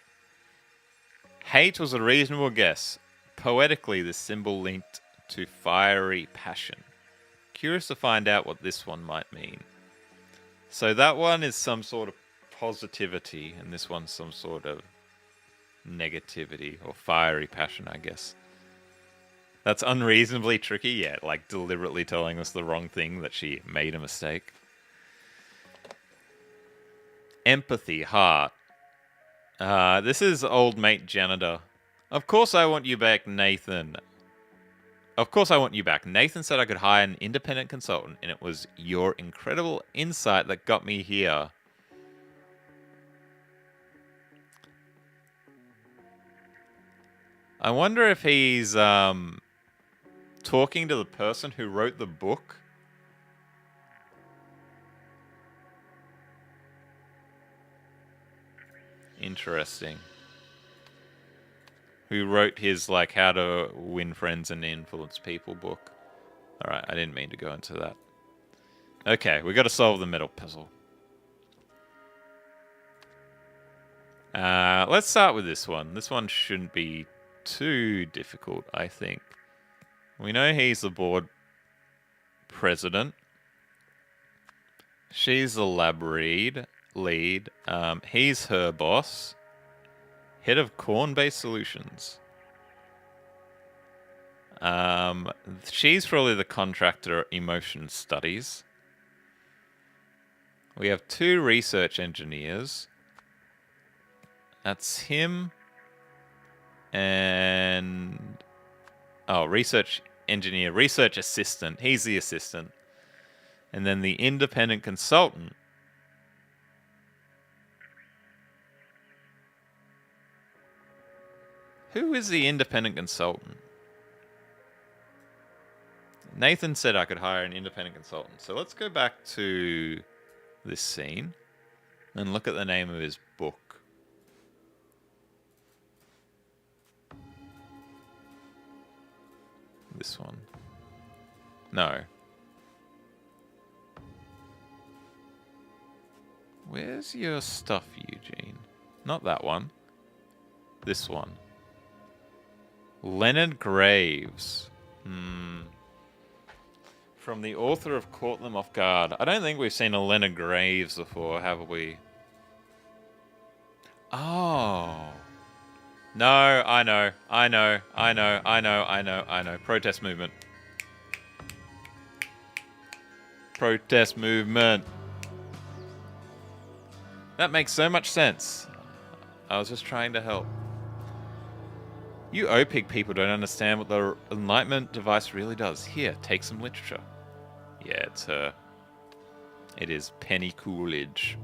Hate was a reasonable guess. Poetically, this symbol linked to fiery passion. Curious to find out what this one might mean. So that one is some sort of positivity, and this one's some sort of negativity, or fiery passion, I guess. That's unreasonably tricky, yeah, like deliberately telling us the wrong thing, that she made a mistake. Empathy, heart. This is old mate janitor. Of course I want you back, Nathan. Of course I want you back. Nathan said I could hire an independent consultant, and it was your incredible insight that got me here. I wonder if he's talking to the person who wrote the book. Interesting. Who wrote his, like, How to Win Friends and Influence People book. Alright, I didn't mean to go into that. Okay, we got to solve the middle puzzle. Let's start with this one. This one shouldn't be too difficult, I think. We know he's the board president. She's the lab lead. He's her boss. Head of Corn-Based Solutions. She's probably the contractor at Emotion Studies. We have 2 research engineers. That's him. And... Oh, research engineer, research assistant. He's the assistant. And then the independent consultant. Who is the independent consultant? Nathan said I could hire an independent consultant. So let's go back to this scene and look at the name of his book. This one. No. Where's your stuff, Eugene? Not that one. This one. Leonard Graves. From the author of Caught Them Off Guard. I don't think we've seen a Leonard Graves before, have we? Oh. No, I know. Protest movement. Protest movement. That makes so much sense. I was just trying to help. You OPIG people don't understand what the Enlightenment device really does. Here, take some literature. Yeah, it's her. It is Penny Coolidge.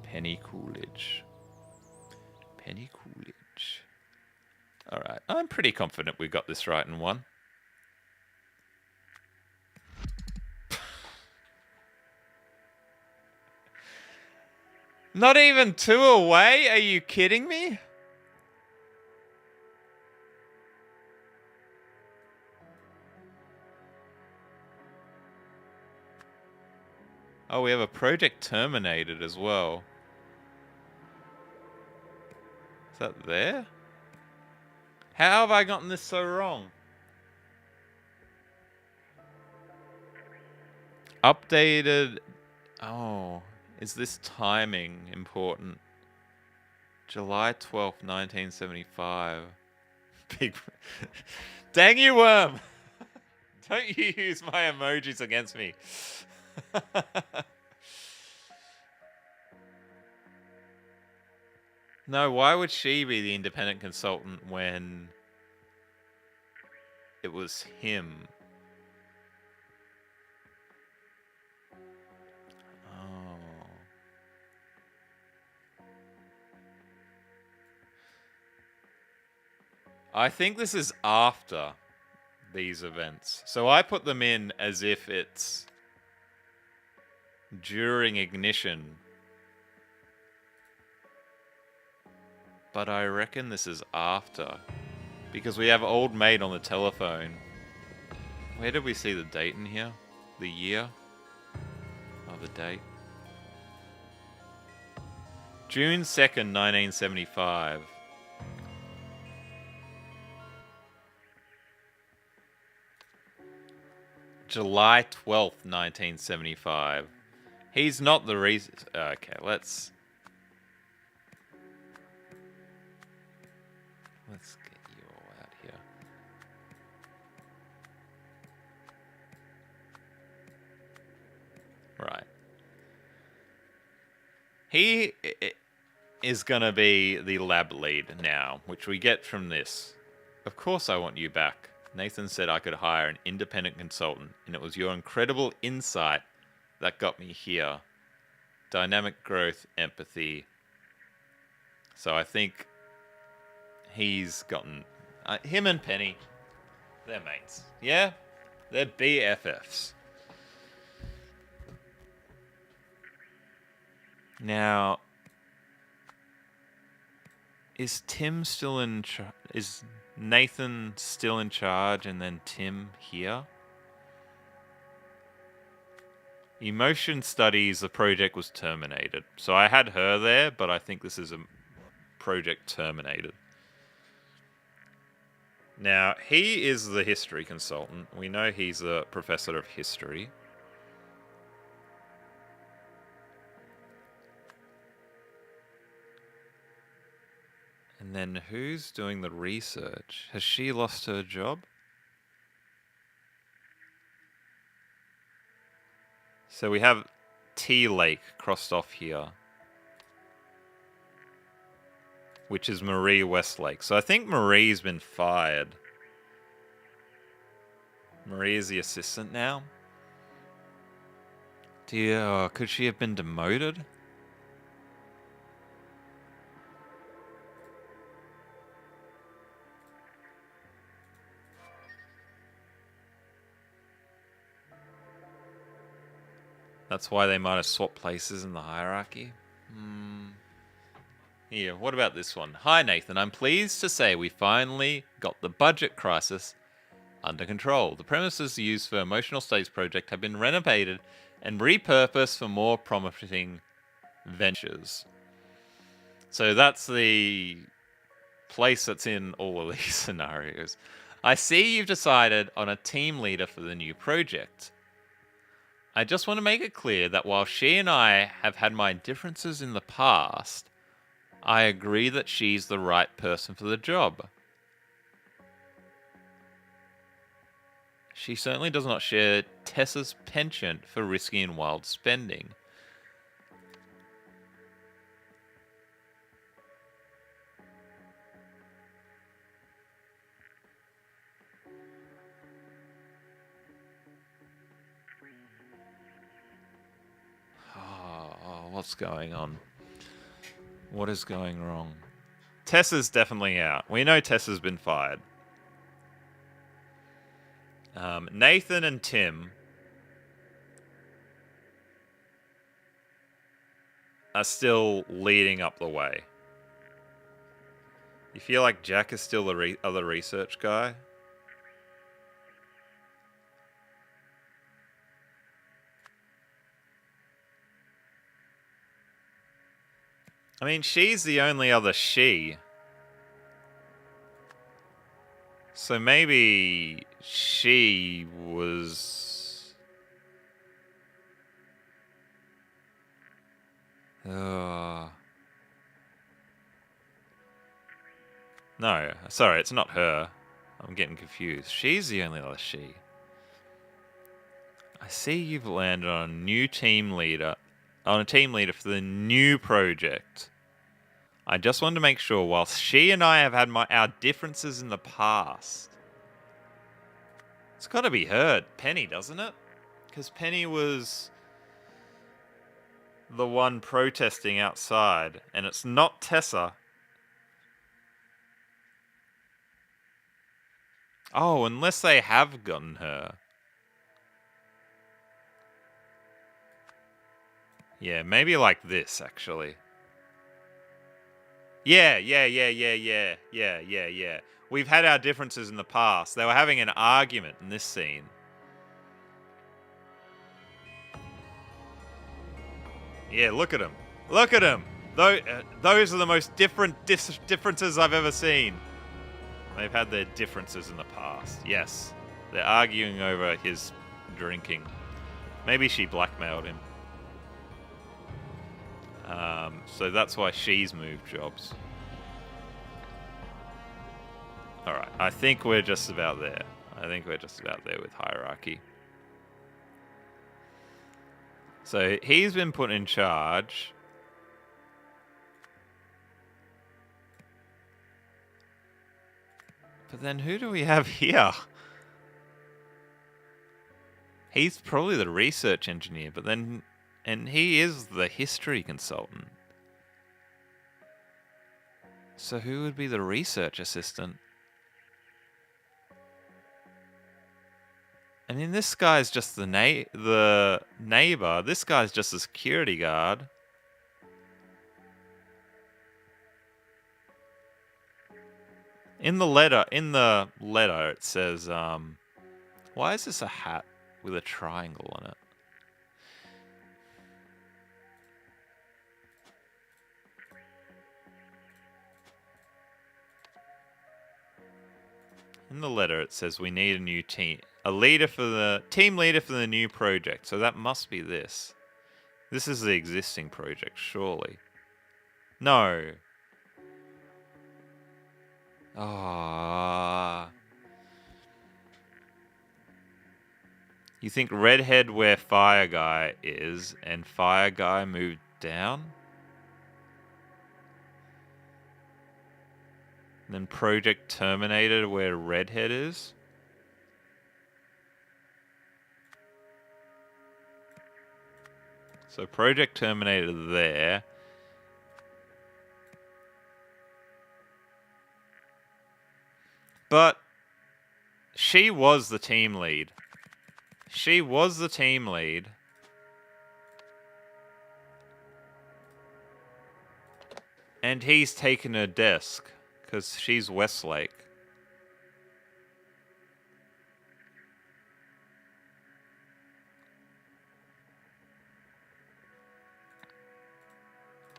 Penny Coolidge. Penny Coolidge. Alright, I'm pretty confident we got this right in one. Not even 2 away? Are you kidding me? Oh, we have a project terminated as well. Is that there? How have I gotten this so wrong? Updated... Oh, is this timing important? July 12th, 1975. Big... Dang you, worm! Don't you use my emojis against me. No, why would she be the independent consultant when it was him? Oh. I think this is after these events. So I put them in as if it's during ignition. But I reckon this is after. Because we have old mate on the telephone. Where did we see the date in here? The year? Oh, the date. June 2nd, 1975. July 12th, 1975. He's not the reason. Okay, let's get you all out here. Right. He is going to be the lab lead now, which we get from this. Of course I want you back. Nathan said I could hire an independent consultant, and it was your incredible insight that got me here. Dynamic growth, empathy. So I think he's gotten... him and Penny, they're mates. Yeah? They're BFFs. Now, is Tim still in charge? Is Nathan still in charge and then Tim here? Emotion studies, the project was terminated. So I had her there, but I think this is a project terminated. Now, he is the history consultant. We know he's a professor of history. And then who's doing the research? Has she lost her job? So we have T Lake crossed off here. which is Marie Westlake. So I think Marie's been fired. Marie is the assistant now. Could she have been demoted? That's why they might have swapped places in the hierarchy. Here, what about this one? Hi, Nathan. I'm pleased to say we finally got the budget crisis under control. The premises used for Emotional Studies project have been renovated and repurposed for more promising ventures. So that's the place that's in all of these scenarios. I see you've decided on a team leader for the new project. I just want to make it clear that while she and I have had my differences in the past, I agree that she's the right person for the job. She certainly does not share Tessa's penchant for risky and wild spending. What's going on? What is going wrong? Tessa's definitely out. We know Tessa's been fired. Nathan and Tim are still leading up the way. You feel like Jack is still the other research guy? I mean, she's the only other she. So maybe she was... No, sorry, it's not her. I'm getting confused. She's the only other she. I see you've landed on a new team leader. On a team leader for the new project. I just wanted to make sure, whilst she and I have had our differences in the past, it's got to be her, Penny, doesn't it? Because Penny was the one protesting outside, and it's not Tessa. Oh, unless they have gotten her. Yeah, maybe like this, actually. Yeah. We've had our differences in the past. They were having an argument in this scene. Yeah, look at them. Look at them. Those are the most differences I've ever seen. They've had their differences in the past. Yes. They're arguing over his drinking. Maybe she blackmailed him. So that's why she's moved jobs. Alright, I think we're just about there. With hierarchy. So he's been put in charge. But then who do we have here? He's probably the research engineer, but then... And he is the history consultant. So who would be the research assistant? I mean, this guy's just the neighbor. This guy's just a security guard. In the letter, it says, why is this a hat with a triangle on it? In the letter, it says we need a new team, team leader for the new project. So that must be this. This is the existing project, surely. No. Ah. You think redhead where fire guy is, and fire guy moved down? And then Project Terminated, where Redhead is. So Project Terminated there. But she was the team lead. She was the team lead. And he's taken her desk, because she's Westlake.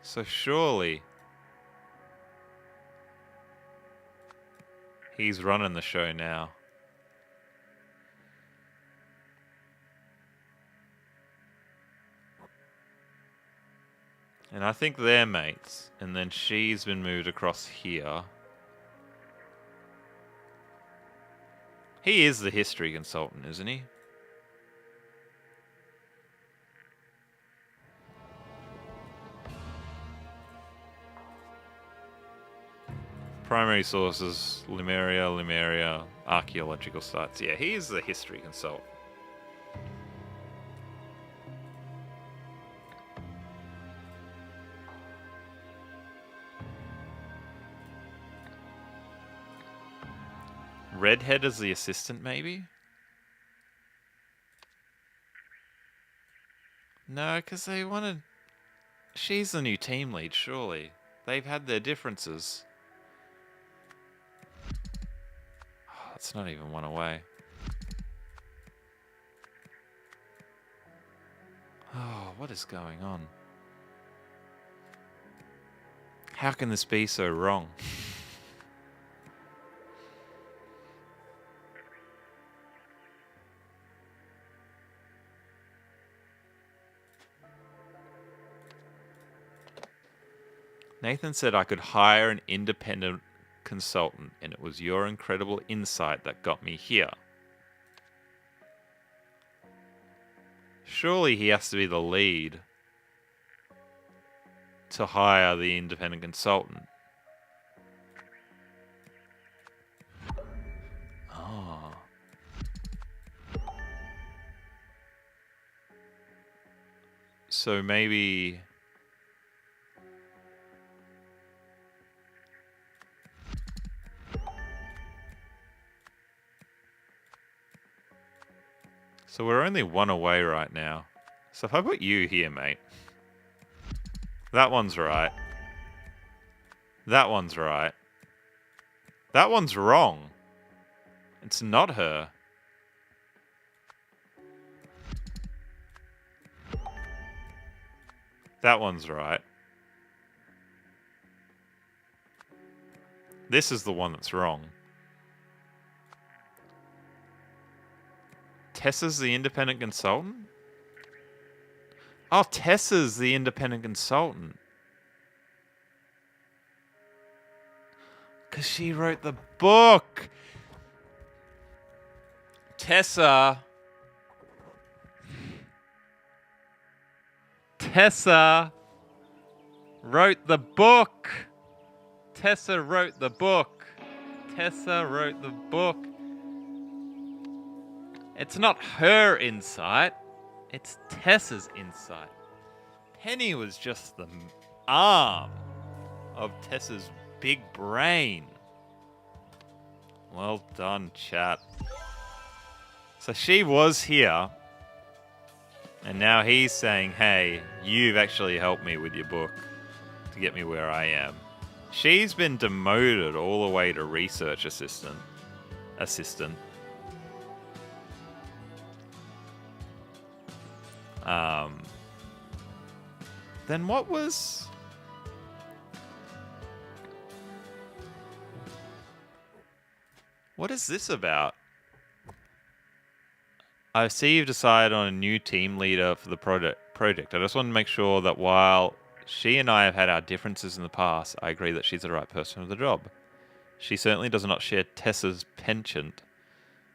So surely he's running the show now. And I think they're mates. And then she's been moved across here. He is the history consultant, isn't he? Primary sources, Lemuria, archaeological sites. Yeah, he is the history consultant. Redhead as the assistant, maybe? No, because they wanted... She's the new team lead, surely. They've had their differences. Oh, that's not even one away. Oh, what is going on? How can this be so wrong? Nathan said I could hire an independent consultant, and it was your incredible insight that got me here. Surely he has to be the lead to hire the independent consultant. Oh. So maybe... So we're only one away right now. So if I put you here, mate. That one's right. That one's right. That one's wrong. It's not her. That one's right. This is the one that's wrong. Tessa's the independent consultant? Oh, Tessa's the independent consultant. Because she wrote the book. Tessa wrote the book. Tessa wrote the book. Tessa wrote the book. It's not her insight. It's Tessa's insight. Penny was just the arm of Tessa's big brain. Well done, chat. So she was here. And now he's saying, hey, you've actually helped me with your book to get me where I am. She's been demoted all the way to research assistant. Then what was... What is this about? I see you've decided on a new team leader for the project. I just want to make sure that while she and I have had our differences in the past, I agree that she's the right person for the job. She certainly does not share Tessa's penchant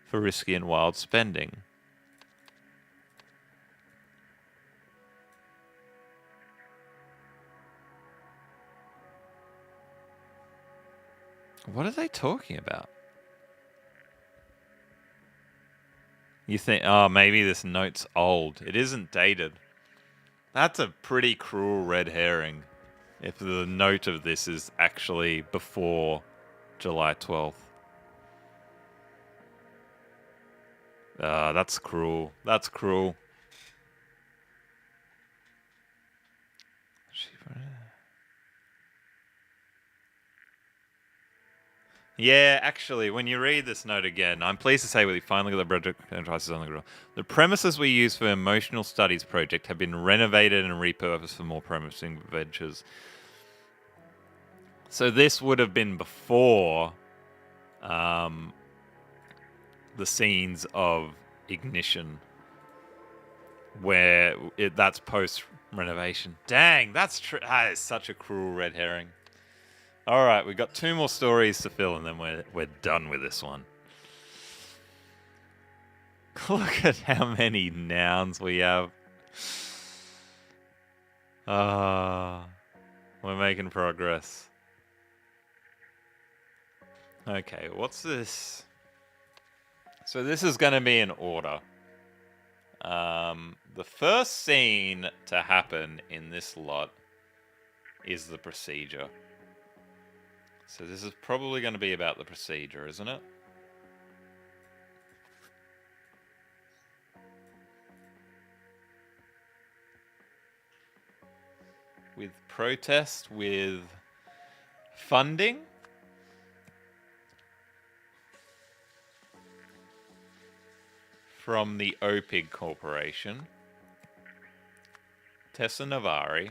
for risky and wild spending. What are they talking about? You think, oh, maybe this note's old. It isn't dated. That's a pretty cruel red herring if the note of this is actually before July 12th. That's cruel. That's cruel. Yeah, actually, when you read this note again, I'm pleased to say we finally got the project enterprises on the ground. The premises we use for emotional studies project have been renovated and repurposed for more promising ventures. So this would have been before the scenes of Ignition, where that's post renovation. Dang, that is such a cruel red herring. All right, we've got 2 more stories to fill, and then we're done with this one. Look at how many nouns we have. We're making progress. Okay, what's this? So this is going to be in order. The first scene to happen in this lot is the procedure. So this is probably going to be about the procedure, isn't it? With protest, with funding. From the OPIG Corporation. Tessa Navari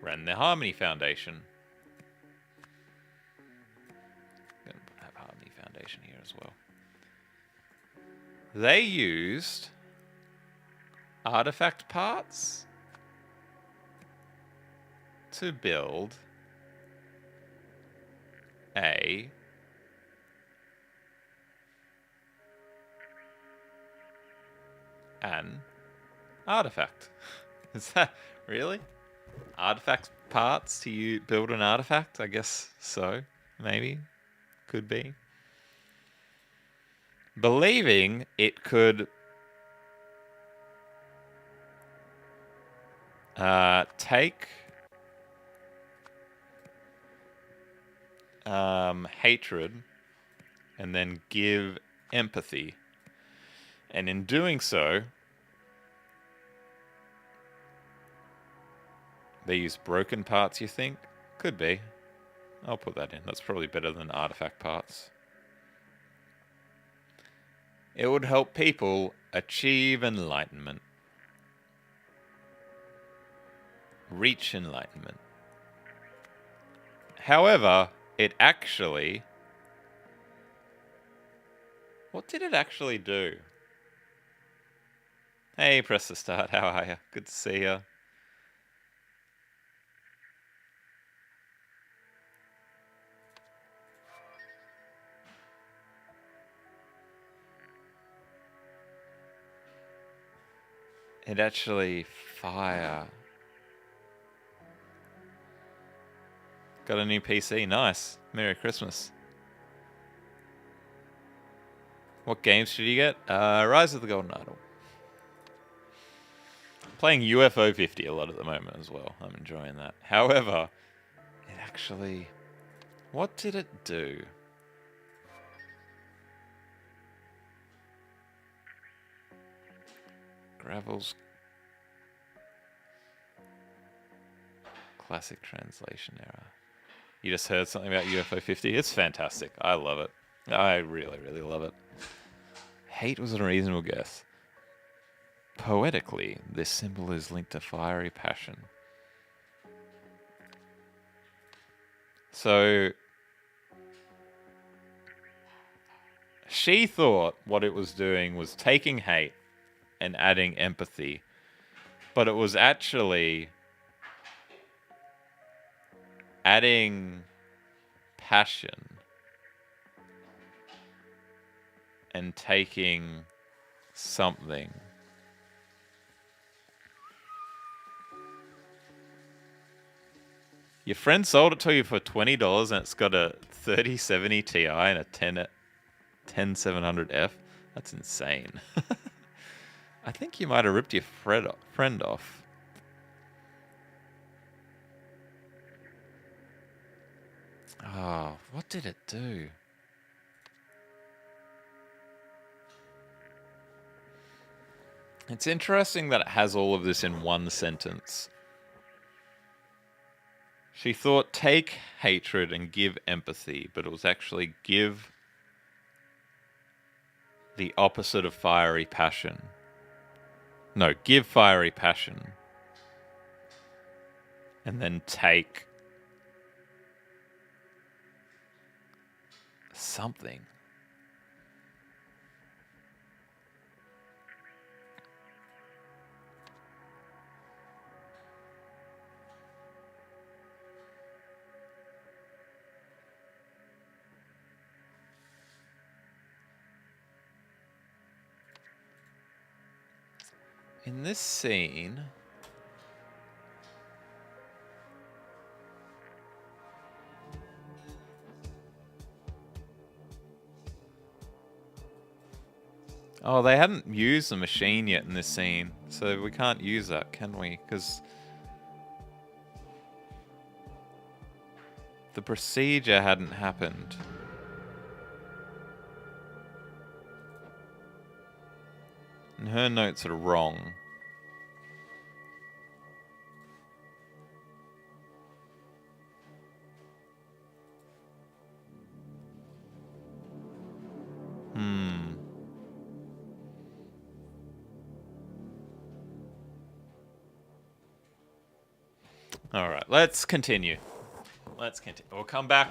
ran the Harmony Foundation. I'm going to have Harmony Foundation here as well. They used artifact parts to build an artifact. Is that really? Artifact parts to build an artifact? I guess so. Maybe. Could be. Believing it could take hatred and then give empathy. And in doing so, they use broken parts, you think? Could be. I'll put that in. That's probably better than artifact parts. It would help people achieve enlightenment. Reach enlightenment. However, it actually... What did it actually do? Hey, press the start. How are you? Good to see you. It actually fire. Got a new PC. Nice. Merry Christmas. What games did you get? Rise of the Golden Idol. Playing UFO 50 a lot at the moment as well. I'm enjoying that. However, it actually... What did it do? Gravel's classic translation error. You just heard something about UFO 50? It's fantastic. I love it. I really, really love it. Hate was a reasonable guess. Poetically, this symbol is linked to fiery passion. So, she thought what it was doing was taking hate and adding empathy, but it was actually adding passion and taking something Your friend sold it to you for $20 and it's got a 3070 Ti and a 10700F. That's insane. I think you might have ripped your friend off. Oh, what did it do? It's interesting that it has all of this in one sentence. She thought take hatred and give empathy, but it was actually give the opposite of fiery passion. No, give fiery passion. And then take something. In this scene, oh, they hadn't used the machine yet in this scene, so we can't use that, can we? Because the procedure hadn't happened. And her notes are wrong. Alright, let's continue. We'll come back.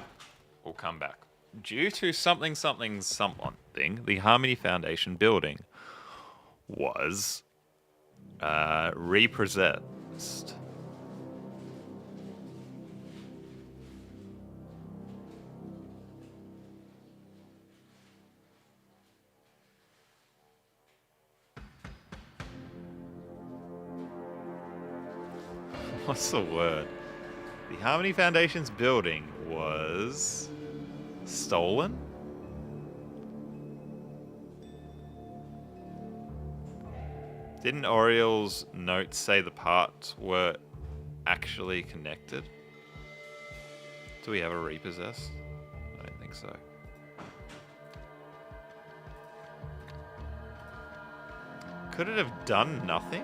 Due to something, the Harmony Foundation building was repossessed. What's the word? The Harmony Foundation's building was stolen? Didn't Oriel's notes say the parts were actually connected? Do we ever repossess? I don't think so. Could it have done nothing?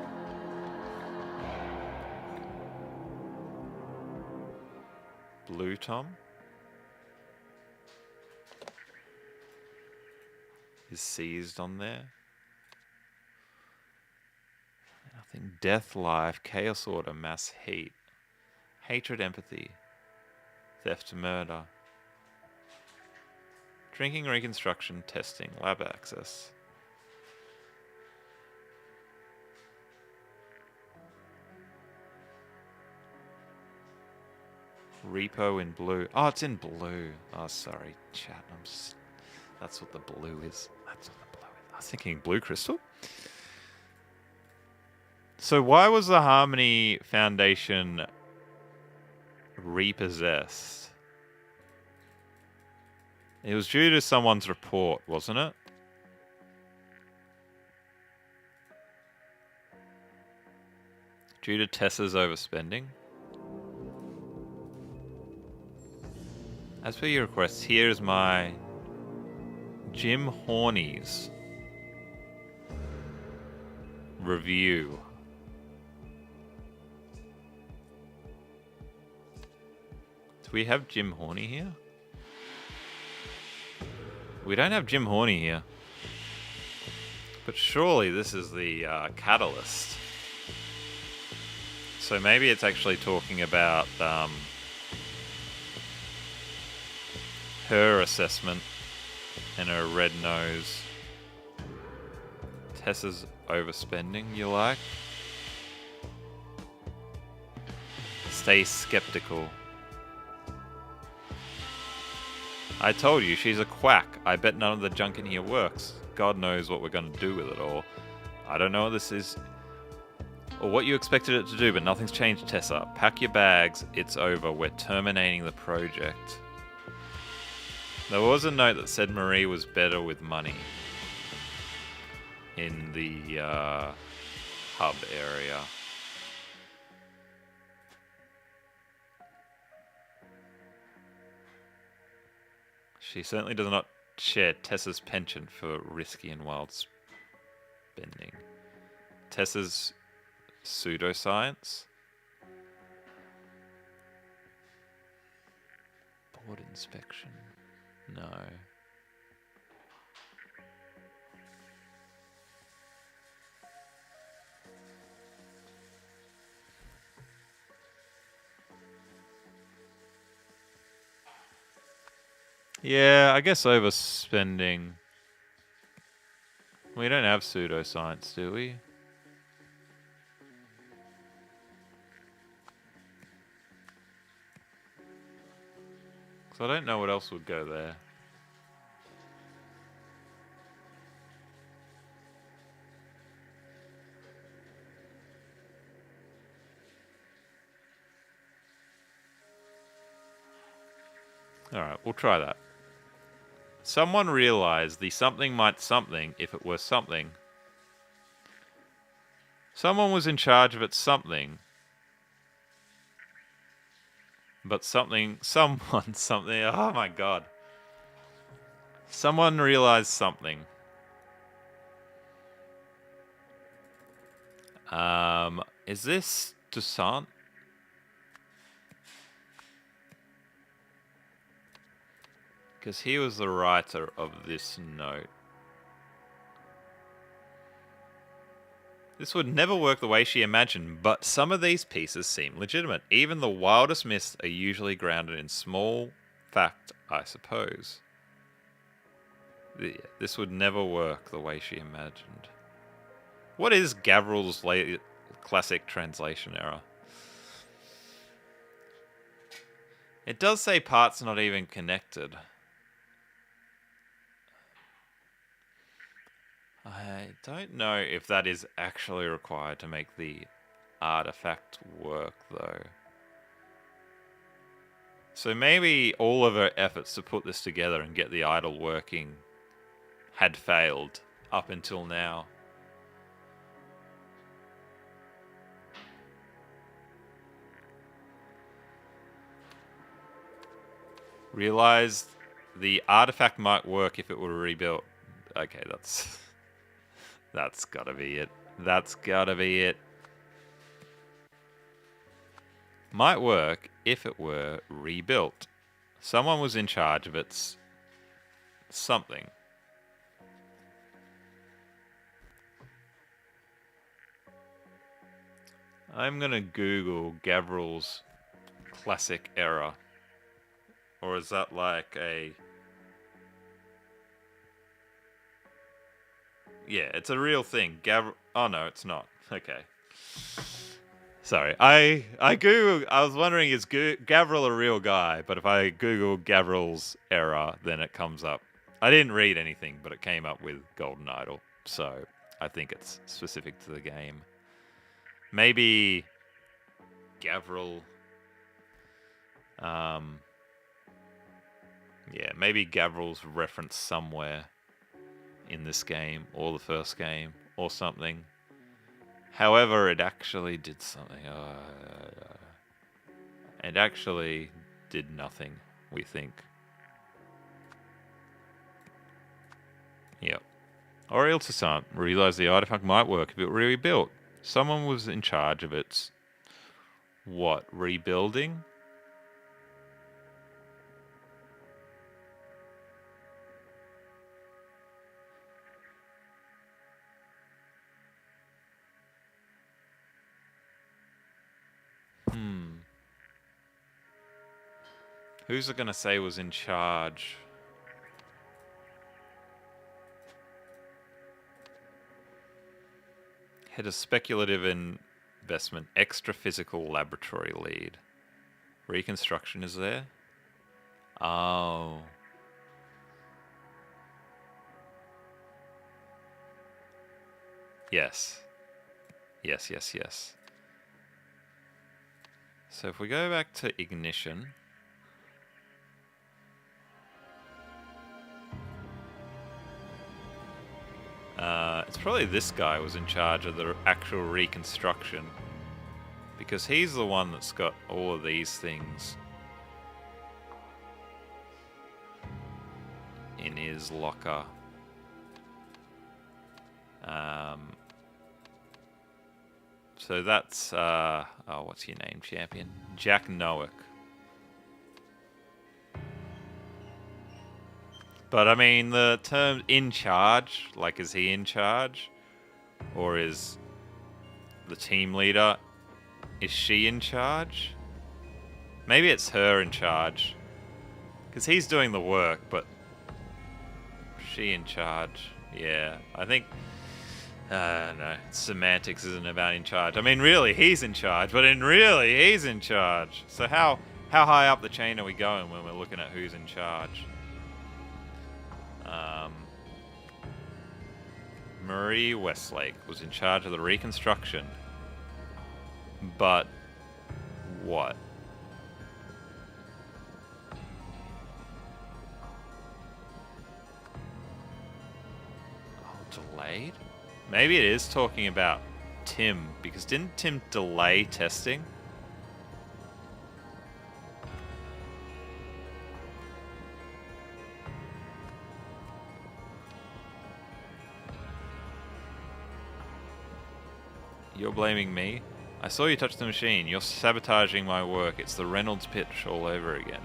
Blue Tom is seized on there. Nothing. Death, life, chaos, order, mass, hate, hatred, empathy, theft, murder, drinking, reconstruction, testing, lab access. Repo in blue. Oh, it's in blue. Oh, sorry, chat. That's what the blue is. I was thinking blue crystal. So why was the Harmony Foundation repossessed? It was due to someone's report, wasn't it? Due to Tessa's overspending. As per your request, here's my Jim Horny's review. Do we have Jim Horny here? We don't have Jim Horny here. But surely this is the catalyst. So maybe it's actually talking about her assessment and her red nose. Tessa's overspending, you like? Stay skeptical. I told you, she's a quack. I bet none of the junk in here works. God knows what we're going to do with it all. I don't know what this is. or what you expected it to do, but nothing's changed, Tessa. Pack your bags. It's over. We're terminating the project. There was a note that said Marie was better with money in the hub area. She certainly does not share Tessa's penchant for risky and wild spending. Tessa's pseudoscience? Board inspection? No. Yeah, I guess overspending. We don't have pseudoscience, do we? So I don't know what else would go there. Alright, we'll try that. Someone realized the something might something if it were something. Someone was in charge of it something. But someone, something. Oh my god. Someone realized something. Is this Toussaint? Because he was the writer of this note. This would never work the way she imagined, but some of these pieces seem legitimate. Even the wildest myths are usually grounded in small fact, I suppose. This would never work the way she imagined. What is Gavril's classic translation error? It does say parts not even connected. I don't know if that is actually required to make the artifact work, though. So maybe all of her efforts to put this together and get the idol working had failed up until now. Realized the artifact might work if it were rebuilt. Okay, that's gotta be it. That's gotta be it. Might work if it were rebuilt. Someone was in charge of its something. I'm gonna Google Gavril's classic error. Or is that like a... Yeah, it's a real thing. Oh no, it's not. Okay. Sorry. I was wondering, is Gavril a real guy? But if I Google Gavril's error, then it comes up. I didn't read anything, but it came up with Golden Idol. So I think it's specific to the game. Maybe Gavril... yeah, maybe Gavril's referenced somewhere in this game, or the first game, or something. However, it actually did something. It actually did nothing, we think. Yep. Auriel Toussaint realized the artifact might work if it were rebuilt. Someone was in charge of its... what, rebuilding? Who's it gonna say was in charge? Head of speculative investment, extra physical laboratory lead. Reconstruction is there? Oh. Yes. Yes, yes, yes. So if we go back to ignition. It's probably this guy was in charge of the actual reconstruction. Because he's the one that's got all of these things in his locker. So that's, what's your name, champion? Jack Noack. But I mean, the term in charge, like, is he in charge? Or is the team leader, is she in charge? Maybe it's her in charge. Because he's doing the work, but she in charge? Yeah, I think... no, semantics isn't about in charge. I mean, really, he's in charge, but he's in charge. So how high up the chain are we going when we're looking at who's in charge? Marie Westlake was in charge of the reconstruction. But what? Oh, delayed? Maybe it is talking about Tim, because didn't Tim delay testing? You're blaming me? I saw you touch the machine. You're sabotaging my work. It's the Reynolds pitch all over again.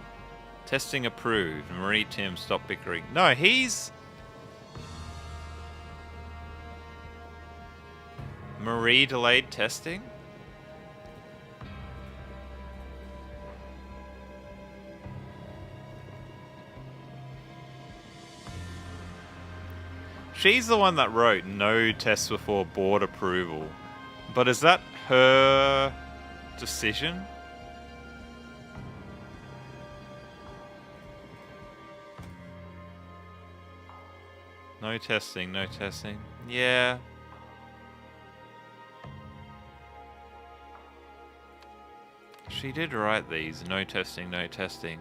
Testing approved. Marie, Tim, stop bickering. No, he's... Marie delayed testing? She's the one that wrote no tests before board approval. But is that her decision? No testing, no testing. Yeah. She did write these. No testing, no testing.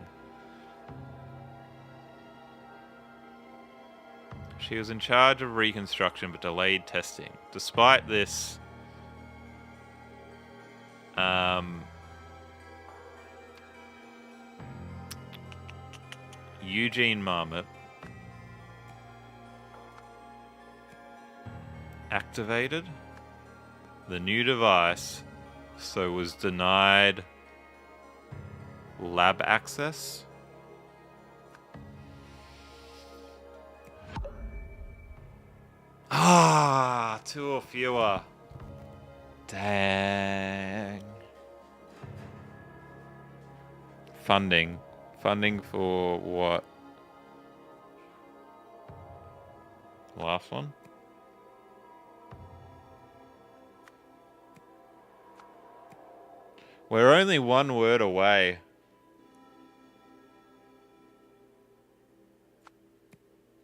She was in charge of reconstruction but delayed testing. Despite this, Eugene Marmot activated the new device, so was denied lab access. Ah, two or fewer. Dang. Funding. Funding for what? Last one? We're only one word away.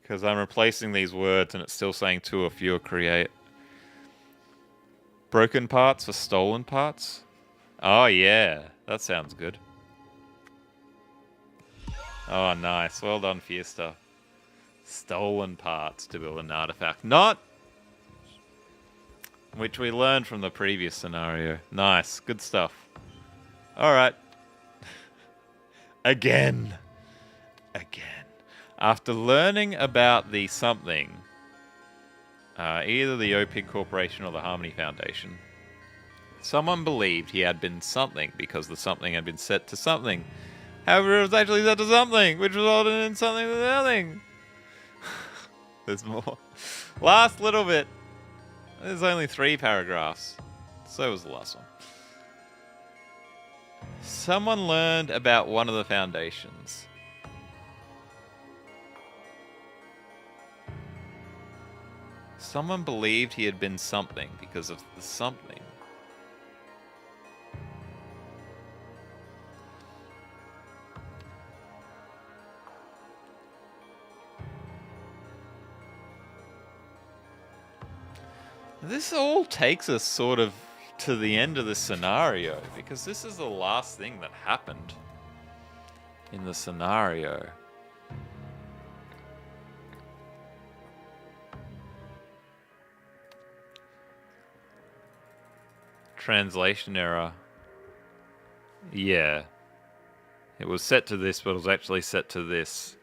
Because I'm replacing these words and it's still saying two or fewer create. Broken parts for stolen parts? Oh yeah, that sounds good. Oh nice, well done Fiesta. Stolen parts to build an artifact. Not... Which we learned from the previous scenario. Nice, good stuff. Alright. Again. After learning about the something, either the OPIG Corporation or the Harmony Foundation, someone believed he had been something because the something had been set to something. However, it was actually set to something, which resulted in something to nothing. There's more. Last little bit. There's only 3 paragraphs. So was the last one. Someone learned about one of the foundations. Someone believed he had been something because of the something. This all takes us sort of to the end of the scenario, because this is the last thing that happened in the scenario. Translation error. Yeah. It was set to this, but it was actually set to this.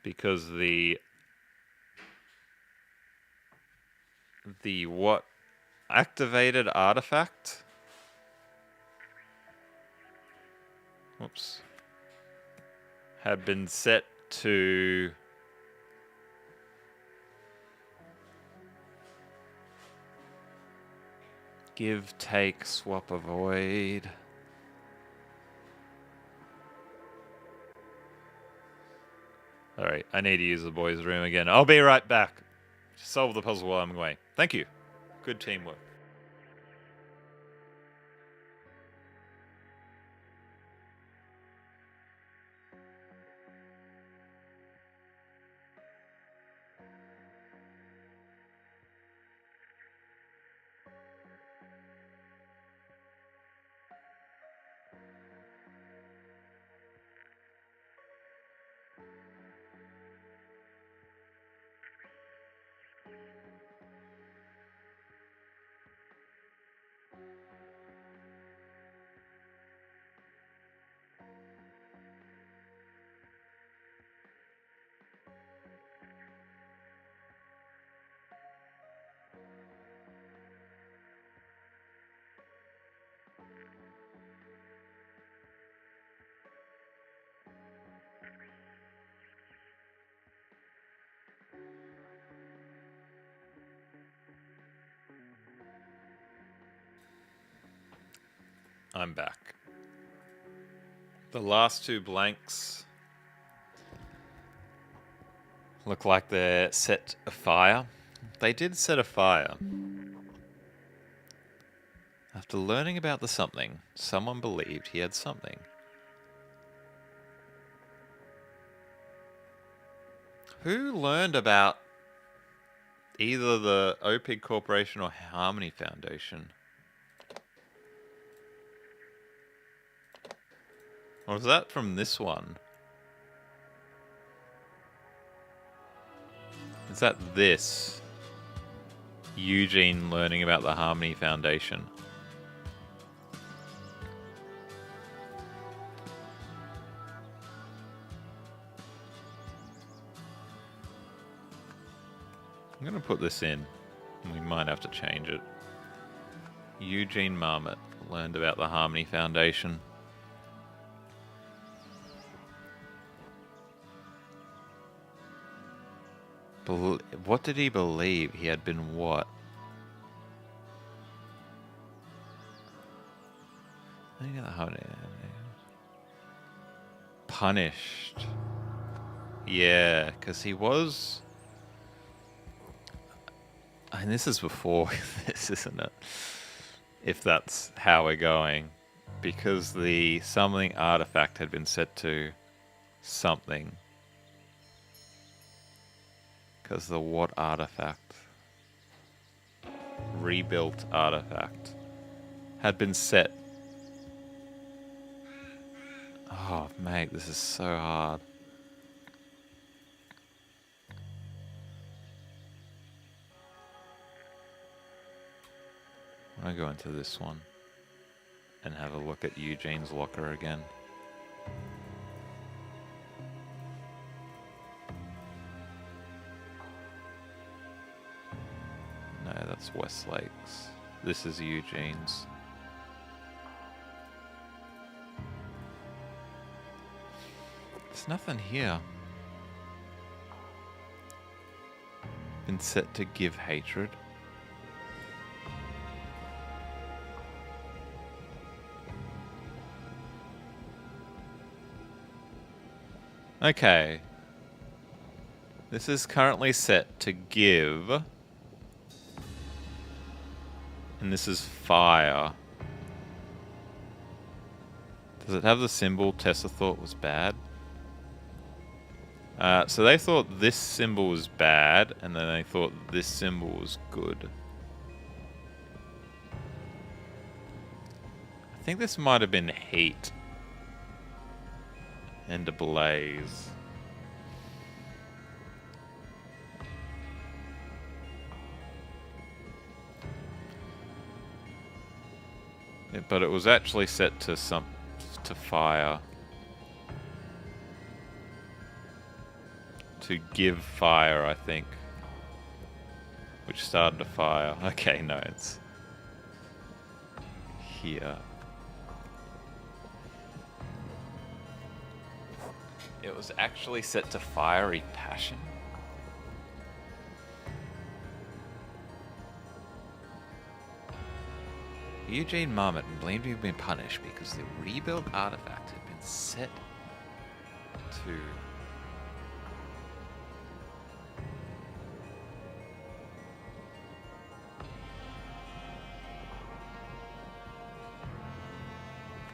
Because the what activated artifact? Whoops. Had been set to give, take, swap, avoid. Alright, I need to use the boys' room again. I'll be right back. Solve the puzzle while I'm away. Thank you. Good teamwork. I'm back. The last two blanks look like they're set afire. They did set afire. After learning about the something, someone believed he had something. Who learned about either the OPIG Corporation or Harmony Foundation? Or was that from this one? Is that this? Eugene learning about the Harmony Foundation. I'm going to put this in. We might have to change it. Eugene Marmot learned about the Harmony Foundation. What did he believe? He had been what? Punished. Yeah, because he was... And this is before this, isn't it? If that's how we're going. Because the summoning artifact had been set to something. Because the what artifact? Rebuilt artifact. Had been set. Oh, mate, this is so hard. I'm going to go into this one and have a look at Eugene's locker again. No, that's Westlake's. This is Eugene's. There's nothing here. Been set to give hatred. Okay. This is currently set to give. And this is fire. Does it have the symbol Tessa thought was bad? So they thought this symbol was bad, and then they thought this symbol was good. I think this might have been heat and a blaze. But it was actually set to fire. To give fire, I think. Which started a fire. Okay, no, it's here. It was actually set to fiery passion. Eugene Marmot blamed to have been punished because the rebuild artifact had been set to...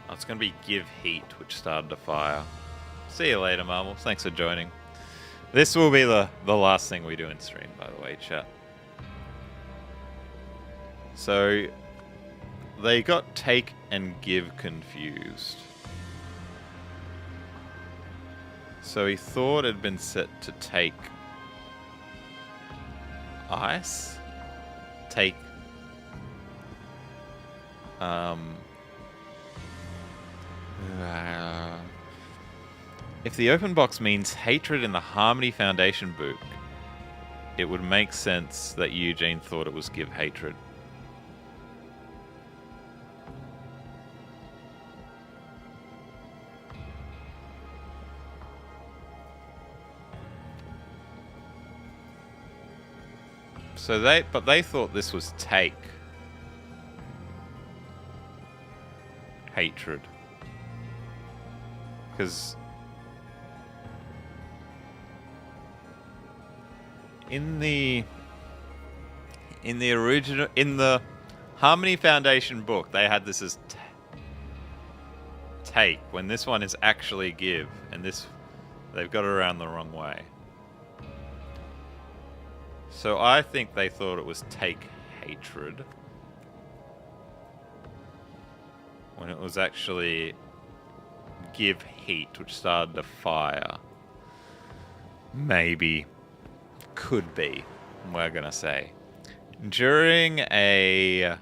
Oh, it's going to be give heat, which started a fire. See you later, Marvel. Thanks for joining. This will be the last thing we do in stream, by the way, chat. So... they got take and give confused. So he thought it had been set to take ice? Take... if the open box means hatred in the Harmony Foundation book, it would make sense that Eugene thought it was give hatred. So they thought this was take. Hatred. Because in the original, in the Harmony Foundation book, they had this as take, when this one is actually give, and this, they've got it around the wrong way. So I think they thought it was take hatred, when it was actually give heat, which started a fire. Maybe. Could be, we're gonna say. During a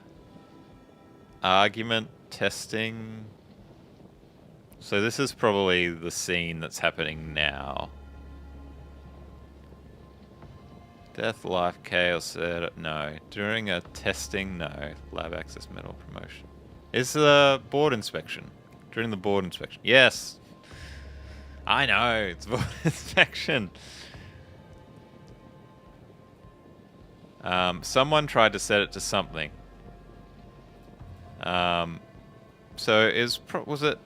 argument testing... So this is probably the scene that's happening now. Death, life, chaos, no. During a testing, no. Lab access medal promotion. Is the board inspection. During the board inspection. Yes! I know, it's board inspection. Someone tried to set it to something. So was it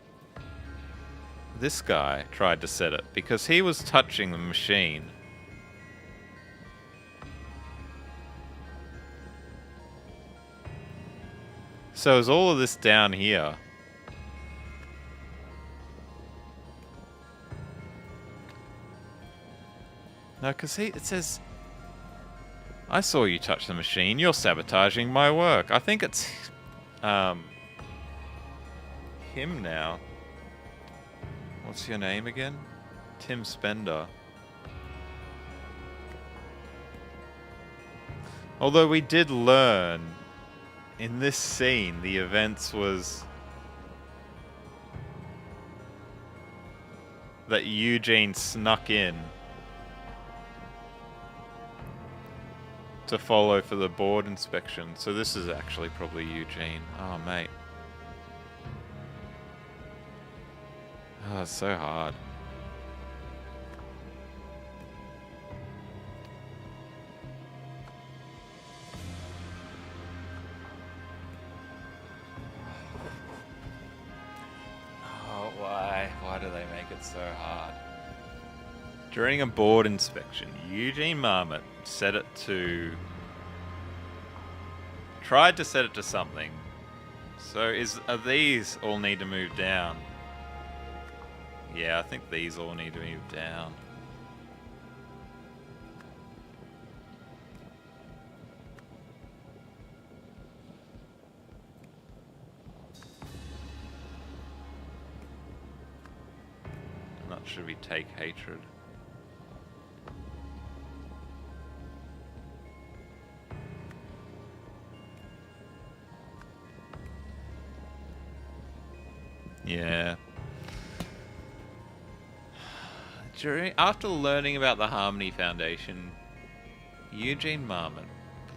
this guy tried to set it because he was touching the machine. So is all of this down here? No, because it says, I saw you touch the machine. You're sabotaging my work. I think it's him now. What's your name again? Tim Spender. Although we did learn in this scene, the events was that Eugene snuck in to follow for the board inspection. So this is actually probably Eugene. Oh, mate. Oh, it's so hard. Oh, why? Why do they make it so hard? During a board inspection, Eugene Marmot set it to... tried to set it to something. So are these all need to move down? Yeah, I think these all need to move down. should we take hatred? Yeah. After learning about the Harmony Foundation, Eugene Marmot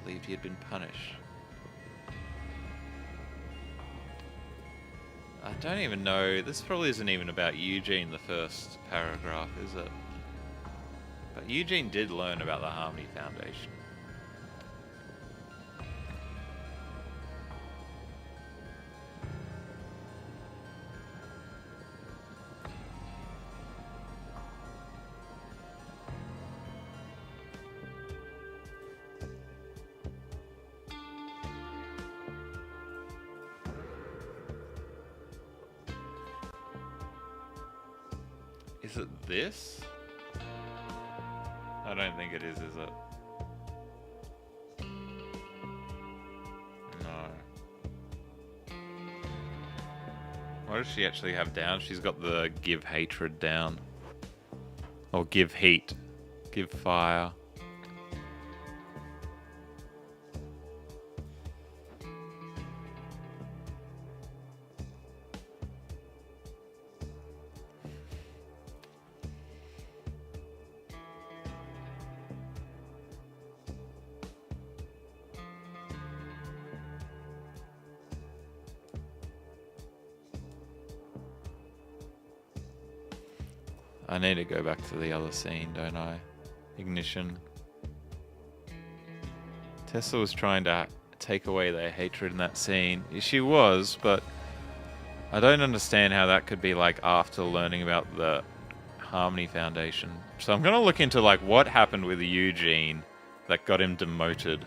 believed he had been punished. I don't even know. This probably isn't even about Eugene, the first paragraph, is it? But Eugene did learn about the Harmony Foundation. Is it this? I don't think it is it? No. What does she actually have down? She's got the give hatred down. Or give heat. Give fire. I need to go back to the other scene, don't I? Ignition. Tessa was trying to take away their hatred in that scene. She was, but I don't understand how that could be like after learning about the Harmony Foundation. So I'm gonna look into like what happened with Eugene that got him demoted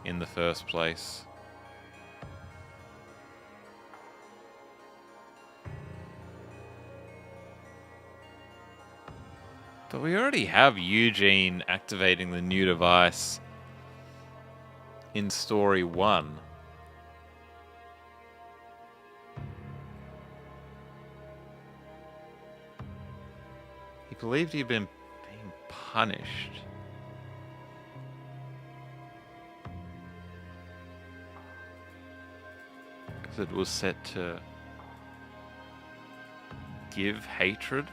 in the first place. But we already have Eugene activating the new device in story 1. He believed he'd been being punished. Because it was set to give hatred.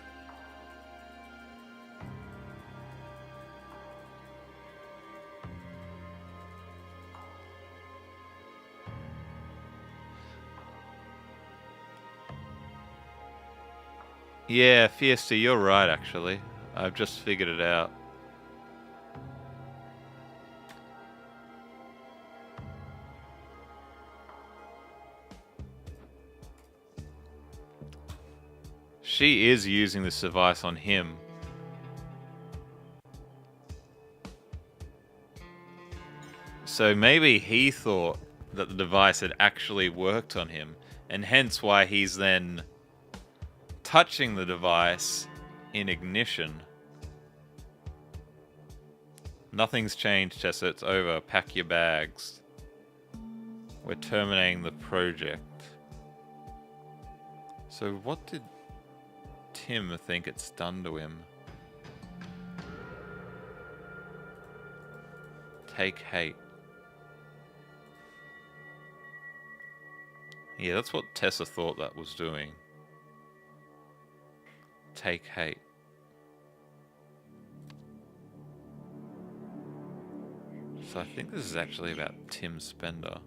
Yeah, Fiesta, you're right, actually. I've just figured it out. She is using this device on him. So maybe he thought that the device had actually worked on him, and hence why he's then touching the device in ignition. Nothing's changed, Tessa. It's over. Pack your bags. We're terminating the project. So what did Tim think it's done to him? Take hate. Yeah, that's what Tessa thought that was doing. Take hate. So I think this is actually about Tim Spender.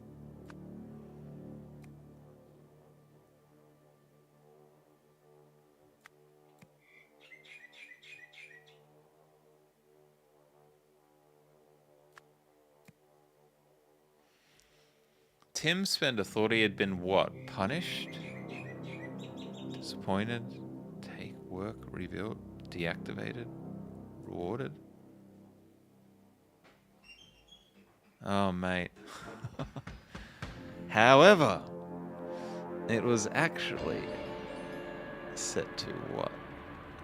Tim Spender thought he had been what? Punished? Disappointed? Take work, rebuilt, deactivated, rewarded? Oh, mate. However, it was actually set to what?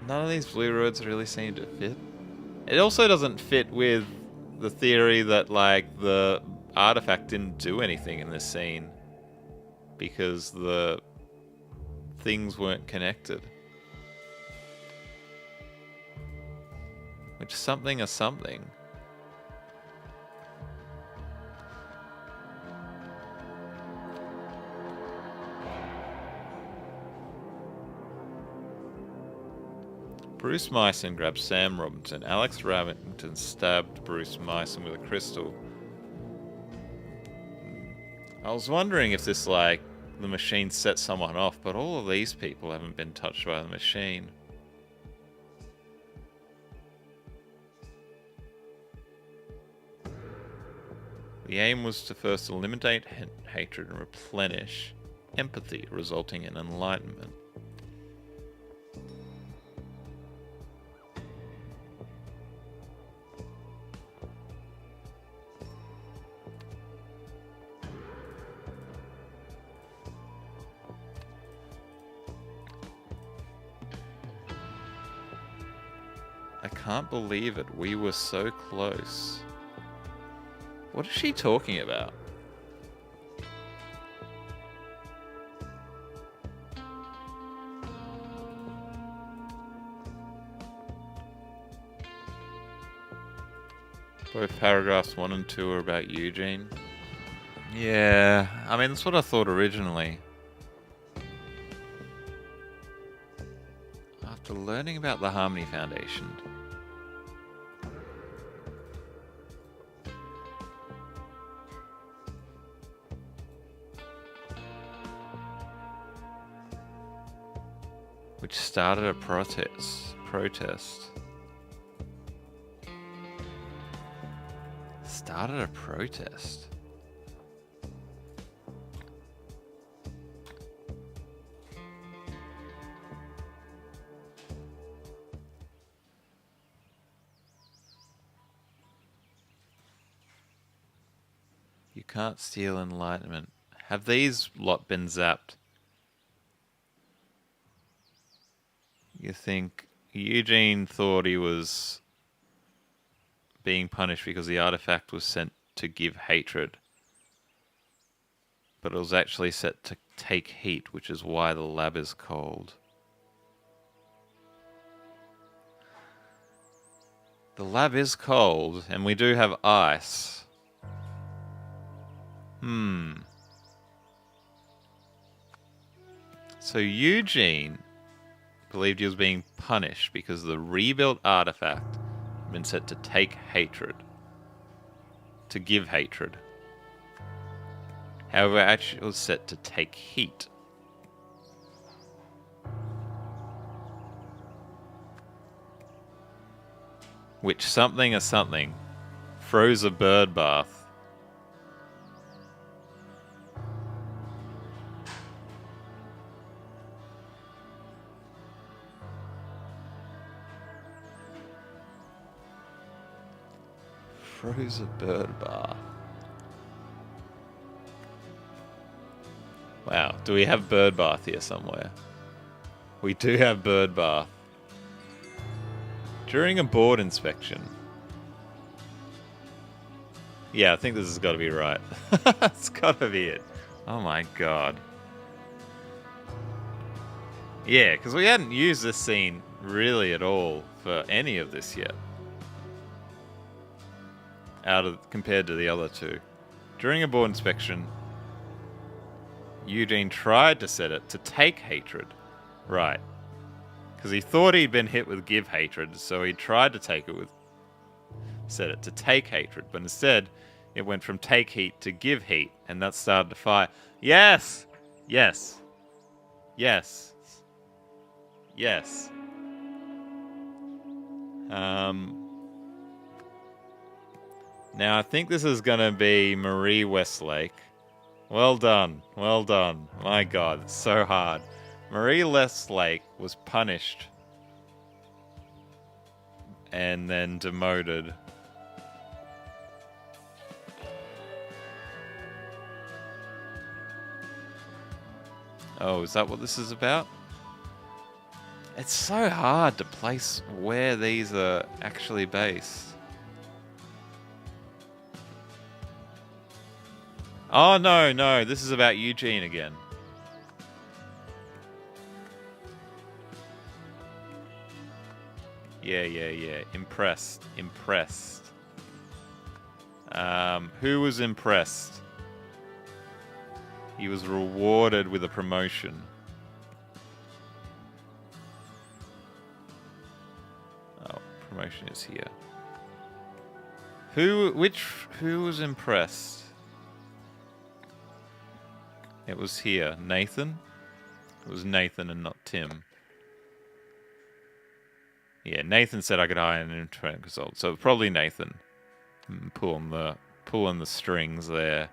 None of these blue roads really seem to fit. It also doesn't fit with the theory that, like, the artifact didn't do anything in this scene because the things weren't connected. Which something or something. Bruce Myson grabbed Sam Robinson. Alex Remington stabbed Bruce Myson with a crystal. I was wondering if this, like, the machine set someone off, but all of these people haven't been touched by the machine. The aim was to first eliminate hatred and replenish empathy, resulting in enlightenment. I can't believe it. We were so close. What is she talking about? Both paragraphs 1 and 2 are about Eugene. Yeah, I mean, that's what I thought originally. After learning about the Harmony Foundation, which started a protest. Started a protest. You can't steal enlightenment. Have these lot been zapped? You think Eugene thought he was being punished because the artifact was sent to give hatred, but it was actually set to take heat, which is why the lab is cold. The lab is cold, and we do have ice. So Eugene believed he was being punished because the rebuilt artifact had been set to take hatred. To give hatred. However, actually it was set to take heat. Which something or something froze a bird bath. Froze a bird bath. Wow, do we have bird bath here somewhere? We do have bird bath. During a board inspection. Yeah, I think this has got to be right. It's got to be it. Oh my god. Yeah, because we hadn't used this scene really at all for any of this yet. Compared to the other two. During a board inspection, Eugene tried to set it to take hatred. Right. Because he thought he'd been hit with give hatred, so he tried to set it to take hatred, but instead it went from take heat to give heat, and that started to fire. Yes! Yes. Yes. Yes. Now, I think this is going to be Marie Westlake. Well done. Well done. My god, it's so hard. Marie Westlake was punished and then demoted. Oh, is that what this is about? It's so hard to place where these are actually based. Oh, no, this is about Eugene again. Yeah. Impressed. Who was impressed? He was rewarded with a promotion. Oh, promotion is here. Who was impressed? It was here. Nathan? It was Nathan and not Tim. Yeah, Nathan said I could hire an intern consultant, so probably Nathan. Pulling the strings there.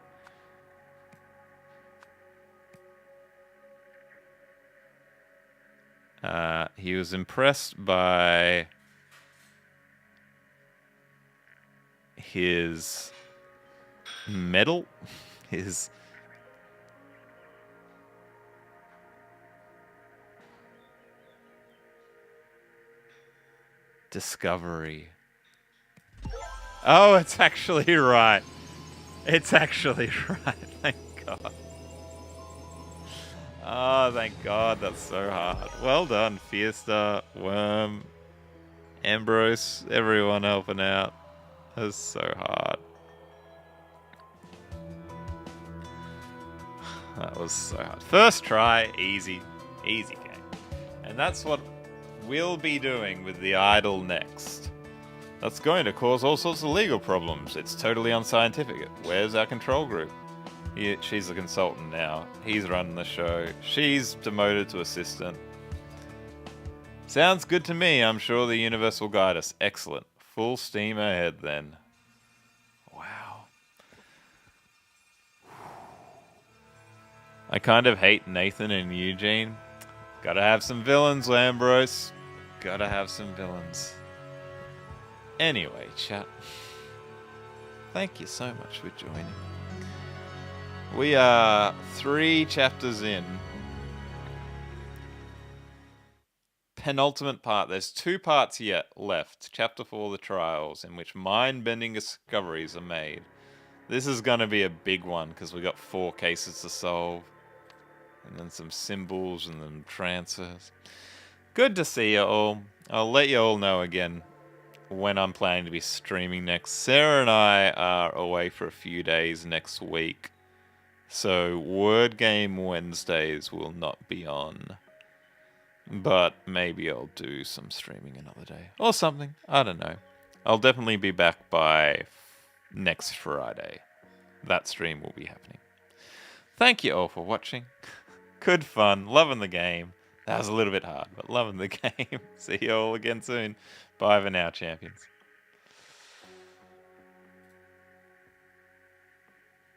He was impressed by his medal, his discovery. Oh, it's actually right. It's actually right. Thank God. Oh, thank God. That's so hard. Well done, Fiesta, Worm, Ambrose, everyone helping out. That's so hard. That was so hard. First try, easy. Easy game. And that's what we'll be doing with the idol next. That's going to cause all sorts of legal problems. It's totally unscientific. Where's our control group? She's a consultant now. He's running the show. She's demoted to assistant. Sounds good to me. I'm sure the universe will guide us. Excellent. Full steam ahead then. Wow. I kind of hate Nathan and Eugene. Gotta have some villains, Ambrose. Gotta have some villains. Anyway, chat. Thank you so much for joining. We are 3 chapters in. Penultimate part. There's 2 parts yet left. Chapter 4, the trials, in which mind-bending discoveries are made. This is going to be a big one because we got 4 cases to solve. And then some symbols and then transfers. Good to see you all. I'll let you all know again when I'm planning to be streaming next. Sarah and I are away for a few days next week. So Word Game Wednesdays will not be on. But maybe I'll do some streaming another day. Or something. I don't know. I'll definitely be back by next Friday. That stream will be happening. Thank you all for watching. Good fun. Loving the game. That was a little bit hard, but loving the game. See you all again soon. Bye for now, champions.